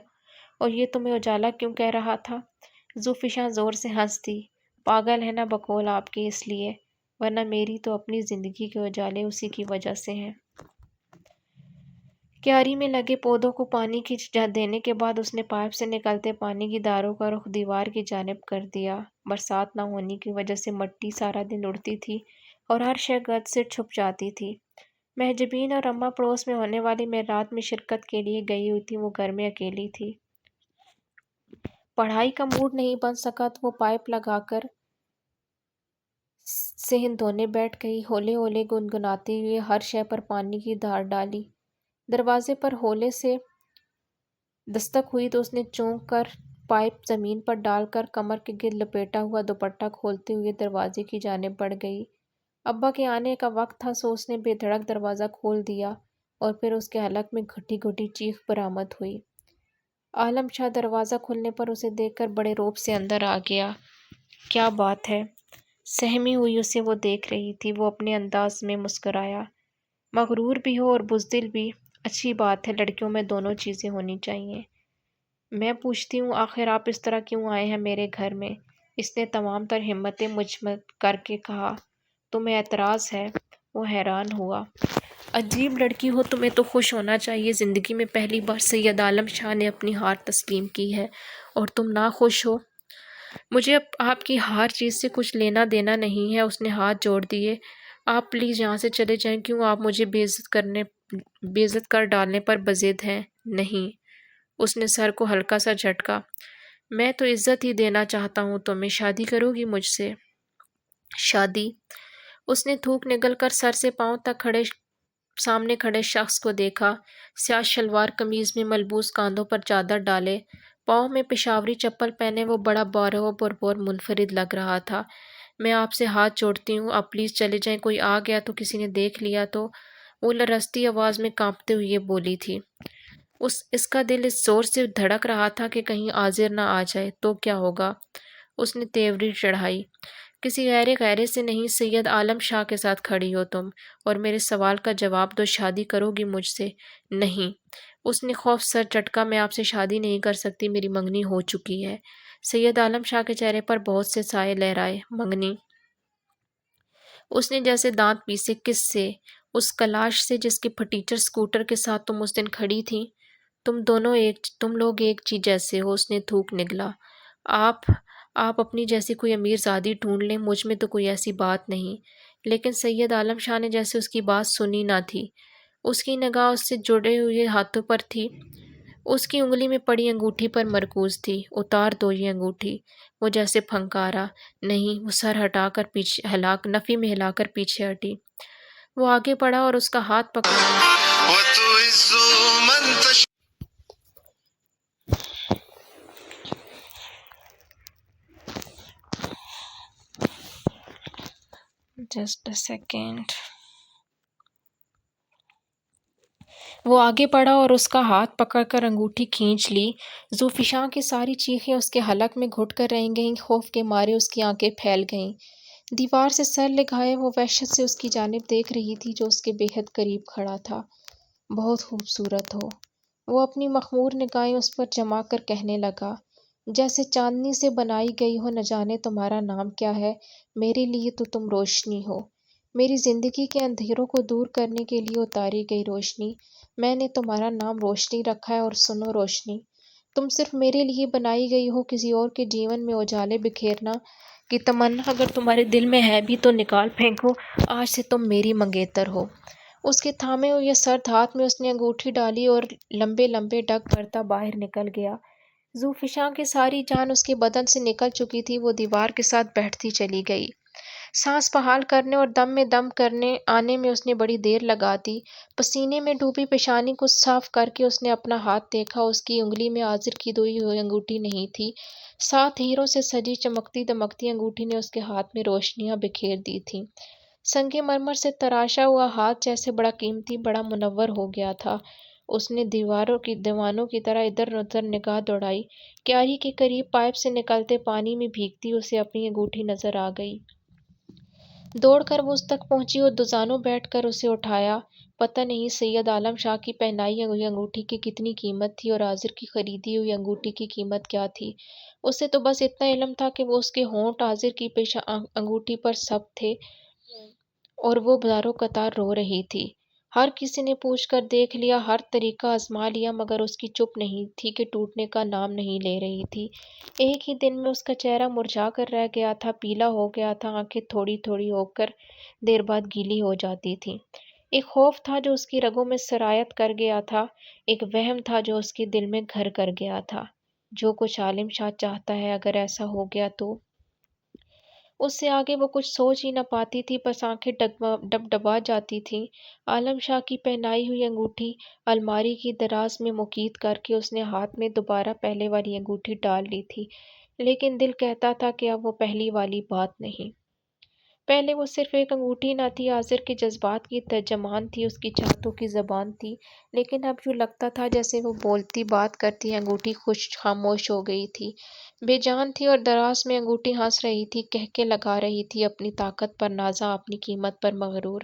اور یہ تمہیں اجالا کیوں کہہ رہا تھا؟ زوفیشاں زور سے ہنس دی۔ پاگل ہے نا بقول آپ کے اس لیے، ورنہ میری تو اپنی زندگی کے اجالے اسی کی وجہ سے ہیں۔ کیاری میں لگے پودوں کو پانی کی دینے کے بعد اس نے پائپ سے نکلتے پانی کی دھاروں کا رخ دیوار کی جانب کر دیا۔ برسات نہ ہونے کی وجہ سے مٹی سارا دن اڑتی تھی اور ہر شے گرد سے چھپ جاتی تھی۔ محجبین اور اماں پڑوس میں ہونے والی معراج میں شرکت کے لیے گئی ہوئی تھی، وہ گھر میں اکیلی تھی۔ پڑھائی کا موڈ نہیں بن سکا تو وہ پائپ لگا کر صحن دھونے بیٹھ گئی۔ ہولے ہولے گنگناتے ہوئے ہر شے پر پانی کی دھار ڈالی۔ دروازے پر ہولے سے دستک ہوئی تو اس نے چونک کر پائپ زمین پر ڈال کر کمر کے گرد لپیٹا ہوا دوپٹہ کھولتے ہوئے دروازے کی جانب بڑھ گئی۔ ابا کے آنے کا وقت تھا سو اس نے بے دھڑک دروازہ کھول دیا اور پھر اس کے حلق میں گھٹی گھٹی چیخ برآمد ہوئی۔ عالم شاہ دروازہ کھلنے پر اسے دیکھ کر بڑے رعب سے اندر آ گیا۔ کیا بات ہے؟ سہمی ہوئی اسے وہ دیکھ رہی تھی۔ وہ اپنے انداز میں مسکرایا۔ مغرور بھی ہو اور بزدل بھی، اچھی بات ہے، لڑکیوں میں دونوں چیزیں ہونی چاہیے۔ میں پوچھتی ہوں آخر آپ اس طرح کیوں آئے ہیں میرے گھر میں؟ اس نے تمام تر ہمتیں مجمع کر کے کہا۔ تمہیں اعتراض ہے؟ وہ حیران ہوا۔ عجیب لڑکی ہو، تمہیں تو خوش ہونا چاہیے، زندگی میں پہلی بار سید عالم شاہ نے اپنی ہار تسلیم کی ہے اور تم ناخوش ہو۔ مجھے آپ کی ہر چیز سے کچھ لینا دینا نہیں ہے۔ اس نے ہاتھ جوڑ دیے۔ آپ پلیز یہاں سے چلے جائیں۔ کیوں آپ مجھے بے عزت کر ڈالنے پر بضد ہیں؟ نہیں۔ اس نے سر کو ہلکا سا جھٹکا۔ میں تو عزت ہی دینا چاہتا ہوں تمہیں۔ شادی کرو گی مجھ سے؟ شادی؟ اس نے تھوک نگل کر سر سے پاؤں تک سامنے کھڑے شخص کو دیکھا۔ سیاہ شلوار قمیض میں ملبوس، کاندھوں پر چادر ڈالے، پاؤں میں پشاوری چپل پہنے وہ بڑا باروب اور منفرد لگ رہا تھا۔ میں آپ سے ہاتھ جوڑتی ہوں، آپ پلیز چلے جائیں، کوئی آ گیا تو، کسی نے دیکھ لیا تو۔ وہ لرزتی آواز میں کانپتے ہوئے بولی تھی۔ اس کا دل اس زور سے دھڑک رہا تھا کہ کہیں حاضر نہ آ جائے تو کیا ہوگا۔ اس نے تیوری چڑھائی۔ کسی غیرے سے نہیں، سید عالم شاہ کے ساتھ کھڑی ہو تم، اور میرے سوال کا جواب دو، شادی کرو گی مجھ سے؟ نہیں۔ اس نے خوف سر چٹکا۔ میں آپ سے شادی نہیں کر سکتی، میری منگنی ہو چکی ہے۔ سید عالم شاہ کے چہرے پر بہت سے سائے لہرائے۔ منگنی؟ اس نے جیسے دانت پیسے۔ کس سے؟ اس کلاش سے جس کے پھٹیچر سکوٹر کے ساتھ تم اس دن کھڑی تھی۔ تم لوگ ایک جیسے ہو۔ اس نے تھوک نگلا۔ آپ اپنی جیسی کوئی امیر زادی ڈھونڈ لیں، مجھ میں تو کوئی ایسی بات نہیں۔ لیکن سید عالم شاہ نے جیسے اس کی بات سنی نہ تھی۔ اس کی نگاہ اس سے جڑے ہوئے ہاتھوں پر تھی، اس کی انگلی میں پڑی انگوٹھی پر مرکوز تھی۔ اتار دو یہ انگوٹھی۔ وہ جیسے پھنکارا۔ نہیں۔ وہ سر ہٹا کر نفی میں ہلا کر پیچھے ہٹی۔ وہ آگے بڑھا اور اس کا ہاتھ پکڑا۔ Just a second. وہ آگے بڑھا اور اس کا ہاتھ پکڑ کر انگوٹھی کھینچ لی۔ زوفیشاں کی ساری چیخیں اس کے حلق میں گھٹ کر رہ گئیں۔ خوف کے مارے اس کی آنکھیں پھیل گئیں۔ دیوار سے سر لگائے وہ وحشت سے اس کی جانب دیکھ رہی تھی جو اس کے بے حد قریب کھڑا تھا۔ بہت خوبصورت ہو۔ وہ اپنی مخمور نگاہیں اس پر جما کر کہنے لگا، جیسے چاندنی سے بنائی گئی ہو، نہ جانے تمہارا نام کیا ہے، میرے لیے تو تم روشنی ہو، میری زندگی کے اندھیروں کو دور کرنے کے لیے اتاری گئی روشنی۔ میں نے تمہارا نام روشنی رکھا ہے، اور سنو روشنی، تم صرف میرے لیے بنائی گئی ہو، کسی اور کے جیون میں اجالے بکھیرنا کی تمنا اگر تمہارے دل میں ہے بھی تو نکال پھینکو، آج سے تم میری منگیتر ہو۔ اس کے تھامے ہوئے سرد ہاتھ میں اس نے انگوٹھی ڈالی اور لمبے لمبے ڈگ بھرتا باہر نکل گیا۔ زوفیشاں کی ساری جان اس کے بدن سے نکل چکی تھی۔ وہ دیوار کے ساتھ بیٹھتی چلی گئی۔ سانس بحال کرنے اور دم میں دم کرنے آنے میں اس نے بڑی دیر لگا دی۔ پسینے میں ڈوبی پیشانی کو صاف کر کے اس نے اپنا ہاتھ دیکھا۔ اس کی انگلی میں عازر کی دھوئی ہوئی انگوٹھی نہیں تھی۔ 7 ہیروں سے سجی چمکتی دمکتی انگوٹھی نے اس کے ہاتھ میں روشنیاں بکھیر دی تھیں۔ سنگ مرمر سے تراشا ہوا ہاتھ جیسے بڑا قیمتی، بڑا منور ہو گیا تھا۔ اس نے دیوانوں کی طرح ادھر ادھر نگاہ دوڑائی۔ کیاری کے قریب پائپ سے نکلتے پانی میں بھیگتی اسے اپنی انگوٹھی نظر آ گئی۔ دوڑ کر وہ اس تک پہنچی اور دوزانوں بیٹھ کر اسے اٹھایا۔ پتہ نہیں سید عالم شاہ کی پہنائی ہوئی انگوٹھی کی کتنی قیمت تھی اور عازر کی خریدی ہوئی انگوٹھی کی قیمت کیا تھی۔ اسے تو بس اتنا علم تھا کہ وہ اس کے ہونٹ عازر کی انگوٹھی پر سب تھے اور وہ باروں قطار رو رہی تھی۔ ہر کسی نے پوچھ کر دیکھ لیا، ہر طریقہ آزما لیا، مگر اس کی چپ نہیں تھی کہ ٹوٹنے کا نام نہیں لے رہی تھی۔ ایک ہی دن میں اس کا چہرہ مرجھا کر رہ گیا تھا، پیلا ہو گیا تھا، آنکھیں تھوڑی تھوڑی ہو کر دیر بعد گیلی ہو جاتی تھیں۔ ایک خوف تھا جو اس کی رگوں میں سرایت کر گیا تھا، ایک وہم تھا جو اس کے دل میں گھر کر گیا تھا۔ جو کچھ عالم شاہ چاہتا ہے، اگر ایسا ہو گیا تو… اس سے آگے وہ کچھ سوچ ہی نہ پاتی تھی، بس آنکھیں ڈبڈبا جاتی تھیں۔ عالم شاہ کی پہنائی ہوئی انگوٹھی الماری کی دراز میں مقید کر کے اس نے ہاتھ میں دوبارہ پہلے والی انگوٹھی ڈال لی تھی، لیکن دل کہتا تھا کہ اب وہ پہلی والی بات نہیں۔ پہلے وہ صرف ایک انگوٹھی نہ تھی، عازر کے جذبات کی ترجمان تھی، اس کی چاہتوں کی زبان تھی، لیکن اب یوں لگتا تھا جیسے وہ بولتی، بات کرتی انگوٹھی خاموش ہو گئی تھی، بے جان تھی، اور دراز میں انگوٹھی ہنس رہی تھی، کہکے لگا رہی تھی، اپنی طاقت پر نازاں، اپنی قیمت پر مغرور۔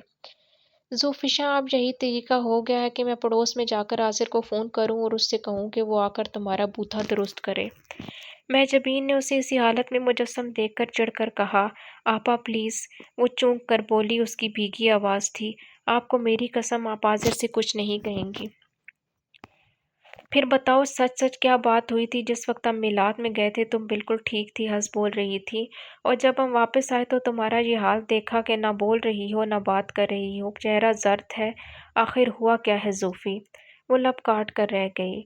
ذوفشاں، اب یہی طریقہ ہو گیا ہے کہ میں پڑوس میں جا کر عازر کو فون کروں اور اس سے کہوں کہ وہ آ کر تمہارا بوتھا درست کرے۔ مہجبین نے اسے اسی حالت میں مجسم دیکھ کر چڑھ کر کہا، آپا پلیز۔ وہ چونک کر بولی، اس کی بھیگی آواز تھی، آپ کو میری قسم، آپ عازر سے کچھ نہیں کہیں گی؟ پھر بتاؤ سچ سچ کیا بات ہوئی تھی؟ جس وقت ہم میلاد میں گئے تھے تم بالکل ٹھیک تھی، ہنس بول رہی تھی، اور جب ہم واپس آئے تو تمہارا یہ حال دیکھا کہ نہ بول رہی ہو نہ بات کر رہی ہو، چہرہ زرد ہے۔ آخر ہوا کیا ہے زوفی؟ وہ لب کاٹ کر رہ گئی۔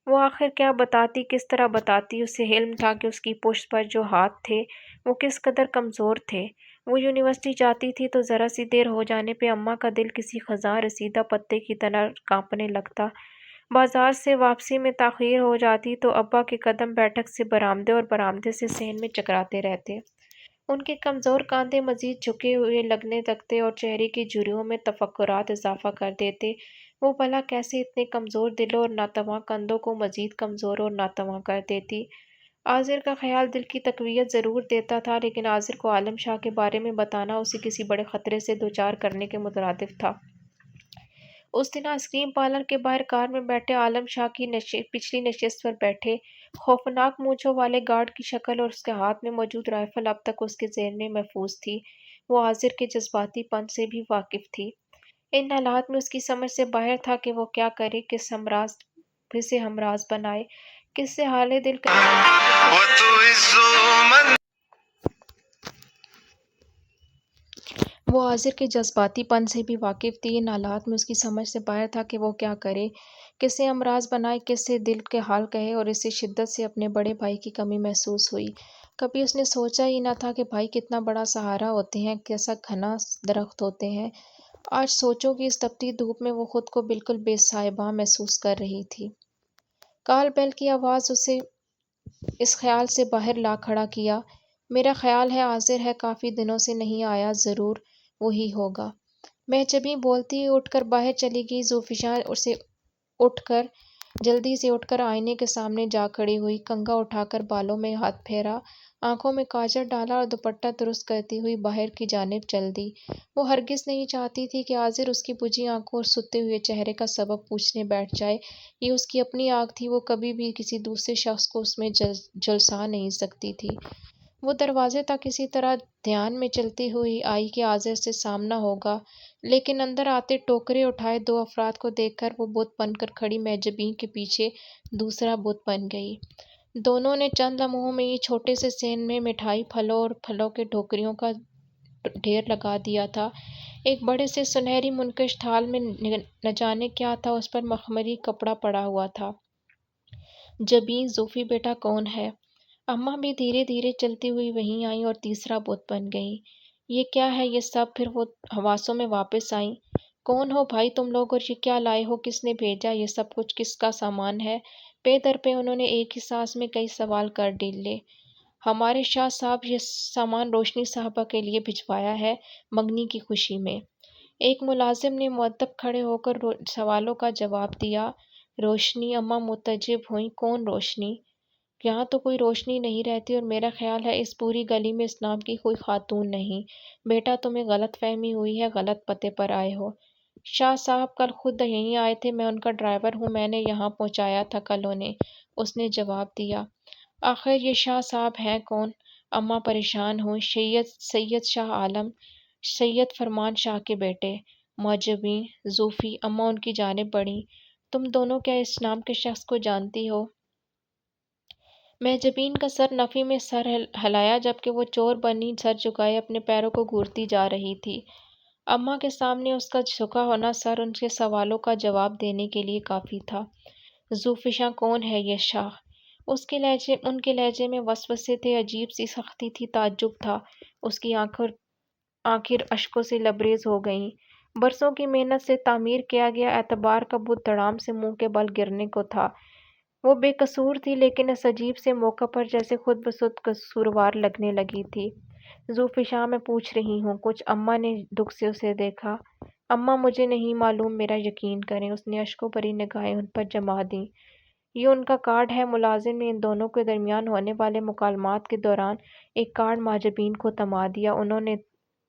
وہ آخر کیا بتاتی، کس طرح بتاتی؟ اسے علم تھا کہ اس کی پشت پر جو ہاتھ تھے وہ کس قدر کمزور تھے۔ وہ یونیورسٹی جاتی تھی تو ذرا سی دیر ہو جانے پہ اماں کا دل کسی خزاں رسیدہ پتے کی طرح کانپنے لگتا۔ بازار سے واپسی میں تاخیر ہو جاتی تو ابا کے قدم بیٹھک سے برآمدے اور برآمدے سے صحن میں چکراتے رہتے۔ ان کے کمزور کاندھے مزید جھکے ہوئے لگنے لگتے اور چہرے کی جھریوں میں تفکرات اضافہ کر دیتے۔ وہ بھلا کیسے اتنے کمزور دلوں اور ناتواں کندھوں کو مزید کمزور اور ناتواں کر دیتی؟ عازر کا خیال دل کی تقویت ضرور دیتا تھا، لیکن عازر کو عالم شاہ کے بارے میں بتانا اسے کسی بڑے خطرے سے دوچار کرنے کے مترادف تھا۔ اس دن آئس کریم پارلر کے باہر کار میں بیٹھے عالم شاہ کی پچھلی نشست پر بیٹھے خوفناک مونچھوں والے گارڈ کی شکل اور اس کے ہاتھ میں موجود رائفل اب تک اس کے ذہن میں محفوظ تھی۔ وہ عازر کے جذباتی پن سے بھی واقف تھی۔ ان حالات میں اس کی سمجھ سے باہر تھا کہ وہ کیا کرے، کسے ہمراز بنائے، کس سے حال دل وہ عازر کے جذباتی پن سے بھی واقف تھی۔ ان حالات میں اس کی سمجھ سے باہر تھا کہ وہ کیا کرے، کسے ہمراز بنائے، کس سے دل کے حال کہے، اور اسے شدت سے اپنے بڑے بھائی کی کمی محسوس ہوئی۔ کبھی اس نے سوچا ہی نہ تھا کہ بھائی کتنا بڑا سہارا ہوتے ہیں، کیسا گھنا درخت ہوتے ہیں۔ آج سوچوں کی اس تپتی دھوپ میں وہ خود کو بالکل بے صاحباں محسوس کر رہی تھی۔ کال بیل کی آواز اسے اس خیال سے باہر لا کھڑا کیا۔ میرا خیال ہے عازر ہے، کافی دنوں سے نہیں آیا، ضرور وہی ہوگا۔ مہجبیں بولتی ہوئی اٹھ کر باہر چلی گئی۔ ذوفشاں جلدی سے اٹھ کر آئینے کے سامنے جا کھڑی ہوئی، کنگھا اٹھا کر بالوں میں ہاتھ پھیرا، آنکھوں میں کاجل ڈالا اور دوپٹہ درست کرتی ہوئی باہر کی جانب چل دی۔ وہ ہرگز نہیں چاہتی تھی کہ عازر اس کی بجھی آنکھوں اور ستے ہوئے چہرے کا سبب پوچھنے بیٹھ جائے۔ یہ اس کی اپنی آگ تھی، وہ کبھی بھی کسی دوسرے شخص کو اس میں جھلسا نہیں سکتی تھی۔ وہ دروازے تک اسی طرح دھیان میں چلتی ہوئی آئی کہ عازر سے سامنا ہوگا، لیکن اندر آتے ٹوکرے اٹھائے 2 افراد کو دیکھ کر وہ بت بن کر کھڑی مہجبین کے پیچھے دوسرا بت بن گئی۔ دونوں نے چند لمحوں میں ہی چھوٹے سے صحن میں مٹھائی، پھلوں اور پھلوں کے ٹوکریوں کا ڈھیر لگا دیا تھا۔ ایک بڑے سے سنہری منقش تھال میں نہ جانے کیا تھا، اس پر مخملی کپڑا پڑا ہوا تھا۔ جبیں، زوفی بیٹا کون ہے؟ اماں بھی دھیرے دھیرے چلتی ہوئی وہیں آئیں اور تیسرا بت بن گئیں۔ یہ کیا ہے یہ سب؟ پھر وہ حواسوں میں واپس آئیں۔ کون ہو بھائی تم لوگ اور یہ کیا لائے ہو؟ کس نے بھیجا؟ یہ سب کچھ کس کا سامان ہے؟ پے در پہ انہوں نے ایک ہی سانس میں کئی سوال کر ڈالے۔ ہمارے شاہ صاحب یہ سامان روشنی صاحبہ کے لیے بھجوایا ہے منگنی کی خوشی میں۔ ایک ملازم نے مؤدب کھڑے ہو کر سوالوں کا جواب دیا۔ روشنی؟ اماں متعجب ہوئیں۔ کون روشنی؟ یہاں تو کوئی روشنی نہیں رہتی اور میرا خیال ہے اس پوری گلی میں اس نام کی کوئی خاتون نہیں۔ بیٹا تمہیں غلط فہمی ہوئی ہے، غلط پتے پر آئے ہو۔ شاہ صاحب کل خود یہیں آئے تھے، میں ان کا ڈرائیور ہوں، میں نے یہاں پہنچایا تھا کل انہیں، اس نے جواب دیا۔ آخر یہ شاہ صاحب ہیں کون؟ اماں پریشان ہوئیں۔ سید شاہ عالم، سید فرمان شاہ کے بیٹے۔ معجبیں زوفی اماں ان کی جانب بڑھیں۔ تم دونوں کیا اس نام کے شخص کو جانتی ہو؟ معجبین کا سر نفی میں سر ہلایا جبکہ وہ چور بنی سر جھکائے اپنے پیروں کو گھورتی جا رہی تھی۔ اماں کے سامنے اس کا جھکا ہونا سر ان کے سوالوں کا جواب دینے کے لیے کافی تھا۔ ذوفشاں کون ہے یہ شاہ؟ ان کے لہجے میں وسوسے تھے، عجیب سی سختی تھی، تعجب تھا۔ اس کی آنکھیں اشکوں سے لبریز ہو گئیں۔ برسوں کی محنت سے تعمیر کیا گیا اعتبار کا بت دھڑام سے منہ کے بل گرنے کو تھا۔ وہ بے قصور تھی لیکن اس عجیب سے موقع پر جیسے خود بخود قصوروار لگنے لگی تھی۔ ذوفشاں میں پوچھ رہی ہوں کچھ؟ اماں نے دکھ سے اسے دیکھا۔ اماں مجھے نہیں معلوم، میرا یقین کریں۔ اس نے اشکوں بھری نگاہیں ان پر جما دیں۔ یہ ان کا کارڈ ہے۔ ملازم نے ان دونوں کے درمیان ہونے والے مکالمات کے دوران ایک کارڈ معجبین کو تھما دیا۔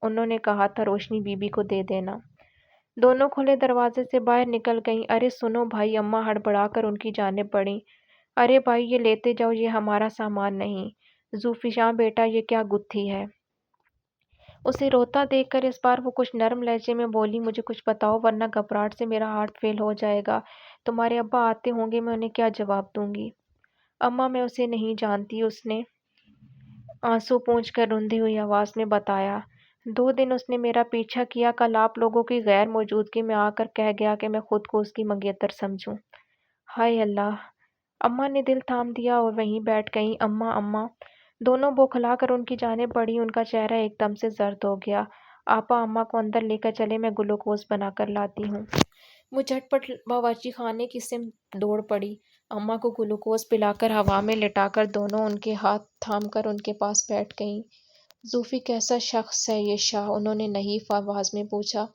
انہوں نے کہا تھا روشنی بی بی کو دے دینا۔ دونوں کھلے دروازے سے باہر نکل گئیں۔ ارے سنو بھائی، اماں ہڑبڑا کر ان کی جانب بڑھیں۔ ارے بھائی یہ لیتے جاؤ، یہ ہمارا سامان نہیں۔ ذوفشاں بیٹا یہ کیا گتھی ہے؟ اسے روتا دیکھ کر اس بار وہ کچھ نرم لہجے میں بولی، مجھے کچھ بتاؤ ورنہ گھبراہٹ سے میرا ہارٹ فیل ہو جائے گا۔ تمہارے ابا آتے ہوں گے، میں انہیں کیا جواب دوں گی؟ اماں میں اسے نہیں جانتی، اس نے آنسو پونچھ کر روندی ہوئی آواز میں بتایا۔ 2 دن اس نے میرا پیچھا کیا، کل آپ لوگوں کی غیر موجودگی میں آ کر کہہ گیا کہ میں خود کو اس کی منگیتر سمجھوں۔ ہائے اللہ! اماں نے دل تھام دیا اور وہیں بیٹھ گئیں۔ اماں اماں! دونوں بوکھلا کر ان کی جانب بڑھی۔ ان کا چہرہ ایک دم سے زرد ہو گیا۔ آپا اماں کو اندر لے کر چلے، میں گلوکوز بنا کر لاتی ہوں۔ وہ جھٹ پٹ باورچی خانے کی سمت دوڑ پڑی۔ اماں کو گلوکوز پلا کر ہوا میں لٹا کر دونوں ان کے ہاتھ تھام کر ان کے پاس بیٹھ گئیں۔ زوفی کیسا شخص ہے یہ شاہ؟ انہوں نے نحیف آواز میں پوچھا۔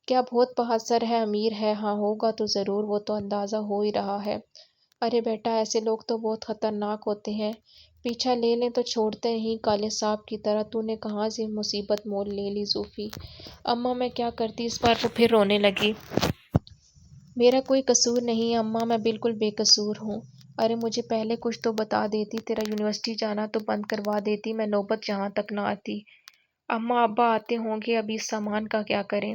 کیا بہت بااثر ہے، امیر ہے؟ ہاں ہوگا تو ضرور، وہ تو اندازہ ہو ہی رہا ہے۔ ارے بیٹا ایسے لوگ تو بہت خطرناک ہوتے ہیں، پیچھا لے لیں تو چھوڑتے نہیں، کالے سانپ کی طرح۔ تو نے کہاں سے مصیبت مول لے لی زوفی؟ اماں میں کیا کرتی؟ اس بار وہ پھر رونے لگی۔ میرا کوئی قصور نہیں اماں، میں بالکل بے قصور ہوں۔ ارے مجھے پہلے کچھ تو بتا دیتی، تیرا یونیورسٹی جانا تو بند کروا دیتی، میں نوبت یہاں تک نہ آتی۔ اماں ابا آتے ہوں گے، ابھی اس سامان کا کیا کریں؟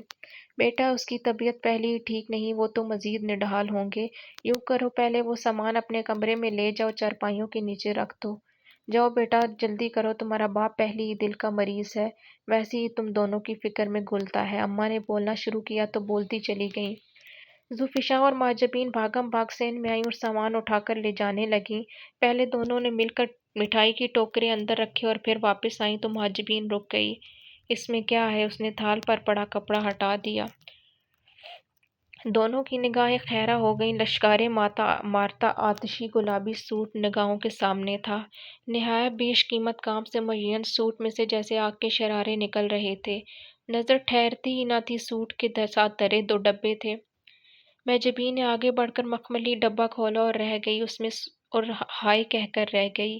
بیٹا اس کی طبیعت پہلے ہی ٹھیک نہیں، وہ تو مزید نڈھال ہوں گے۔ یوں کرو پہلے وہ سامان اپنے کمرے میں لے جاؤ، چارپائیوں کے نیچے رکھ دو۔ جاؤ بیٹا جلدی کرو، تمہارا باپ پہلے ہی دل کا مریض ہے، ویسے ہی تم دونوں کی فکر میں گھلتا ہے۔ اماں نے بولنا شروع کیا تو بولتی چلی گئیں۔ ذوفشاں اور معجبین بھاگم بھاگ سین میں آئیں اور سامان اٹھا کر لے جانے لگیں۔ پہلے دونوں نے مل کر مٹھائی کی ٹوکرے اندر رکھے اور پھر واپس آئیں تو معجبین رک گئی۔ اس میں کیا ہے؟ اس نے تھال پر پڑا کپڑا ہٹا دیا۔ دونوں کی نگاہیں خیرہ ہو گئیں۔ لشکارِ مارتا آتشی گلابی سوٹ نگاہوں کے سامنے تھا، نہایت بیش قیمت کام سے مزین سوٹ میں سے جیسے آگ کے شرارے نکل رہے تھے۔ نظر ٹھہرتی ہی نہ تھی، سوٹ کے ساتھ دھرے 2 ڈبے تھے۔ معجبین نے آگے بڑھ کر مخملی ڈبہ کھولا اور رہ گئی اس میں اور ہائے کہہ کر رہ گئی۔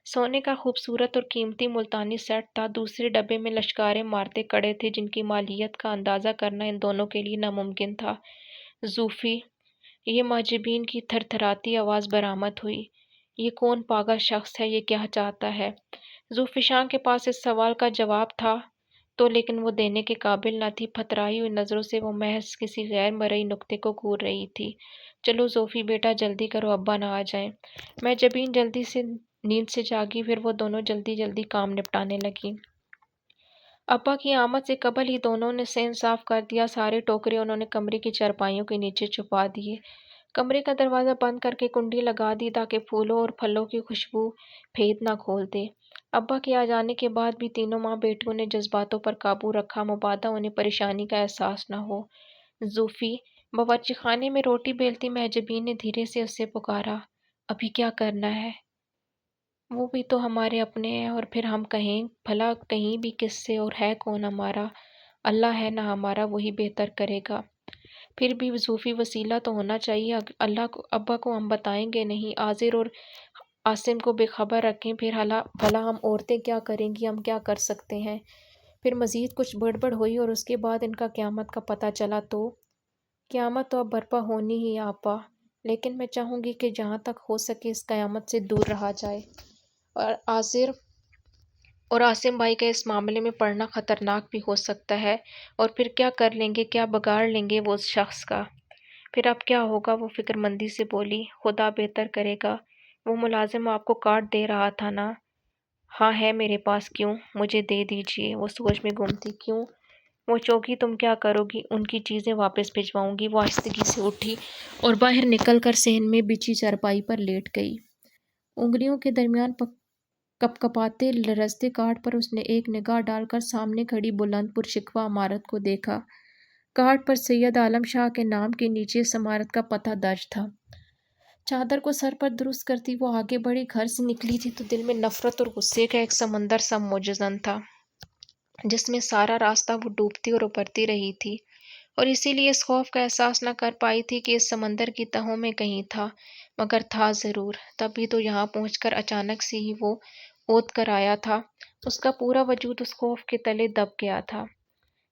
سونے کا خوبصورت اور قیمتی ملتانی سیٹ تھا۔ دوسرے ڈبے میں لشکارِ مارتے کڑے تھے جن کی مالیت کا اندازہ کرنا ان دونوں کے لیے ناممکن تھا۔ زوفی! یہ معجبین کی تھر تھراتی آواز برآمد ہوئی۔ یہ کون پاگل شخص ہے؟ یہ کیا چاہتا ہے؟ ذوفشاں کے پاس اس سوال کا جواب تھا تو لیکن وہ دینے کے قابل نہ تھی۔ پھترائی ہوئی نظروں سے وہ محض کسی غیر مرئی نکتے کو گھور رہی تھی۔ چلو زوفی بیٹا جلدی کرو، ابا نہ آ جائیں۔ معجبین جلدی سے نیند سے جاگی، پھر وہ دونوں جلدی جلدی کام نپٹانے لگیں۔ ابا کی آمد سے قبل ہی دونوں نے سین صاف کر دیا۔ سارے ٹوکرے انہوں نے کمرے کی چارپائیوں کے نیچے چھپا دیے۔ کمرے کا دروازہ بند کر کے کنڈی لگا دی تاکہ پھولوں اور پھلوں کی خوشبو بھید نہ کھول دے۔ ابا کے آ جانے کے بعد بھی تینوں ماں بیٹیوں نے جذباتوں پر قابو رکھا، مبادا انہیں پریشانی کا احساس نہ ہو۔ زوفی باورچی خانے میں روٹی بیلتی مہجبین نے دھیرے سے اسے پکارا، ابھی کیا کرنا ہے؟ وہ بھی تو ہمارے اپنے ہیں، اور پھر ہم کہیں بھلا کہیں بھی کس سے، اور ہے کون ہمارا؟ اللہ ہے نا ہمارا، وہی بہتر کرے گا۔ پھر بھی زوفی وسیلہ تو ہونا چاہیے۔ اللہ کو ابا کو ہم بتائیں گے نہیں، عاذر اور عاصم کو بے خبر رکھیں، پھر بھلا ہم عورتیں کیا کریں گی، ہم کیا کر سکتے ہیں؟ پھر مزید کچھ بڑبڑ ہوئی اور اس کے بعد ان کا قیامت کا پتہ چلا تو قیامت تو اب برپا ہونی ہی ہے آپا، لیکن میں چاہوں گی کہ جہاں تک ہو سکے اس قیامت سے دور رہا جائے، اور عاذر اور عاصم بھائی کا اس معاملے میں پڑنا خطرناک بھی ہو سکتا ہے، اور پھر کیا کر لیں گے، کیا بگاڑ لیں گے وہ اس شخص کا؟ پھر اب کیا ہوگا؟ وہ فکر مندی سے بولی، خدا بہتر کرے گا۔ وہ ملازم آپ کو کارڈ دے رہا تھا نا؟ ہاں ہے میرے پاس، کیوں؟ مجھے دے دیجیے۔ وہ سوچ میں گم تھی۔ کیوں؟ وہ چوکی تم کیا کرو گی؟ ان کی چیزیں واپس بھجواؤں گی۔ وہ آہستگی سے اٹھی اور باہر نکل کر صحن میں بچھی چارپائی پر لیٹ گئی۔ انگلیوں کے درمیان کپ کپاتے لرزتے کارڈ پر اس نے ایک نگاہ ڈال کر سامنے کھڑی بلند پرشکوہ عمارت کو دیکھا۔ کارڈ پر سید عالم شاہ کے نام کے نیچے اس عمارت کا پتہ درج تھا۔ چادر کو سر پر درست کرتی وہ آگے بڑھی۔ گھر سے نکلی تھی تو دل میں نفرت اور غصے کا ایک سمندر سا موجزن تھا، جس میں سارا راستہ وہ ڈوبتی اور ابھرتی رہی تھی، اور اسی لیے اس خوف کا احساس نہ کر پائی تھی کہ اس سمندر کی تہوں میں کہیں تھا، مگر تھا ضرور۔ تبھی تو یہاں پہنچ کر اچانک سے ہی وہ اودھ کر آیا تھا۔ اس کا پورا وجود اس خوف کے تلے دب گیا تھا۔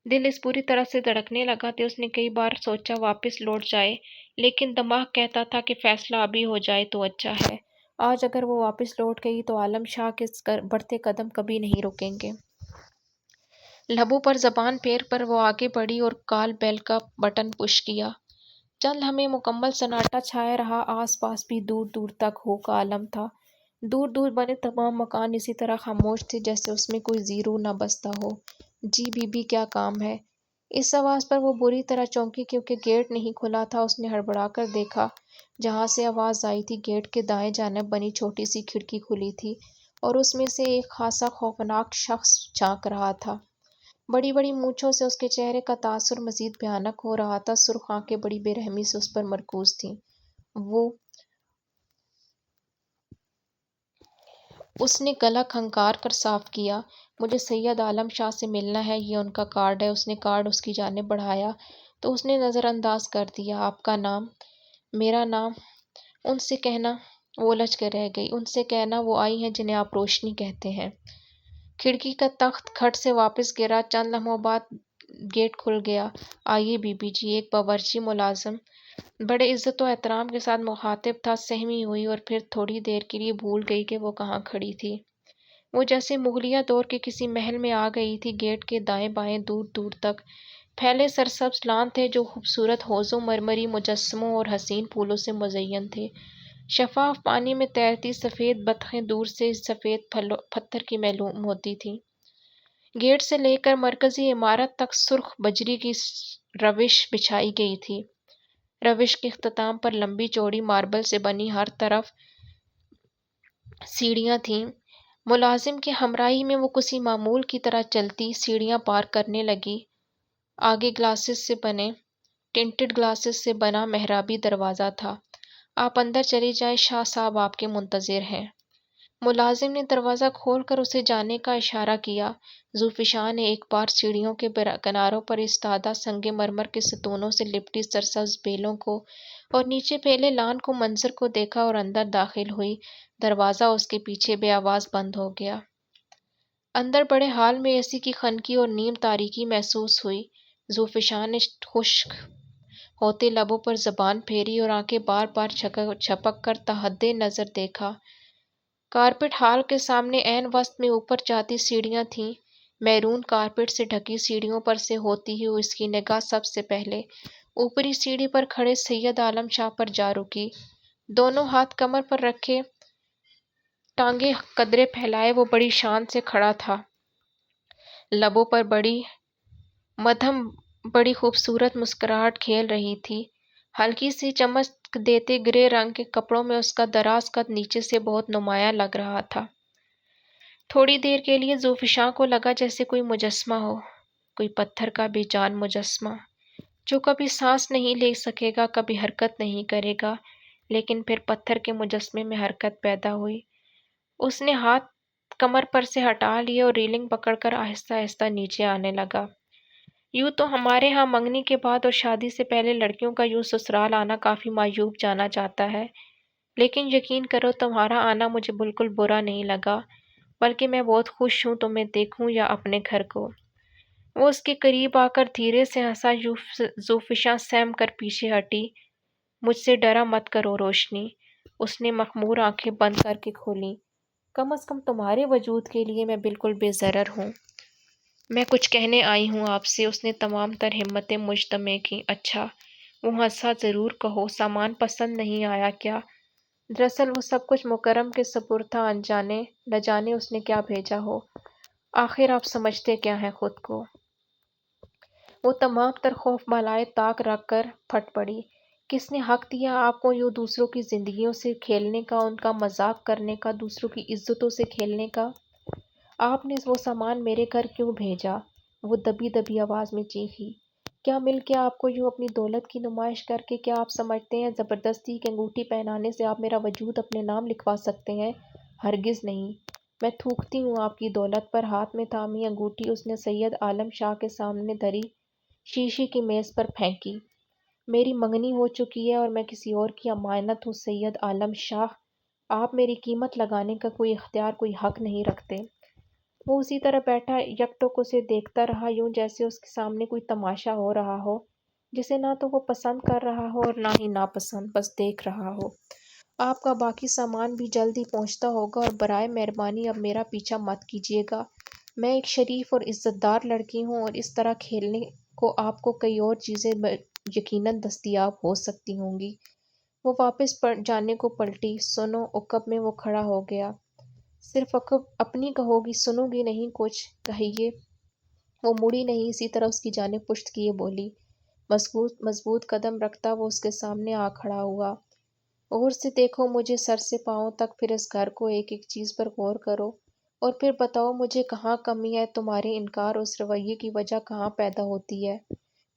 دل اس پوری طرح سے دھڑکنے لگا کہ اس نے کئی بار سوچا واپس لوٹ جائے، لیکن دماغ کہتا تھا کہ فیصلہ ابھی ہو جائے تو اچھا ہے۔ آج اگر وہ واپس لوٹ گئی تو عالم شاہ کے بڑھتے قدم کبھی نہیں رکیں گے۔ لبوں پر زبان پھیر پر وہ آگے بڑھی اور کال بیل کا بٹن پش کیا۔ چند لمحے مکمل سناٹا چھایا رہا۔ آس پاس بھی دور دور تک ہو کا عالم تھا۔ دور دور بنے تمام مکان اسی طرح خاموش تھے جیسے اس میں کوئی زیرو نہ بستا ہو۔ جی بی بی کیا کام ہے؟ اس آواز پر وہ بری طرح چونکی کیونکہ گیٹ نہیں کھلا تھا۔ اس نے ہڑبڑا کر دیکھا، جہاں سے آواز آئی تھی گیٹ کے دائیں جانب بنی چھوٹی سی کھڑکی کھلی تھی، اور اس میں سے ایک خاصا خوفناک شخص جھانک رہا تھا۔ بڑی بڑی مونچھوں سے اس کے چہرے کا تاثر مزید بھیانک ہو رہا تھا۔ سرخ آنکھیں بڑی بے رحمی سے اس پر مرکوز تھیں۔ اس نے گلا کھنکار کر صاف کیا، مجھے سید عالم شاہ سے ملنا ہے، یہ ان کا کارڈ ہے۔ اس نے کارڈ اس کی جانب بڑھایا تو اس نے نظر انداز کر دیا۔ آپ کا نام؟ میرا نام؟ ان سے کہنا، وہ الجھ کر رہ گئی، ان سے کہنا وہ آئی ہیں جنہیں آپ روشنی کہتے ہیں۔ کھڑکی کا تخت کھٹ سے واپس گرا۔ چند لمحوں بعد گیٹ کھل گیا۔ آئیے بی بی جی۔ ایک باورچی ملازم بڑے عزت و احترام کے ساتھ مخاطب تھا۔ سہمی ہوئی اور پھر تھوڑی دیر کے لیے بھول گئی کہ وہ کہاں کھڑی تھی۔ وہ جیسے مغلیہ دور کے کسی محل میں آ گئی تھی۔ گیٹ کے دائیں بائیں دور دور تک پھیلے سرسبز لان تھے جو خوبصورت حوضوں، مرمری مجسموں اور حسین پھولوں سے مزین تھے۔ شفاف پانی میں تیرتی سفید بطخیں دور سے سفید پتھر کی معلوم ہوتی تھیں۔ گیٹ سے لے کر مرکزی عمارت تک سرخ بجری کی روش بچھائی گئی تھی۔ روش کے اختتام پر لمبی چوڑی ماربل سے بنی ہر طرف سیڑھیاں تھیں۔ ملازم کی ہمراہی میں وہ کسی معمول کی طرح چلتی سیڑھیاں پار کرنے لگی۔ آگے ٹنٹڈ گلاسز سے بنا محرابی دروازہ تھا۔ آپ اندر چلی جائیں، شاہ صاحب آپ کے منتظر ہیں۔ ملازم نے دروازہ کھول کر اسے جانے کا اشارہ کیا۔ ذوالفشاں نے ایک بار سیڑھیوں کے کناروں پر ایستادہ سنگ مرمر کے ستونوں سے لپٹی سرسبز بیلوں کو اور نیچے پھیلے لان کو منظر کو دیکھا اور اندر داخل ہوئی۔ دروازہ اس کے پیچھے بے آواز بند ہو گیا۔ اندر بڑے ہال میں اے سی کی خنکی اور نیم تاریکی محسوس ہوئی۔ ذوالفشاں نے خشک ہوتے لبوں پر زبان پھیری اور آنکھیں بار بار جھپک کر تحدِ نظر دیکھا۔ کارپیٹ ہال کے سامنے عین وسط میں اوپر جاتی سیڑھیاں تھیں۔ میرون کارپیٹ سے ڈھکی سیڑھیوں پر سے ہوتی ہوئی اس کی نگاہ سب سے پہلے اوپری سیڑھی پر کھڑے سید عالم شاہ پر جا رکی۔ دونوں ہاتھ کمر پر رکھے، ٹانگیں قدرے پھیلائے وہ بڑی شان سے کھڑا تھا۔ لبوں پر بڑی مدھم بڑی خوبصورت مسکراہٹ کھیل رہی تھی۔ ہلکی سی چمک دیتے گرے رنگ کے کپڑوں میں اس کا دراز قد نیچے سے بہت نمایاں لگ رہا تھا۔ تھوڑی دیر کے لیے ذوفشاں کو لگا جیسے کوئی مجسمہ ہو، کوئی پتھر کا بے جان مجسمہ، جو کبھی سانس نہیں لے سکے گا، کبھی حرکت نہیں کرے گا۔ لیکن پھر پتھر کے مجسمے میں حرکت پیدا ہوئی۔ اس نے ہاتھ کمر پر سے ہٹا لیے اور ریلنگ پکڑ کر آہستہ آہستہ نیچے آنے لگا۔ یوں تو ہمارے ہاں منگنی کے بعد اور شادی سے پہلے لڑکیوں کا یوں سسرال آنا کافی معیوب جانا جاتا ہے، لیکن یقین کرو تمہارا آنا مجھے بالکل برا نہیں لگا، بلکہ میں بہت خوش ہوں تمہیں دیکھوں یا اپنے گھر کو۔ وہ اس کے قریب آ کر دھیرے سے ہنسا۔ ذوفشاں سہم کر پیچھے ہٹی۔ مجھ سے ڈرا مت کرو روشنی، اس نے مخمور آنکھیں بند کر کے کھولیں۔ کم از کم تمہارے وجود کے لیے میں بالکل بے ضرر ہوں۔ میں کچھ کہنے آئی ہوں آپ سے، اس نے تمام تر ہمتیں مجتمع کیں۔ اچھا، وہ ہنسا، ضرور کہو، سامان پسند نہیں آیا کیا؟ دراصل وہ سب کچھ مکرم کے سپرد تھا، انجانے نہ جانے اس نے کیا بھیجا ہو۔ آخر آپ سمجھتے کیا ہیں خود کو؟ وہ تمام تر خوف بالائے طاق رکھ کر پھٹ پڑی۔ کس نے حق دیا آپ کو یوں دوسروں کی زندگیوں سے کھیلنے کا، ان کا مذاق کرنے کا، دوسروں کی عزتوں سے کھیلنے کا؟ آپ نے وہ سامان میرے گھر کیوں بھیجا؟ وہ دبی دبی آواز میں چیخی۔ کیا مل گیا آپ کو یوں اپنی دولت کی نمائش کر کے؟ کیا آپ سمجھتے ہیں زبردستی ایک انگوٹھی پہنانے سے آپ میرا وجود اپنے نام لکھوا سکتے ہیں؟ ہرگز نہیں۔ میں تھوکتی ہوں آپ کی دولت پر۔ ہاتھ میں تھامی انگوٹھی اس نے سید عالم شاہ کے سامنے دھری شیشے کی میز پر پھینکی۔ میری منگنی ہو چکی ہے اور میں کسی اور کی امانت ہوں سید عالم شاہ۔ آپ میری قیمت لگانے کا کوئی اختیار، کوئی حق نہیں رکھتے۔ وہ اسی طرح بیٹھا یکٹک اسے دیکھتا رہا، یوں جیسے اس کے سامنے کوئی تماشا ہو رہا ہو جسے نہ تو وہ پسند کر رہا ہو اور نہ ہی ناپسند، بس دیکھ رہا ہو۔ آپ کا باقی سامان بھی جلد ہی پہنچتا ہوگا اور برائے مہربانی اب میرا پیچھا مت کیجیے گا۔ میں ایک شریف اور عزت دار لڑکی ہوں اور اس طرح کھیلنے کو آپ کو کئی اور چیزیں یقیناً دستیاب ہو سکتی ہوں گی۔ وہ واپس جانے کو پلٹی۔ سنو، عقب میں وہ کھڑا ہو گیا۔ صرف عقب اپنی کہو گی، سنو گی نہیں کچھ؟ کہیے۔ وہ مڑی نہیں، اسی طرح اس کی جانب پشت کیے بولی۔ مضبوط قدم رکھتا وہ اس کے سامنے آ کھڑا ہوا۔ غور سے دیکھو مجھے سر سے پاؤں تک، پھر اس گھر کو، ایک ایک چیز پر غور کرو اور پھر بتاؤ مجھے کہاں کمی ہے، تمہارے انکار اور اس رویے کی وجہ کہاں پیدا ہوتی ہے۔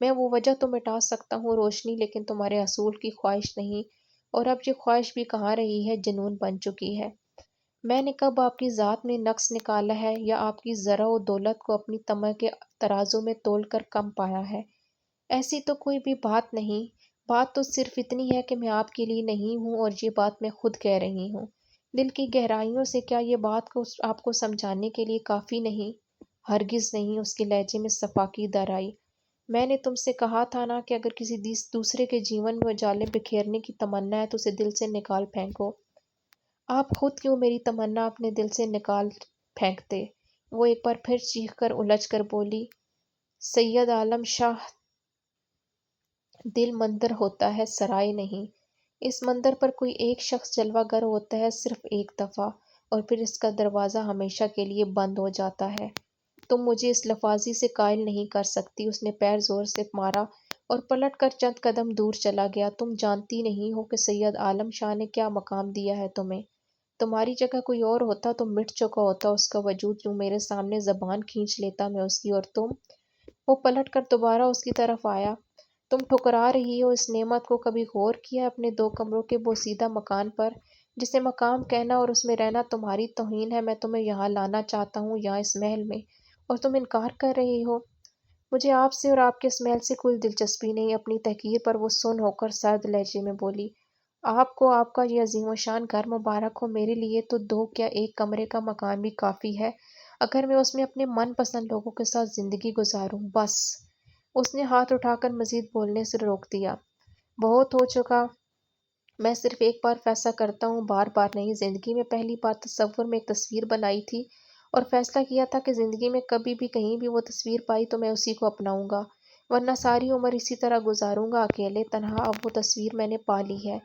میں وہ وجہ تو مٹا سکتا ہوں روشنی، لیکن تمہارے حصول کی خواہش نہیں، اور اب یہ خواہش بھی کہاں رہی ہے، جنون بن چکی ہے۔ میں نے کب آپ کی ذات میں نقص نکالا ہے یا آپ کی زرع و دولت کو اپنی طمع کے ترازو میں تول کر کم پایا ہے؟ ایسی تو کوئی بھی بات نہیں۔ بات تو صرف اتنی ہے کہ میں آپ کے لیے نہیں ہوں، اور یہ بات میں خود کہہ رہی ہوں۔ دل کی گہرائیوں سے کیا یہ بات کو آپ کو سمجھانے کے لیے کافی نہیں؟ ہرگز نہیں، اس کے لہجے میں صفاقی در آئی۔ میں نے تم سے کہا تھا نا کہ اگر کسی دوسرے کے جیون میں اجالے بکھیرنے کی تمنا ہے تو اسے دل سے نکال پھینکو۔ آپ خود کیوں میری تمنا اپنے دل سے نکال پھینکتے؟ وہ ایک بار پھر چیخ کر الجھ کر بولی۔ سید عالم شاہ، دل مندر ہوتا ہے، سرائے نہیں۔ اس مندر پر کوئی ایک شخص جلوہ گر ہوتا ہے صرف ایک دفعہ، اور پھر اس کا دروازہ ہمیشہ کے لیے بند ہو جاتا ہے۔ تم مجھے اس لفاظی سے قائل نہیں کر سکتی۔ اس نے پیر زور سے مارا اور پلٹ کر چند قدم دور چلا گیا۔ تم جانتی نہیں ہو کہ سید عالم شاہ نے کیا مقام دیا ہے تمہیں۔ تمہاری جگہ کوئی اور ہوتا تو مٹ چکا ہوتا اس کا وجود، یوں میرے سامنے زبان کھینچ لیتا میں اس کی، اور تم۔ وہ پلٹ کر دوبارہ اس کی طرف آیا۔ تم ٹھکرا رہی ہو اس نعمت کو، کبھی غور کیا اپنے 2 کمروں کے بوسیدہ مکان پر، جسے مقام کہنا اور اس میں رہنا تمہاری توہین ہے؟ میں تمہیں یہاں لانا چاہتا ہوں، یہاں اس محل میں، اور تم انکار کر رہی ہو۔ مجھے آپ سے اور آپ کے اس محل سے کوئی دلچسپی نہیں۔ اپنی تحقیر پر وہ سن ہو کر سرد لہجے میں بولی۔ آپ کو آپ کا یہ عظیم الشان گھر مبارک ہو، میرے لیے تو 2 کیا 1 کمرے کا مکان بھی کافی ہے، اگر میں اس میں اپنے من پسند لوگوں کے ساتھ زندگی گزاروں، بس۔ اس نے ہاتھ اٹھا کر مزید بولنے سے روک دیا۔ بہت ہو چکا۔ میں صرف ایک بار فیصلہ کرتا ہوں، بار بار نہیں۔ زندگی میں پہلی بار تصور میں ایک تصویر بنائی تھی اور فیصلہ کیا تھا کہ زندگی میں کبھی بھی کہیں بھی وہ تصویر پائی تو میں اسی کو اپناؤں گا، ورنہ ساری عمر اسی طرح گزاروں گا، اکیلے، تنہا۔ اب وہ تصویر میں نے پا لی ہے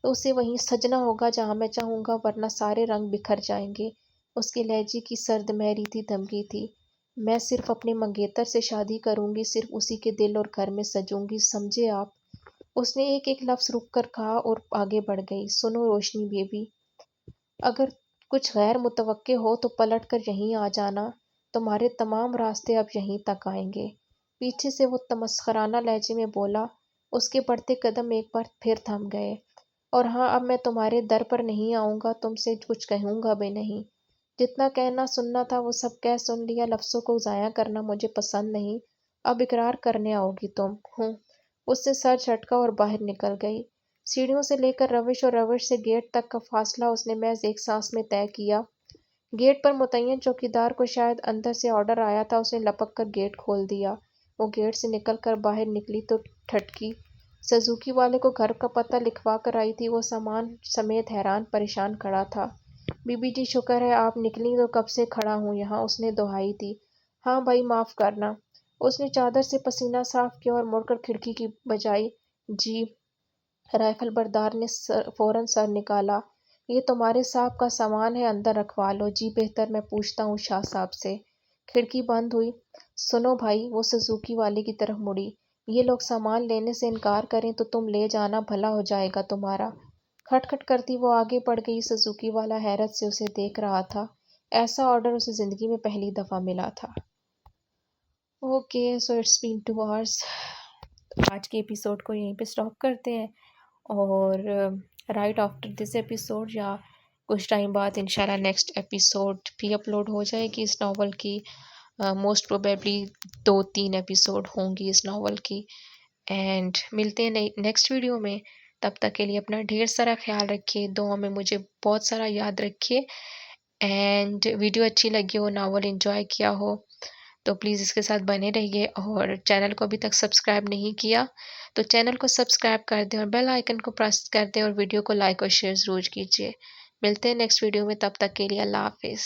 تو اسے وہیں سجنا ہوگا جہاں میں چاہوں گا، ورنہ سارے رنگ بکھر جائیں گے۔ اس کے لہجے کی سرد مہری تھی، دھمکی تھی۔ میں صرف اپنے منگیتر سے شادی کروں گی، صرف اسی کے دل اور گھر میں سجوں گی، سمجھے آپ؟ اس نے ایک ایک لفظ رک کر کہا اور آگے بڑھ گئی۔ سنو روشنی بیبی، اگر کچھ غیر متوقع ہو تو پلٹ کر یہیں آ جانا، تمہارے تمام راستے اب یہیں تک آئیں گے۔ پیچھے سے وہ تمسخرانہ لہجے میں بولا۔ اس کے بڑھتے قدم ایک بار پھر تھم گئے۔ اور ہاں، اب میں تمہارے در پر نہیں آؤں گا، تم سے کچھ کہوں گا بھی نہیں۔ جتنا کہنا سننا تھا وہ سب کہہ سن لیا، لفظوں کو ضائع کرنا مجھے پسند نہیں، اب اقرار کرنے آؤ گی تم؟ ہوں۔ اس سے سر جھٹکا اور باہر نکل گئی۔ سیڑھیوں سے لے کر روش اور روش سے گیٹ تک کا فاصلہ اس نے محض ایک سانس میں طے کیا۔ گیٹ پر متعین چوکیدار کو شاید اندر سے آرڈر آیا تھا، اس نے لپک کر گیٹ کھول دیا۔ وہ گیٹ سے نکل کر باہر نکلی تو ٹھٹکی۔ سزوکی والے کو گھر کا پتہ لکھوا کر آئی تھی، وہ سامان سمیت حیران پریشان کھڑا تھا۔ بی بی جی شکر ہے آپ نکلیں، تو کب سے کھڑا ہوں یہاں، اس نے دہائی دی۔ ہاں بھائی معاف کرنا۔ اس نے چادر سے پسینہ صاف کیا اور مڑ کر کھڑکی کی بجائی جی۔ رائفل بردار نے فوراً سر نکالا۔ یہ تمہارے صاحب کا سامان ہے، اندر رکھوا لو۔ جی بہتر، میں پوچھتا ہوں شاہ صاحب سے۔ کھڑکی بند ہوئی۔ سنو بھائی، وہ سزوکی والے کی طرف مڑی، یہ لوگ سامان لینے سے انکار کریں تو تم لے جانا، بھلا ہو جائے گا تمہارا۔ کھٹ کھٹ کرتی وہ آگے بڑھ گئی۔ سزوکی والا حیرت سے اسے دیکھ رہا تھا، ایسا آرڈر اسے زندگی میں پہلی دفعہ ملا تھا۔ Okay, so it's been 2 hours۔ آج کے ایپیسوڈ کو یہیں پہ سٹاپ کرتے ہیں، اور رائٹ آفٹر دس ایپیسوڈ یا کچھ ٹائم بعد انشاءاللہ نیکسٹ ایپیسوڈ بھی اپلوڈ ہو جائے گی اس ناول کی۔ موسٹ پروبیبلی 2-3 ایپیسوڈ ہوں گی اس ناول کی، اینڈ ملتے ہیں نیکسٹ ویڈیو میں۔ تب تک کے لیے اپنا ڈھیر سارا خیال رکھیے، دعا میں مجھے بہت سارا یاد رکھیے، اینڈ ویڈیو اچھی لگی ہو، ناول انجوائے کیا ہو تو پلیز اس کے ساتھ بنے رہیے، اور چینل کو ابھی تک سبسکرائب نہیں کیا تو چینل کو سبسکرائب کر دیں اور بیل آئیکن کو پریس کر دیں، اور ویڈیو کو لائک اور شیئر ضرور کیجیے۔ ملتے ہیں نیکسٹ ویڈیو میں، تب تک کے لیے اللہ حافظ۔